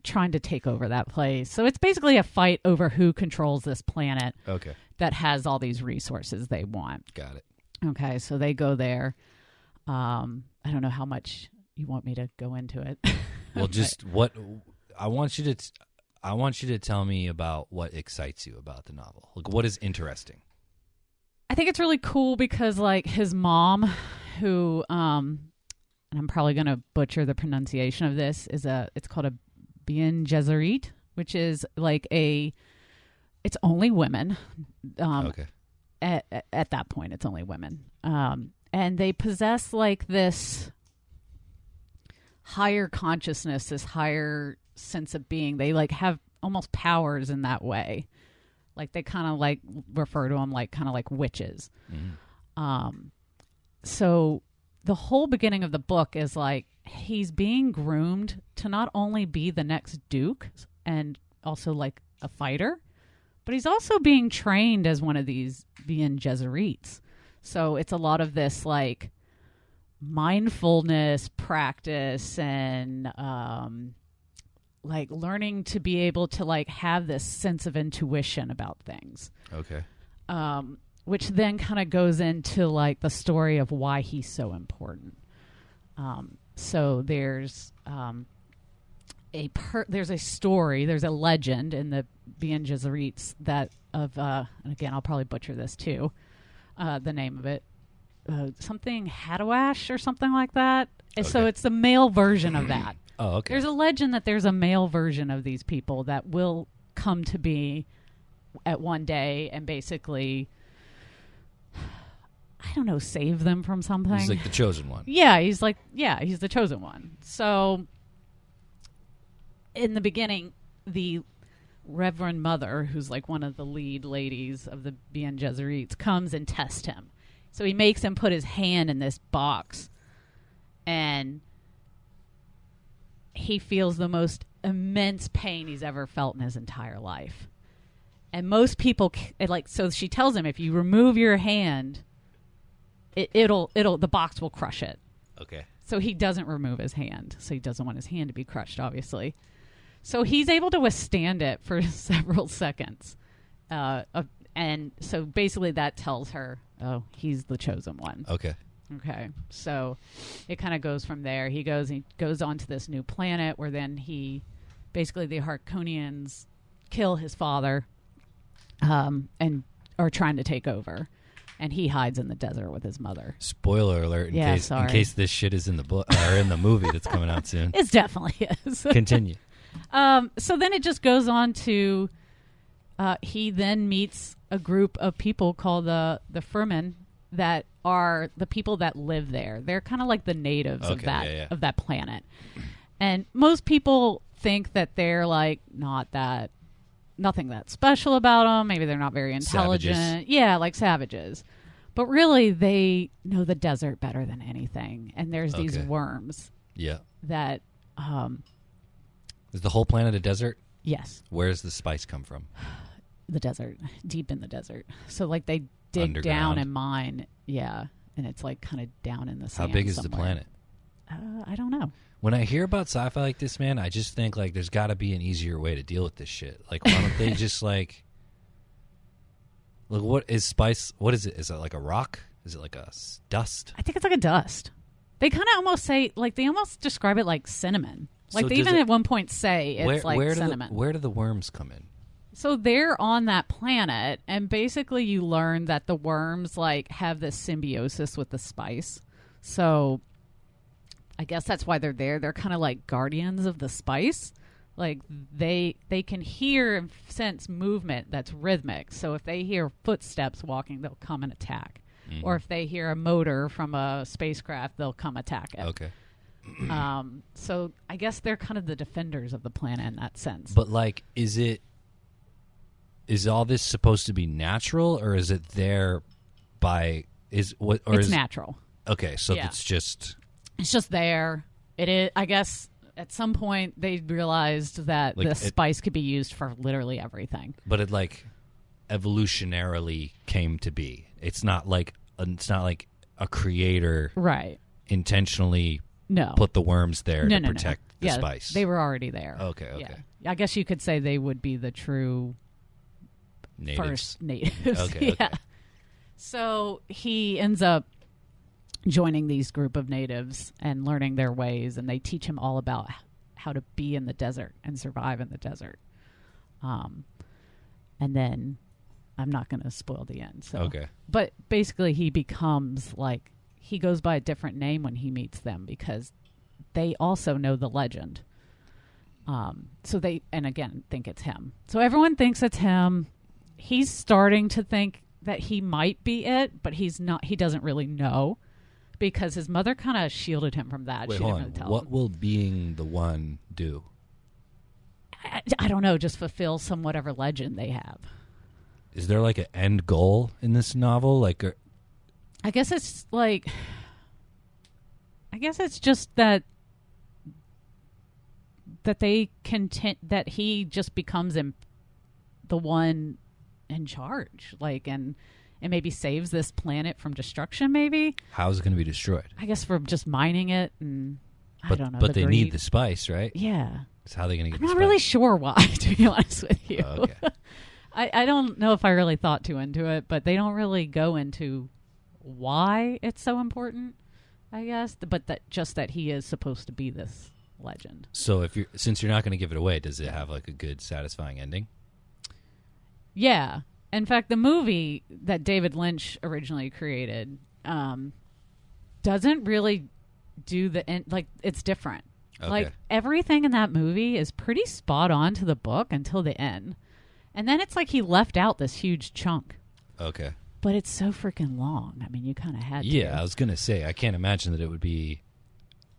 trying to take over that place. So it's basically a fight over who controls this planet that has all these resources they want. Got it. Okay, so they go there. I don't know how much you want me to go into it. Well, just what I want you to tell me about what excites you about the novel. Like, what is interesting? I think it's really cool because, like, his mom, who, and I'm probably going to butcher the pronunciation of this, it's called a Bien Gesserit, which is like it's only women. Okay. At that point, it's only women. And they possess like this higher consciousness, this higher sense of being. They like have almost powers in that way. Like they kind of like refer to them like kind of like witches. Mm-hmm. So the whole beginning of the book is like he's being groomed to not only be the next Duke and also like a fighter, but he's also being trained as one of these Bien Gesserits. So it's a lot of this like mindfulness practice and like learning to be able to like have this sense of intuition about things. Okay. Which then kind of goes into like the story of why he's so important. So there's there's a story, there's a legend in the Bien Gesserits that and again I'll probably butcher this too, the name of it, something Hadawash or something like that. Okay. So it's the male version of that. Oh, okay. There's a legend that there's a male version of these people that will come to be at one day and basically, I don't know, save them from something. He's like the chosen one. Yeah, he's the chosen one. So in the beginning, the Reverend Mother, who's like one of the lead ladies of the Bien Gesserits, comes and tests him. So he makes him put his hand in this box, and he feels the most immense pain he's ever felt in his entire life. And most people so she tells him, if you remove your hand, the box will crush it. Okay. So he doesn't remove his hand. So he doesn't want his hand to be crushed, obviously. So he's able to withstand it for several seconds. And so basically that tells her, oh, he's the chosen one. Okay. Okay. So it kind of goes from there. He goes on to this new planet where then basically the Harkonians kill his father and are trying to take over. And he hides in the desert with his mother. Spoiler alert! In case this shit is in the book or in the movie that's coming out soon. It definitely is. Continue. So then it just goes on to he then meets a group of people called the Fremen that are the people that live there. They're kind of like the natives of that planet. And most people think that they're like nothing that special about them. Maybe they're not very intelligent. Savages. Yeah, like savages. But really, they know the desert better than anything. And there's these worms. Yeah. that, Is the whole planet a desert? yes, Where does the spice come from? the desert, deep in the desert. So like they dig Underground? down and mine. Yeah. And it's like kind of down in the How sand big is the somewhere. planet? I don't know. When I hear about sci-fi like this, man, I just think like there's got to be an easier way to deal with this shit. Like, why don't they just like, look, what is spice? What is it? Is it like a rock? Is it like a dust? I think it's like a dust. They kind of almost say, like, they almost describe it like cinnamon. Like, So they does even it- at one point say it's like cinnamon. where do the worms come in? So they're on that planet, and basically you learn that the worms, like, have this symbiosis with the spice. So I guess that's why they're there. They're kind of like guardians of the spice. Like, they can hear and sense movement that's rhythmic. So if they hear footsteps walking, they'll come and attack. Or if they hear a motor from a spacecraft, they'll come attack it. Okay. So I guess they're kind of the defenders of the planet in that sense. But like, is all this supposed to be natural, or is it there by it's natural. Okay, so Yeah. it's just It's just there. It is. I guess at some point they realized that Like the it- spice could be used for literally everything. but it like evolutionarily came to be. It's not like a creator Right. intentionally No. put the worms there no, to no, protect no. the Yeah, spice. They were already there. Okay. Yeah. I guess you could say they would be the true Natives. first natives. Okay, yeah. okay. So he ends up joining these group of natives and learning their ways, and they teach him all about how to be in the desert and survive in the desert. And then I'm not going to spoil the end. So. Okay. But basically he becomes like, he goes by a different name when he meets them because they also know the legend. So they, and again, think it's him. So everyone thinks it's him. He's starting to think that he might be it, but he's not. He doesn't really know because his mother kind of shielded him from that. Wait, She hold didn't on. really tell What him. will being the one do? I don't know. Just fulfill some whatever legend they have. Is there like an end goal in this novel? Like, I guess it's like. I guess it's just that they that he just becomes the one in charge, like, and maybe saves this planet from destruction. Maybe how's it going to be destroyed? I guess from just mining it, and I But don't know. but the they greed. need the spice, right? Yeah, So how are they going to I'm get? not the really spice? sure why. To be honest with you, Oh, okay. I don't know if I really thought too into it, but they don't really go into why it's so important. I guess, but that he is supposed to be this legend. So since you're not going to give it away, does it have like a good, satisfying ending? Yeah. In fact, the movie that David Lynch originally created doesn't really do the end. Like, it's different. Okay. Like, everything in that movie is pretty spot on to the book until the end. And then it's like he left out this huge chunk. Okay. But it's so freaking long. I mean, you kind of had to. Yeah, I was going to say, I can't imagine that it would be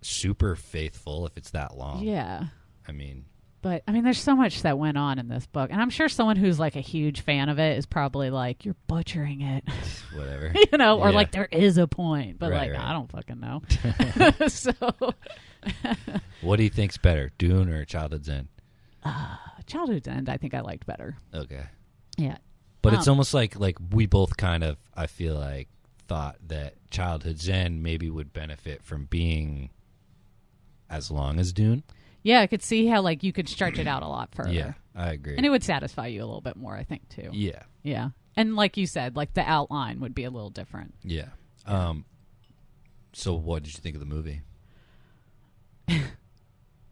super faithful if it's that long. Yeah. I mean, But, I mean, there's so much that went on in this book. And I'm sure someone who's, like, a huge fan of it is probably like, you're butchering it. whatever. You know, or Yeah. like, there is a point. But, Right, like, right. I don't fucking know. So, What do you think's better, Dune or Childhood's End? Childhood's End, I think I liked better. Okay. Yeah. But it's almost like we both kind of, I feel like, thought that Childhood's End maybe would benefit from being as long as Dune. Yeah, I could see how, like, you could stretch it out a lot further. Yeah, I agree. And it would satisfy you a little bit more, I think, too. Yeah, Yeah. And like you said, like, the outline would be a little different. yeah. So what did you think of the movie?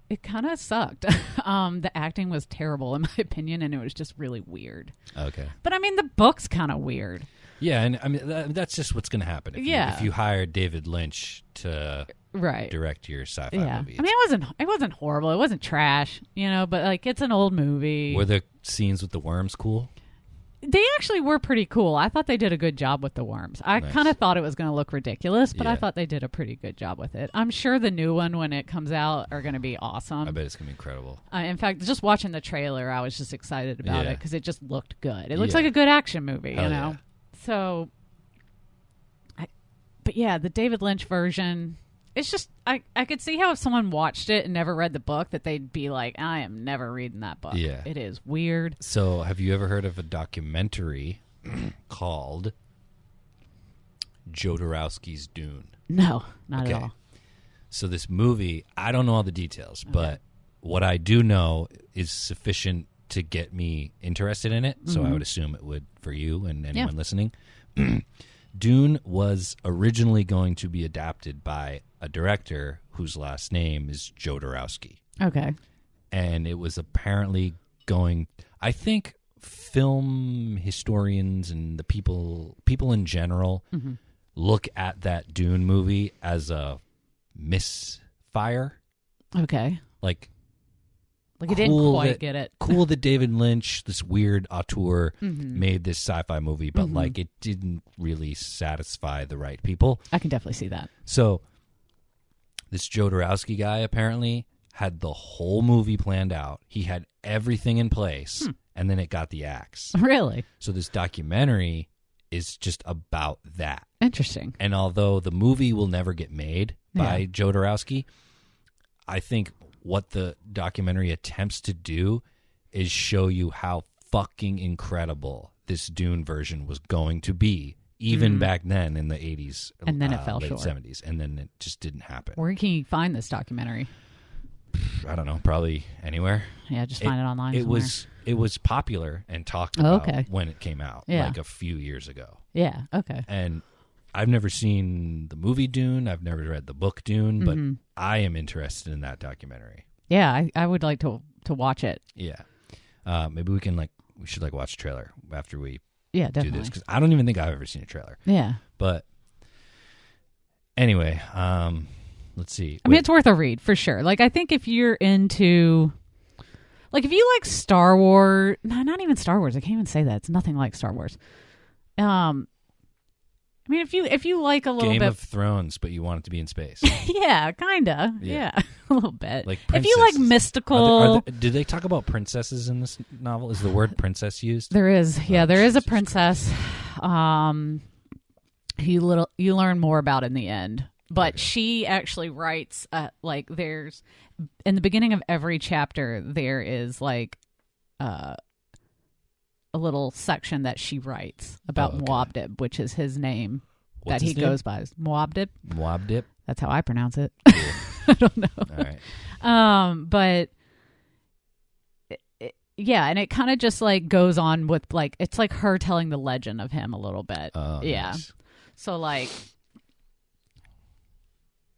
It kind of sucked. The acting was terrible, in my opinion, and it was just really weird. Okay. But, I mean, the book's kind of weird. Yeah, and I mean that's just what's going to happen. Yeah. If you hire David Lynch to Right. direct your sci-fi Yeah. movie, I mean, it wasn't horrible. It wasn't trash, you know, but, like, it's an old movie. were the scenes with the worms cool? They actually were pretty cool. I thought they did a good job with the worms. I Nice. kind of thought it was going to look ridiculous, but I Yeah. thought they did a pretty good job with it. I'm sure the new one, when it comes out, are going to be awesome. I bet it's going to be incredible. In fact, just watching the trailer, I was just excited about Yeah. it because it just looked good. It looks Yeah. like a good action movie, Hell you know? yeah. So, but yeah, the David Lynch version, It's just I could see how if someone watched it and never read the book that they'd be like, I am never reading that book. Yeah. It is weird. So, have you ever heard of a documentary called Jodorowsky's Dune? No, not at all. So this movie, I don't know all the details, but what I do know is sufficient to get me interested in it. So I would assume it would for you and anyone listening. Dune was originally going to be adapted by a director whose last name is Jodorowsky. Okay. And it was apparently going, I think film historians and the people in general look at that Dune movie as a misfire. Okay. Like it didn't quite get it. Cool that David Lynch, this weird auteur, made this sci-fi movie, but like it didn't really satisfy the right people. I can definitely see that. So this Jodorowsky guy apparently had the whole movie planned out. He had everything in place, and then it got the axe. Really? So this documentary is just about that. Interesting. And although the movie will never get made by Jodorowsky, I think what the documentary attempts to do is show you how fucking incredible this Dune version was going to be, even back then in the 80s. And then it fell late short. 70s, and then it just didn't happen. Where can you find this documentary? I don't know, probably anywhere. Yeah, just find it online It somewhere. it was popular and talked about when it came out, Yeah. like a few years ago. Yeah, okay. And I've never seen the movie Dune. I've never read the book Dune, but I am interested in that documentary. Yeah, I would like to watch it. Yeah. Maybe we should watch a trailer after we Yeah, do definitely. this, because I don't even think I've ever seen a trailer. Yeah. But anyway, let's see. I mean, it's worth a read for sure. Like, I think if you're into, like, if you like Star Wars, no, not even Star Wars. I can't even say that. It's nothing like Star Wars. I mean, if you like a little Game bit of Thrones, but you want it to be in space. yeah, kinda. Yeah. Yeah, a little bit. Like if you like princesses. mystical, Did they talk about princesses in this novel? Is the word princess used? there is. Yeah, Oh, there is a Jesus princess. You learn more about in the end. But she actually writes, like, there's, in the beginning of every chapter, there is, like, a little section that she writes about Muad'Dib, which is his name What's that he his name? goes by. Muad'Dib. Muad'Dib? That's how I pronounce it. I don't know. All right. But yeah, and it kind of just like goes on with like, it's like her telling the legend of him a little bit. Oh, yeah. nice. So like,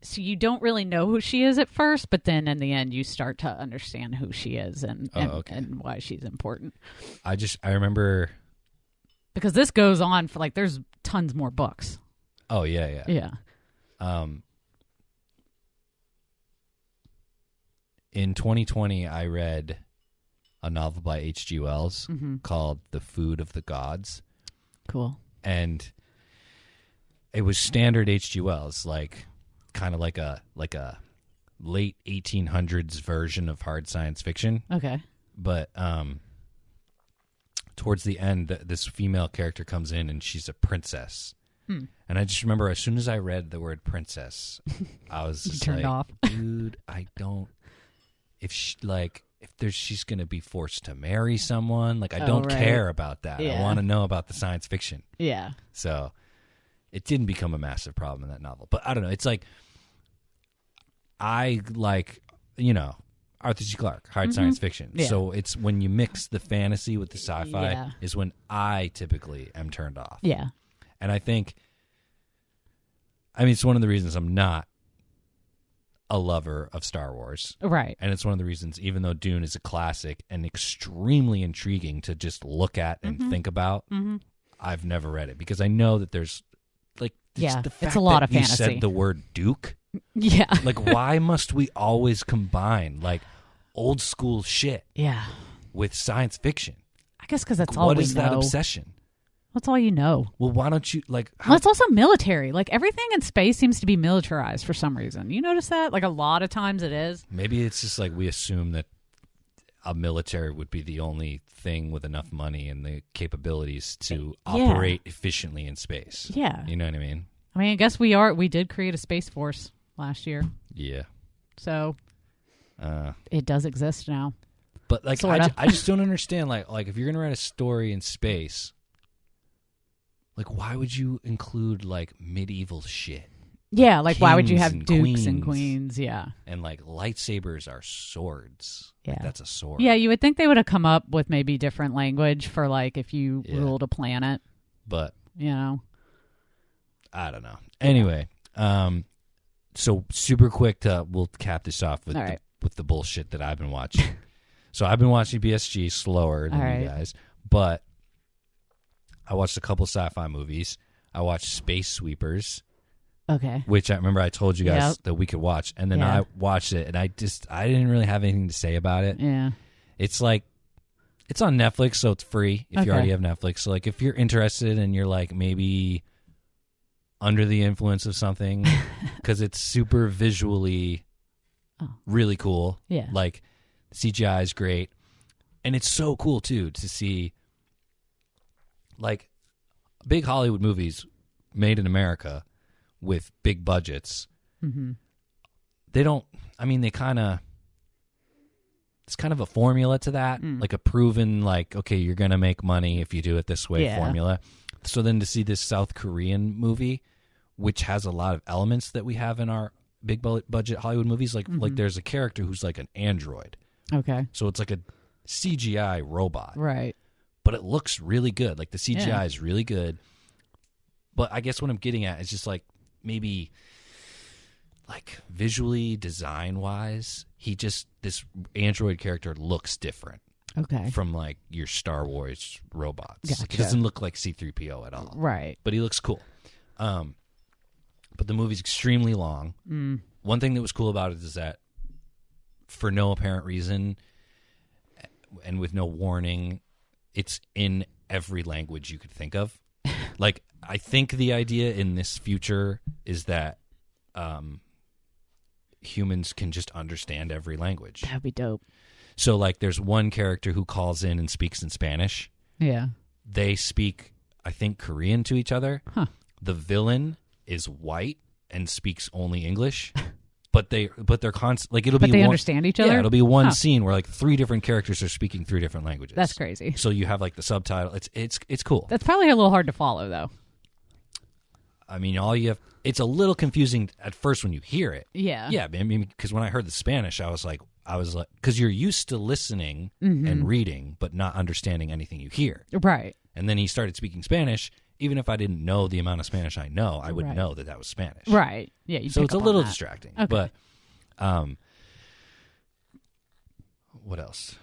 so you don't really know who she is at first, but then in the end you start to understand who she is and why she's important. I remember. Because this goes on for like, there's tons more books. Oh, yeah. Yeah. In 2020, I read a novel by H.G. Wells called The Food of the Gods. Cool. And it was standard H.G. Wells, like kind of like a late 1800s version of hard science fiction. Okay. But towards the end, this female character comes in and she's a princess. And I just remember as soon as I read the word princess, I was just turned like, off. dude, I don't. If she's going to be forced to marry someone, like I don't right. care about that. Yeah. I want to know about the science fiction. Yeah. So it didn't become a massive problem in that novel. But I don't know. It's like I like, Arthur C. Clarke, hard science fiction. Yeah. So it's when you mix the fantasy with the sci-fi Yeah. is when I typically am turned off. Yeah. And I think, it's one of the reasons I'm not a lover of Star Wars. Right. And it's one of the reasons, even though Dune is a classic and extremely intriguing to just look at and think about, I've never read it because I know that there's like, Yeah, the it's fact a lot that of you fantasy. said the word Duke. Yeah. Like, why must we always combine like old school shit Yeah. with science fiction? I guess because that's all What we is know. that obsession? That's all you know. Well, why don't you like? Well, it's also military. Like everything in space seems to be militarized for some reason. You notice that? Like a lot of times it is. Maybe it's just like we assume that a military would be the only thing with enough money and the capabilities to operate efficiently in space. Yeah. You know what I mean? I mean, I guess we did create a space force. last year. Yeah. So it does exist now. But like, Sorta. I just don't understand. Like if you're gonna write a story in space, like why would you include like medieval shit? Yeah, like why would you Kings have and dukes and queens. queens? Yeah. And like lightsabers are swords. Like, Yeah. that's a sword. Yeah, you would think they would have come up with maybe different language for like if you Yeah. ruled a planet, But you know. I don't know. Anyway, so super quick we'll cap this off with All right. with the bullshit that I've been watching. So I've been watching BSG slower than All you right. guys, but I watched a couple sci-fi movies. I watched Space Sweepers, Okay. which I remember I told you guys Yep. that we could watch, and then Yeah. I watched it, and I didn't really have anything to say about it. Yeah. It's like it's on Netflix, so it's free if you Okay. already have Netflix. So like if you're interested and you're like maybe under the influence of something, because it's super visually Oh. really cool. Yeah. Like CGI is great, and it's so cool too to see like big Hollywood movies made in America with big budgets. Mm-hmm. They don't. I mean, they kind of. It's kind of a formula to that, like a proven, like, okay, you're going to make money if you do it this way Yeah. formula. So then to see this South Korean movie, which has a lot of elements that we have in our big budget Hollywood movies, like there's a character who's like an android. Okay. So it's like a CGI robot, Right. but it looks really good. Like the CGI Yeah. is really good. But I guess what I'm getting at is just like maybe like visually, design wise, this android character looks different Okay. from like your Star Wars robots. Like, Gotcha. he doesn't look like C-3PO at all, Right. but he looks cool. But the movie's extremely long. One thing that was cool about it is that for no apparent reason and with no warning, it's in every language you could think of. Like, I think the idea in this future is that humans can just understand every language. That'd be dope. So, like, there's one character who calls in and speaks in Spanish. Yeah. They speak, I think, Korean to each other. Huh. The villain is white and speaks only English. But they're constant. Like it'll But be they one, understand each other? Yeah, it'll be one Huh. scene where like three different characters are speaking three different languages. That's crazy. So you have like the subtitle. It's cool. That's probably a little hard to follow, though. I mean, it's a little confusing at first when you hear it. Yeah. Yeah, I mean, because when I heard the Spanish, I was like, because you're used to listening and reading, but not understanding anything you hear. Right. And then he started speaking Spanish. Even if I didn't know the amount of Spanish I know, I would Right. know that was Spanish. Right. Yeah. You So pick it's a up on little that. distracting. Okay. But what else?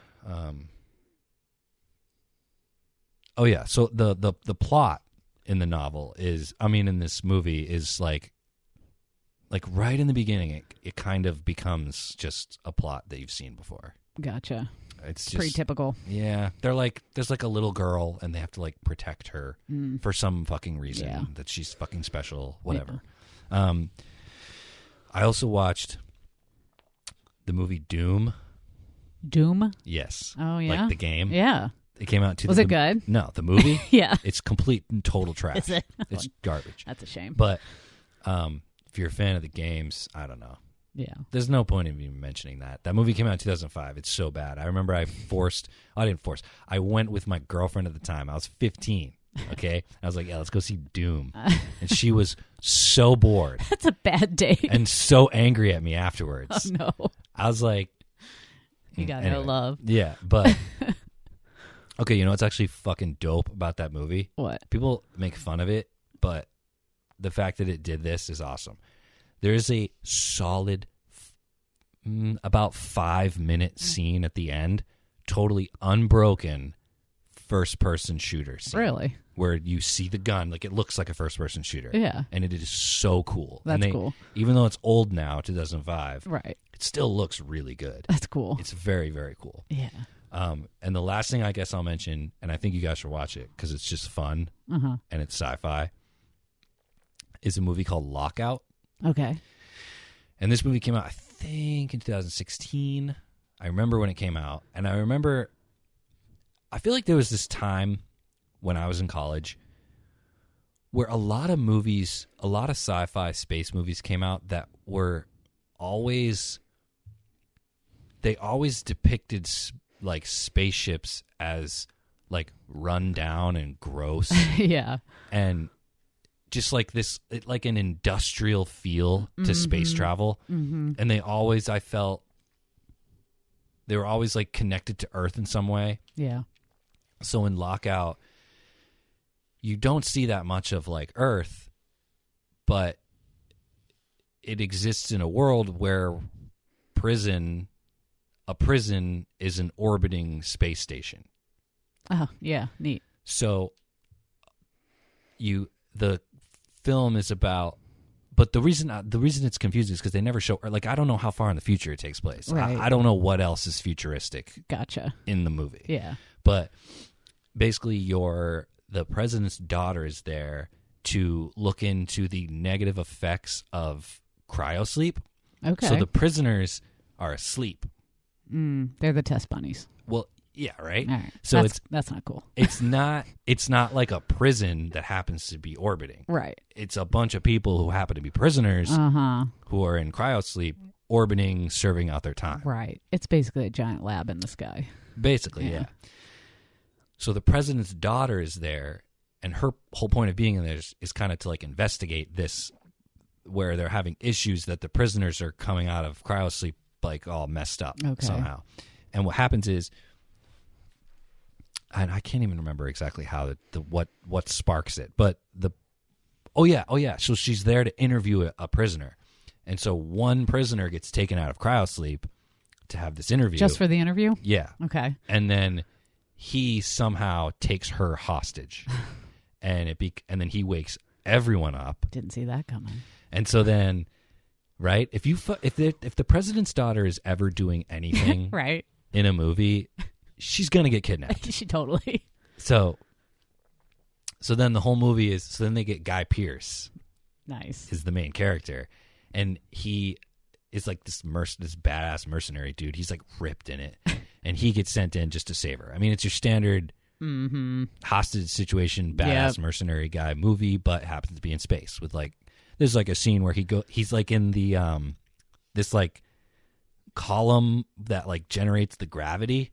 Oh yeah. So the plot in the novel in this movie is like right in the beginning, it kind of becomes just a plot that you've seen before. Gotcha. It's just Pretty typical. Yeah, there's like a little girl and they have to like protect her for some fucking reason Yeah. that she's fucking special, whatever. I also watched the movie Doom. Doom? Yes. Oh, yeah? Like the game. Yeah. It came out. Was it good? No, the movie. Yeah. It's complete and total trash. Is it? It's garbage. That's a shame. But if you're a fan of the games, I don't know. Yeah. There's no point in even mentioning that. That movie came out in 2005. It's so bad. I remember I went with my girlfriend at the time. I was 15. Okay. I was like, yeah, let's go see Doom. And she was so bored That's a bad date. and so angry at me afterwards. Oh, no. I was like, You got anyway. no love. Yeah, but okay, you know what's actually fucking dope about that movie? What? People make fun of it, but the fact that it did this is awesome. There is a solid about 5-minute scene at the end, totally unbroken first-person shooter scene. Really? Where you see the gun, like it looks like a first-person shooter. Yeah. And it is so cool. That's and cool. Even though it's old now, 2005, Right. it still looks really good. That's cool. It's very, very cool. Yeah. And the last thing I guess I'll mention, and I think you guys should watch it because it's just fun Uh-huh. and it's sci-fi, is a movie called Lockout. Okay. And this movie came out, I think, in 2016. I remember when it came out. And I feel like there was this time when I was in college where a lot of movies, a lot of sci-fi space movies came out that were always, they always depicted like spaceships as like run down and gross. Yeah. And just like this, like an industrial feel to space travel. And they always, I felt, they were always like connected to Earth in some way. Yeah. So in Lockout, you don't see that much of like Earth, but it exists in a world where a prison is an orbiting space station. Oh, yeah, neat. So the film is about, but the reason it's confusing is because they never show, like, I don't know how far in the future it takes place. Right. I don't know what else is futuristic. Gotcha. In the movie. Yeah. But basically the president's daughter is there to look into the negative effects of cryosleep. Okay. So the prisoners are asleep. They're the test bunnies. Well, yeah, right? All right. So that's not cool. it's not like a prison that happens to be orbiting. Right. It's a bunch of people who happen to be prisoners who are in cryosleep, orbiting, serving out their time. Right. It's basically a giant lab in the sky. Basically, yeah. So the president's daughter is there, and her whole point of being in there is kind of to like investigate this, where they're having issues that the prisoners are coming out of cryosleep like all messed up somehow. And what happens is, and I can't even remember exactly how what sparks it, but so she's there to interview a prisoner, and so one prisoner gets taken out of cryosleep to have this interview. Just for the interview? Yeah. Okay. And then he somehow takes her hostage, and then he wakes everyone up. Didn't see that coming. And so then, right, if the president's daughter is ever doing anything right in a movie, she's gonna get kidnapped. She totally. So then the whole movie is, so then they get Guy Pearce. Nice. Is the main character, and he is like this badass mercenary dude. He's like ripped in it, and he gets sent in just to save her. I mean, it's your standard hostage situation, badass mercenary guy movie, but happens to be in space with like, there's like a scene where he's like in the this like column that like generates the gravity.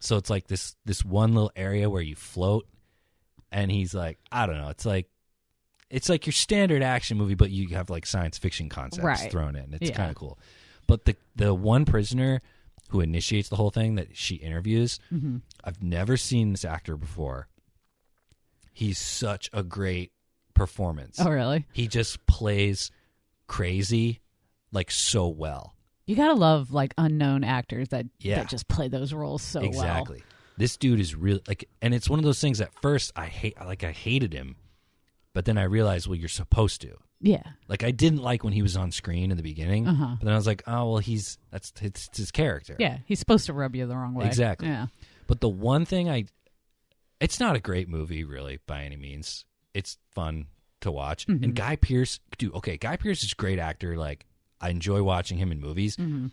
So it's like this one little area where you float, and he's like, I don't know, it's like your standard action movie, but you have like science fiction concepts thrown in. It's kind of cool. But the one prisoner who initiates the whole thing that she interviews, I've never seen this actor before. He's such a great performance. Oh, really? He just plays crazy like so well. You gotta love like unknown actors that just play those roles so well. Exactly. This dude is really like, and it's one of those things. At first, I hated him, but then I realized, well, you're supposed to. Yeah. Like, I didn't like when he was on screen in the beginning, but then I was like, oh well, it's his character. Yeah, he's supposed to rub you the wrong way. Exactly. Yeah. But the one thing it's not a great movie really by any means. It's fun to watch, and Guy Pearce, Guy Pearce is a great actor. Like, I enjoy watching him in movies, and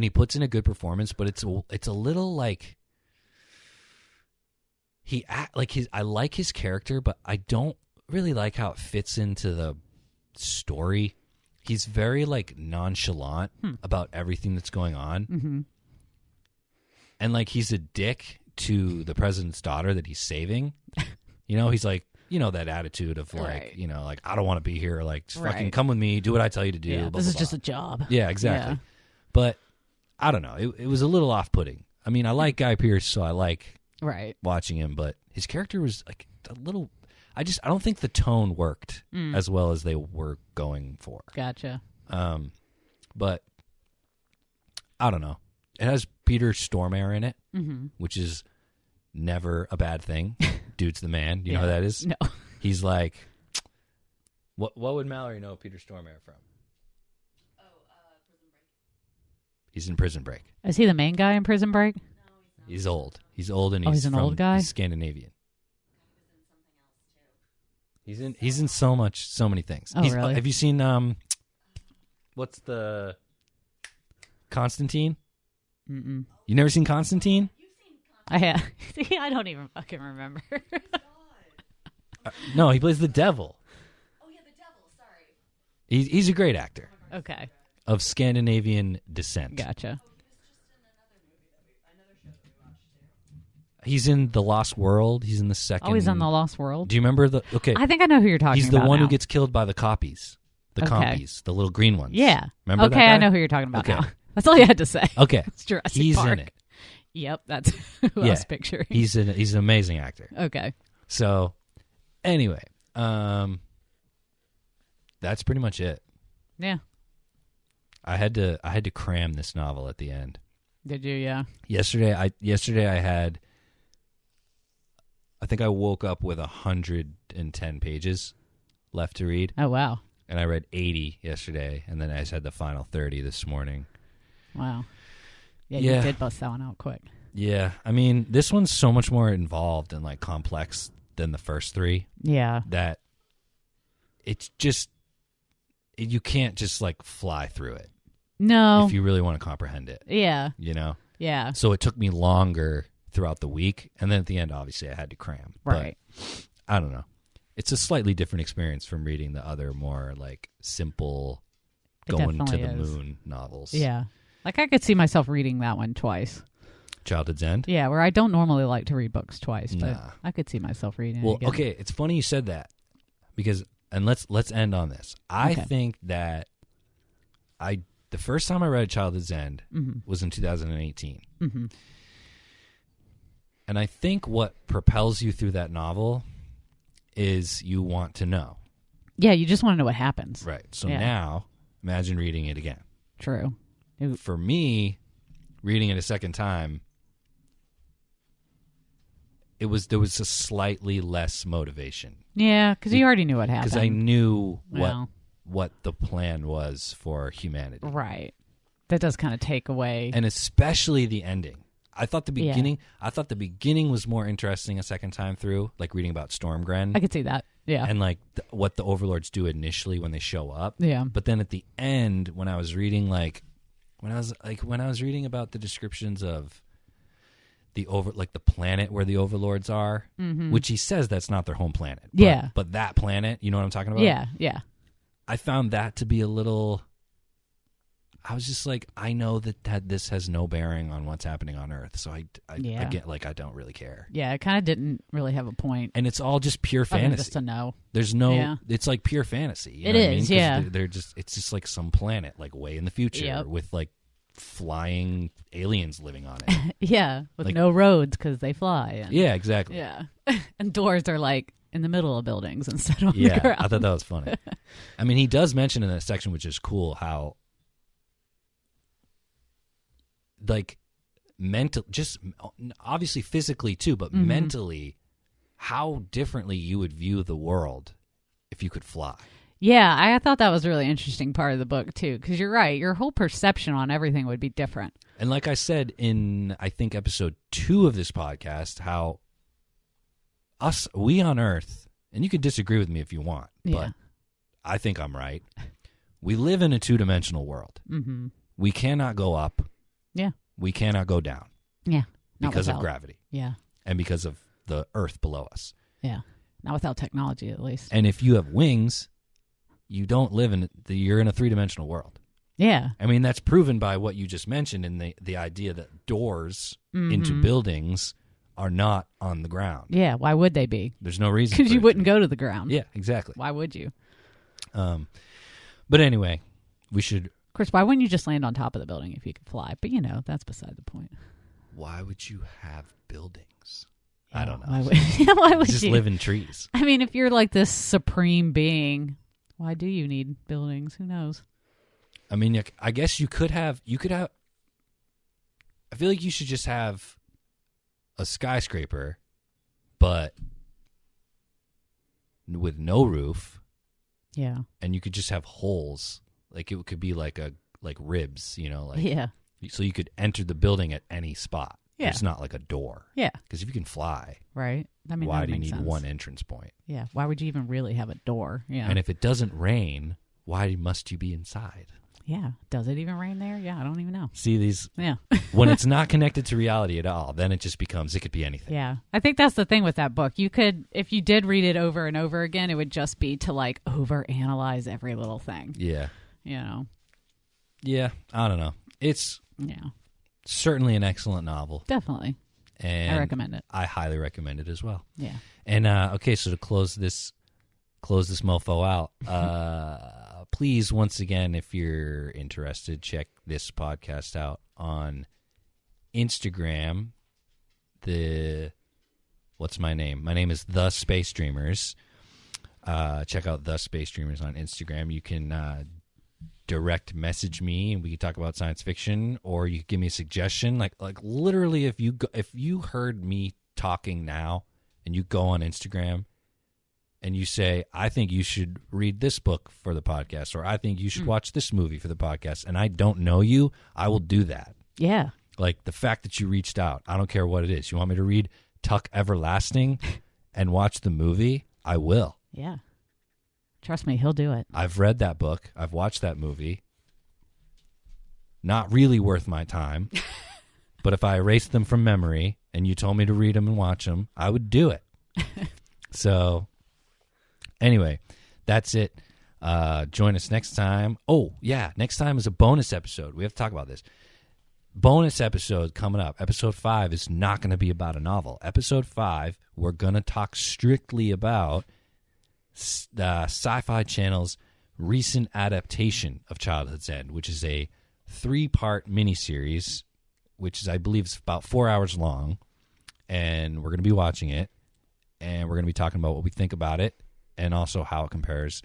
he puts in a good performance. But it's a little like I like his character, but I don't really like how it fits into the story. He's very like nonchalant about everything that's going on, and like he's a dick to the president's daughter that he's saving. You know, he's like, you know, that attitude of like, you know, like, I don't want to be here. Like, just fucking come with me. Do what I tell you to do. Yeah, blah, this blah, is blah. just a job. Yeah, exactly. Yeah. But I don't know. It was a little off-putting. I mean, I like Guy Pearce, so I like watching him. But his character was like a little. I don't think the tone worked as well as they were going for. Gotcha. But I don't know. It has Peter Stormare in it, which is never a bad thing. Dude's the man. You know who that is? No. He's like, what would Mallory know Peter Stormare from? Prison Break. He's in Prison Break. Is he the main guy in Prison Break? No, he's not. He's old. He's old, and he's an from old guy? Scandinavian. He was in something else too. He's in so many things. Oh, really? Have you seen what's the Constantine? Mm-mm. You never seen Constantine? I have. See, I don't even fucking remember. No, he plays the devil. Oh yeah, the devil. Sorry. He's a great actor Okay, of Scandinavian descent. gotcha. He's in The Lost World. He's in the second. Oh, he's on the Lost World. Do you remember the? Okay, I think I know who you're talking he's about. the one now. who gets killed by the copies, the Okay. compies, the little green ones. Yeah. Remember Okay, that guy? I know who you're talking about Okay. now. That's all you had to say. Okay, It's Jurassic he's Park. in it. Yep, that's who I Yeah. was picturing. He's an amazing actor. Okay. So, anyway, that's pretty much it. Yeah. I had to cram this novel at the end. Did you? Yeah. Yesterday I had. I think I woke up with 110 pages left to read, Oh wow. and I read 80 yesterday, and then I just had the final 30 this morning. Wow. Yeah, Yeah. you did bust that one out quick. Yeah, I mean, this one's so much more involved and like complex than the first three Yeah. that it's just you can't just like fly through it No. if you really want to comprehend it, Yeah. you know? Yeah. So it took me longer throughout the week, and then at the end, obviously, I had to cram. Right. But I don't know. It's a slightly different experience from reading the other more like simple It going to definitely the is. moon novels. Yeah. Like I could see myself reading that one twice. Childhood's End. Yeah, where I don't normally like to read books twice, but Nah. I could see myself reading it Well, again. okay, it's funny you said that because, and let's end on this. I Okay. think that the first time I read Childhood's End Mhm. was in 2018. Mhm. And I think what propels you through that novel is you want to know. Yeah, you just want to know what happens. Right. So Yeah. now, imagine reading it again. True. For me, reading it a second time, there was a slightly less motivation Yeah, because you already knew what happened. because I knew Well. what the plan was for humanity. Right. That does kind of take away. And especially the ending. I thought the Yeah. beginning was more interesting a second time through, like reading about Stormgren I could see that. Yeah. and like what the Overlords do initially when they show up. Yeah. But then at the end, when I was reading when I was reading about the descriptions of the planet where the Overlords are, which he says that's not their home planet. But, Yeah. But that planet, you know what I'm talking about? Yeah. Yeah. I found that to be a little. I was just like, I know that this has no bearing on what's happening on Earth, so I Yeah. get I don't really care. Yeah. It kind of didn't really have a point. And it's all just pure Other than fantasy. just to know. There's no. Yeah. It's like pure fantasy. You It know what I is, mean? 'Cause yeah. They're just. It's just like some planet, like way in the future, Yep. with like flying aliens living on it. Yeah. With Like- no roads because they fly. And, Yeah, exactly. Yeah. And doors are like in the middle of buildings instead of on the Yeah, ground. I thought that was funny. I mean, he does mention in that section, which is cool, how like just obviously physically too, but Mm-hmm. mentally, how differently you would view the world if you could fly. Yeah, I thought that was a really interesting part of the book too, because you're right. Your whole perception on everything would be different. And like I said in, I think, episode 2 of this podcast, how we on Earth, and you can disagree with me if you want, Yeah. but I think I'm right. We live in a 2-dimensional world. Mm-hmm. We cannot go up. Yeah. We cannot go down Yeah. Not because of without- gravity Yeah. and because of the Earth below us. Yeah. Not without technology, at least. And if you have wings, you don't live you're in a 3-dimensional world. Yeah. I mean, that's proven by what you just mentioned in the idea that doors into Mhm. buildings are not on the ground. Yeah. Why would they be? There's no reason. Because for you it to wouldn't be. go to the ground. Yeah, exactly. Why would you? But anyway, we should. Of course, why wouldn't you just land on top of the building if you could fly? But, that's beside the point. Why would you have buildings? I don't know. Why would, why would Just you? live in trees. I mean, if you're like this supreme being, why do you need buildings? Who knows? I mean, I guess you could have. I feel like you should just have a skyscraper, but with no roof, Yeah. and you could just have holes. Like it could be like ribs, like Yeah. so you could enter the building at any spot. Yeah. It's not like a door. Yeah. Because if you can fly, Right. I mean, why that do you makes need sense. one entrance point? Yeah. Why would you even really have a door? Yeah. And if it doesn't rain, why must you be inside? Yeah. Does it even rain there? Yeah, I don't even know. See, these Yeah. when it's not connected to reality at all, then it just becomes, it could be anything. Yeah. I think that's the thing with that book. You could, if you did read it over and over again, it would just be to like overanalyze every little thing. Yeah. You know? Yeah. I don't know. It's Yeah. certainly an excellent novel. Definitely. And I recommend it. I highly recommend it as well. Yeah. And okay, so to close this mofo out, please, once again, if you're interested, check this podcast out on Instagram. What's my name? My name is The Space Dreamers. Check out The Space Dreamers on Instagram. You can direct message me and we can talk about science fiction, or you can give me a suggestion. Like literally, if you heard me talking now and you go on Instagram and you say, I think you should read this book for the podcast, or I think you should watch this movie for the podcast, and I don't know you, I will do that. Yeah. Like the fact that you reached out, I don't care what it is. You want me to read Tuck Everlasting and watch the movie? I will. Yeah. Trust me, he'll do it. I've read that book. I've watched that movie. Not really worth my time. But if I erased them from memory and you told me to read them and watch them, I would do it. So, anyway, that's it. Join us next time. Oh, yeah, next time is a bonus episode. We have to talk about this. Bonus episode coming up. Episode 5 is not going to be about a novel. Episode 5, we're going to talk strictly about Sci-Fi Channel's recent adaptation of Childhood's End, which is a 3-part miniseries, which is, I believe, is about 4 hours long, and we're going to be watching it, and we're going to be talking about what we think about it, and also how it compares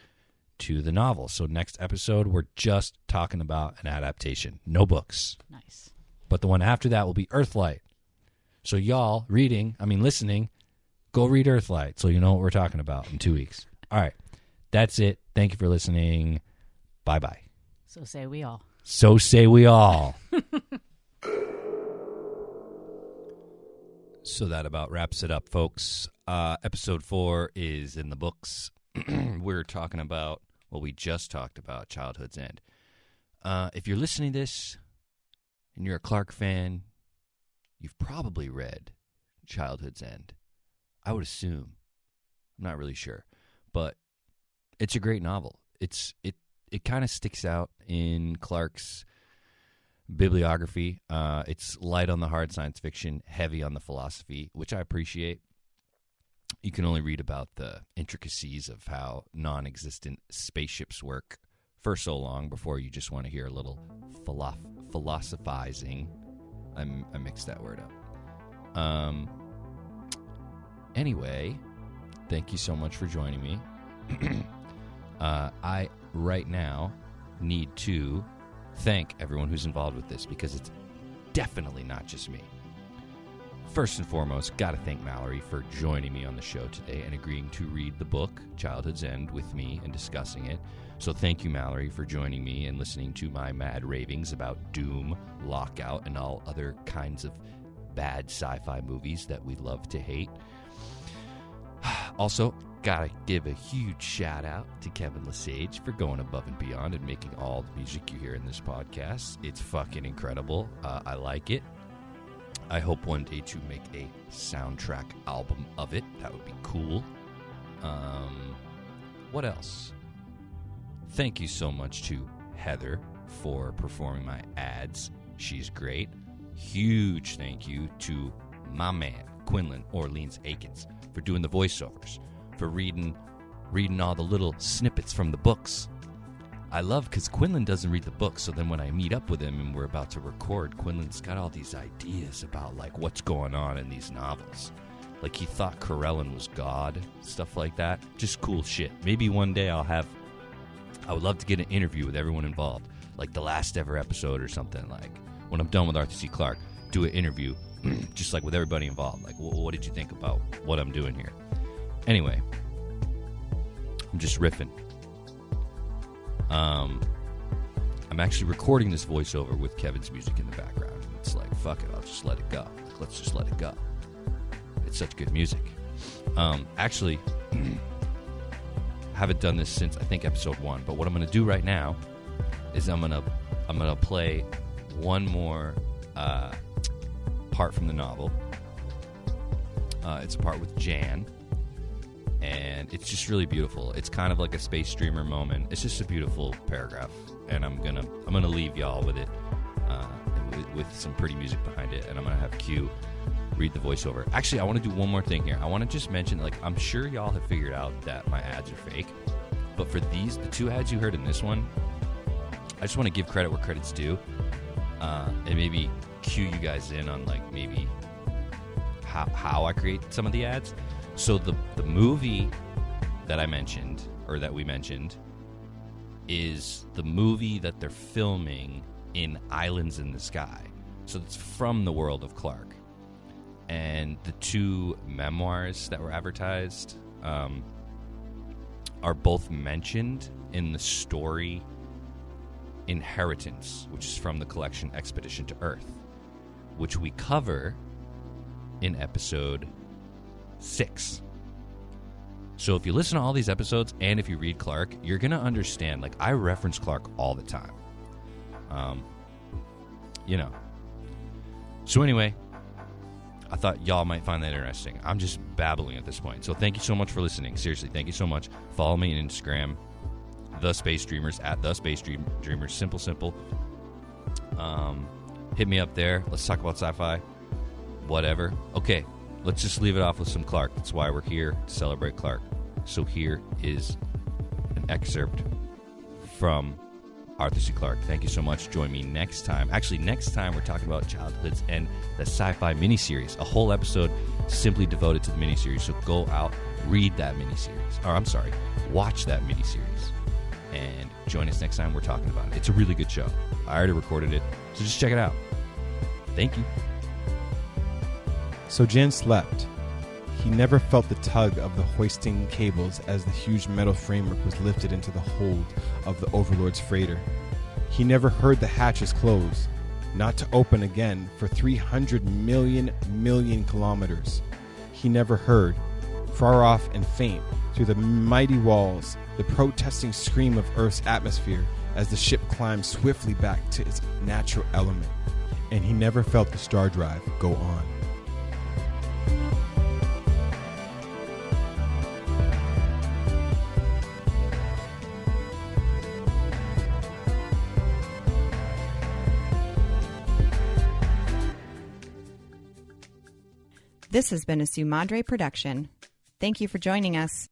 to the novel. So next episode, we're just talking about an adaptation. No books. Nice. But the one after that will be Earthlight. So y'all listening, go read Earthlight so you know what we're talking about in 2 weeks. All right. That's it. Thank you for listening. Bye-bye. So say we all. So say we all. So that about wraps it up, folks. Episode 4 is in the books. We're talking about, we just talked about Childhood's End. If you're listening to this and you're a Clarke fan, you've probably read Childhood's End. I would assume. I'm not really sure. But it's a great novel. It kind of sticks out in Clarke's bibliography. It's light on the hard science fiction, heavy on the philosophy, which I appreciate. You can only read about the intricacies of how non-existent spaceships work for so long before you just want to hear a little philosophizing. I mixed that word up. Anyway, thank you so much for joining me. I, right now, need to thank everyone who's involved with this, because it's definitely not just me. First and foremost, got to thank Mallory for joining me on the show today and agreeing to read the book, Childhood's End, with me and discussing it. So thank you, Mallory, for joining me and listening to my mad ravings about Doom, Lockout, and all other kinds of bad sci-fi movies that we love to hate. Also, gotta give a huge shout out to Kevin Lesage for going above and beyond and making all the music you hear in this podcast. It's fucking incredible. I like it. I hope one day to make a soundtrack album of it. That would be cool. What else? Thank you so much to Heather for performing my ads. She's great. Huge thank you to my man, Quinlan Orleans Akins, for doing the voiceovers, for reading all the little snippets from the books. I love because Quinlan doesn't read the book, so then when I meet up with him and we're about to record, Quinlan's got all these ideas about like what's going on in these novels. Like he thought Corellin was God, stuff like that. Just cool shit. Maybe one day I would love to get an interview with everyone involved, like the last ever episode or something. Like when I'm done with Arthur C. Clarke, do an interview, just like with everybody involved. Like, what did you think about what I'm doing here? Anyway, I'm just riffing. I'm actually recording this voiceover with Kevin's music in the background. It's like, fuck it, I'll just let it go. Let's just let it go. It's such good music. Actually, haven't done this since, I think, episode 1. But what I'm going to do right now is I'm gonna play one more part from the novel. It's a part with Jan, and it's just really beautiful. It's kind of like a Space Dreamer moment. It's just a beautiful paragraph, and I'm gonna leave y'all with it, with some pretty music behind it, and I'm gonna have Q read the voiceover. Actually, I want to do one more thing here. I want to just mention, like, I'm sure y'all have figured out that my ads are fake, but for the 2 ads you heard in this one, I just want to give credit where credit's due, and maybe cue you guys in on, like, maybe how I create some of the ads. So the movie that I mentioned, or that we mentioned, is the movie that they're filming in Islands in the Sky. So it's from the world of Clarke. And the 2 memoirs that were advertised are both mentioned in the story Inheritance, which is from the collection Expedition to Earth, which we cover in episode 6. So if you listen to all these episodes and if you read Clarke, you're going to understand. Like, I reference Clarke all the time. So anyway, I thought y'all might find that interesting. I'm just babbling at this point. So thank you so much for listening. Seriously, thank you so much. Follow me on Instagram, The Space Dreamers, at The Space Dreamers. Simple. Hit me up there. Let's talk about sci-fi. Whatever. Okay, let's just leave it off with some Clarke. That's why we're here, to celebrate Clarke. So here is an excerpt from Arthur C. Clarke. Thank you so much. Join me next time. Actually, next time we're talking about childhoods and the sci-fi miniseries. A whole episode simply devoted to the miniseries. So go out, read that miniseries. Or, I'm sorry, watch that miniseries. And join us next time we're talking about it. It's a really good show. I already recorded it, so just check it out. Thank you. So Jan slept. He never felt the tug of the hoisting cables as the huge metal framework was lifted into the hold of the Overlord's freighter. He never heard the hatches close, not to open again for 300 million kilometers. He never heard, far off and faint, through the mighty walls, the protesting scream of Earth's atmosphere as the ship climbed swiftly back to its natural element. And he never felt the star drive go on. This has been a Su Madre production. Thank you for joining us.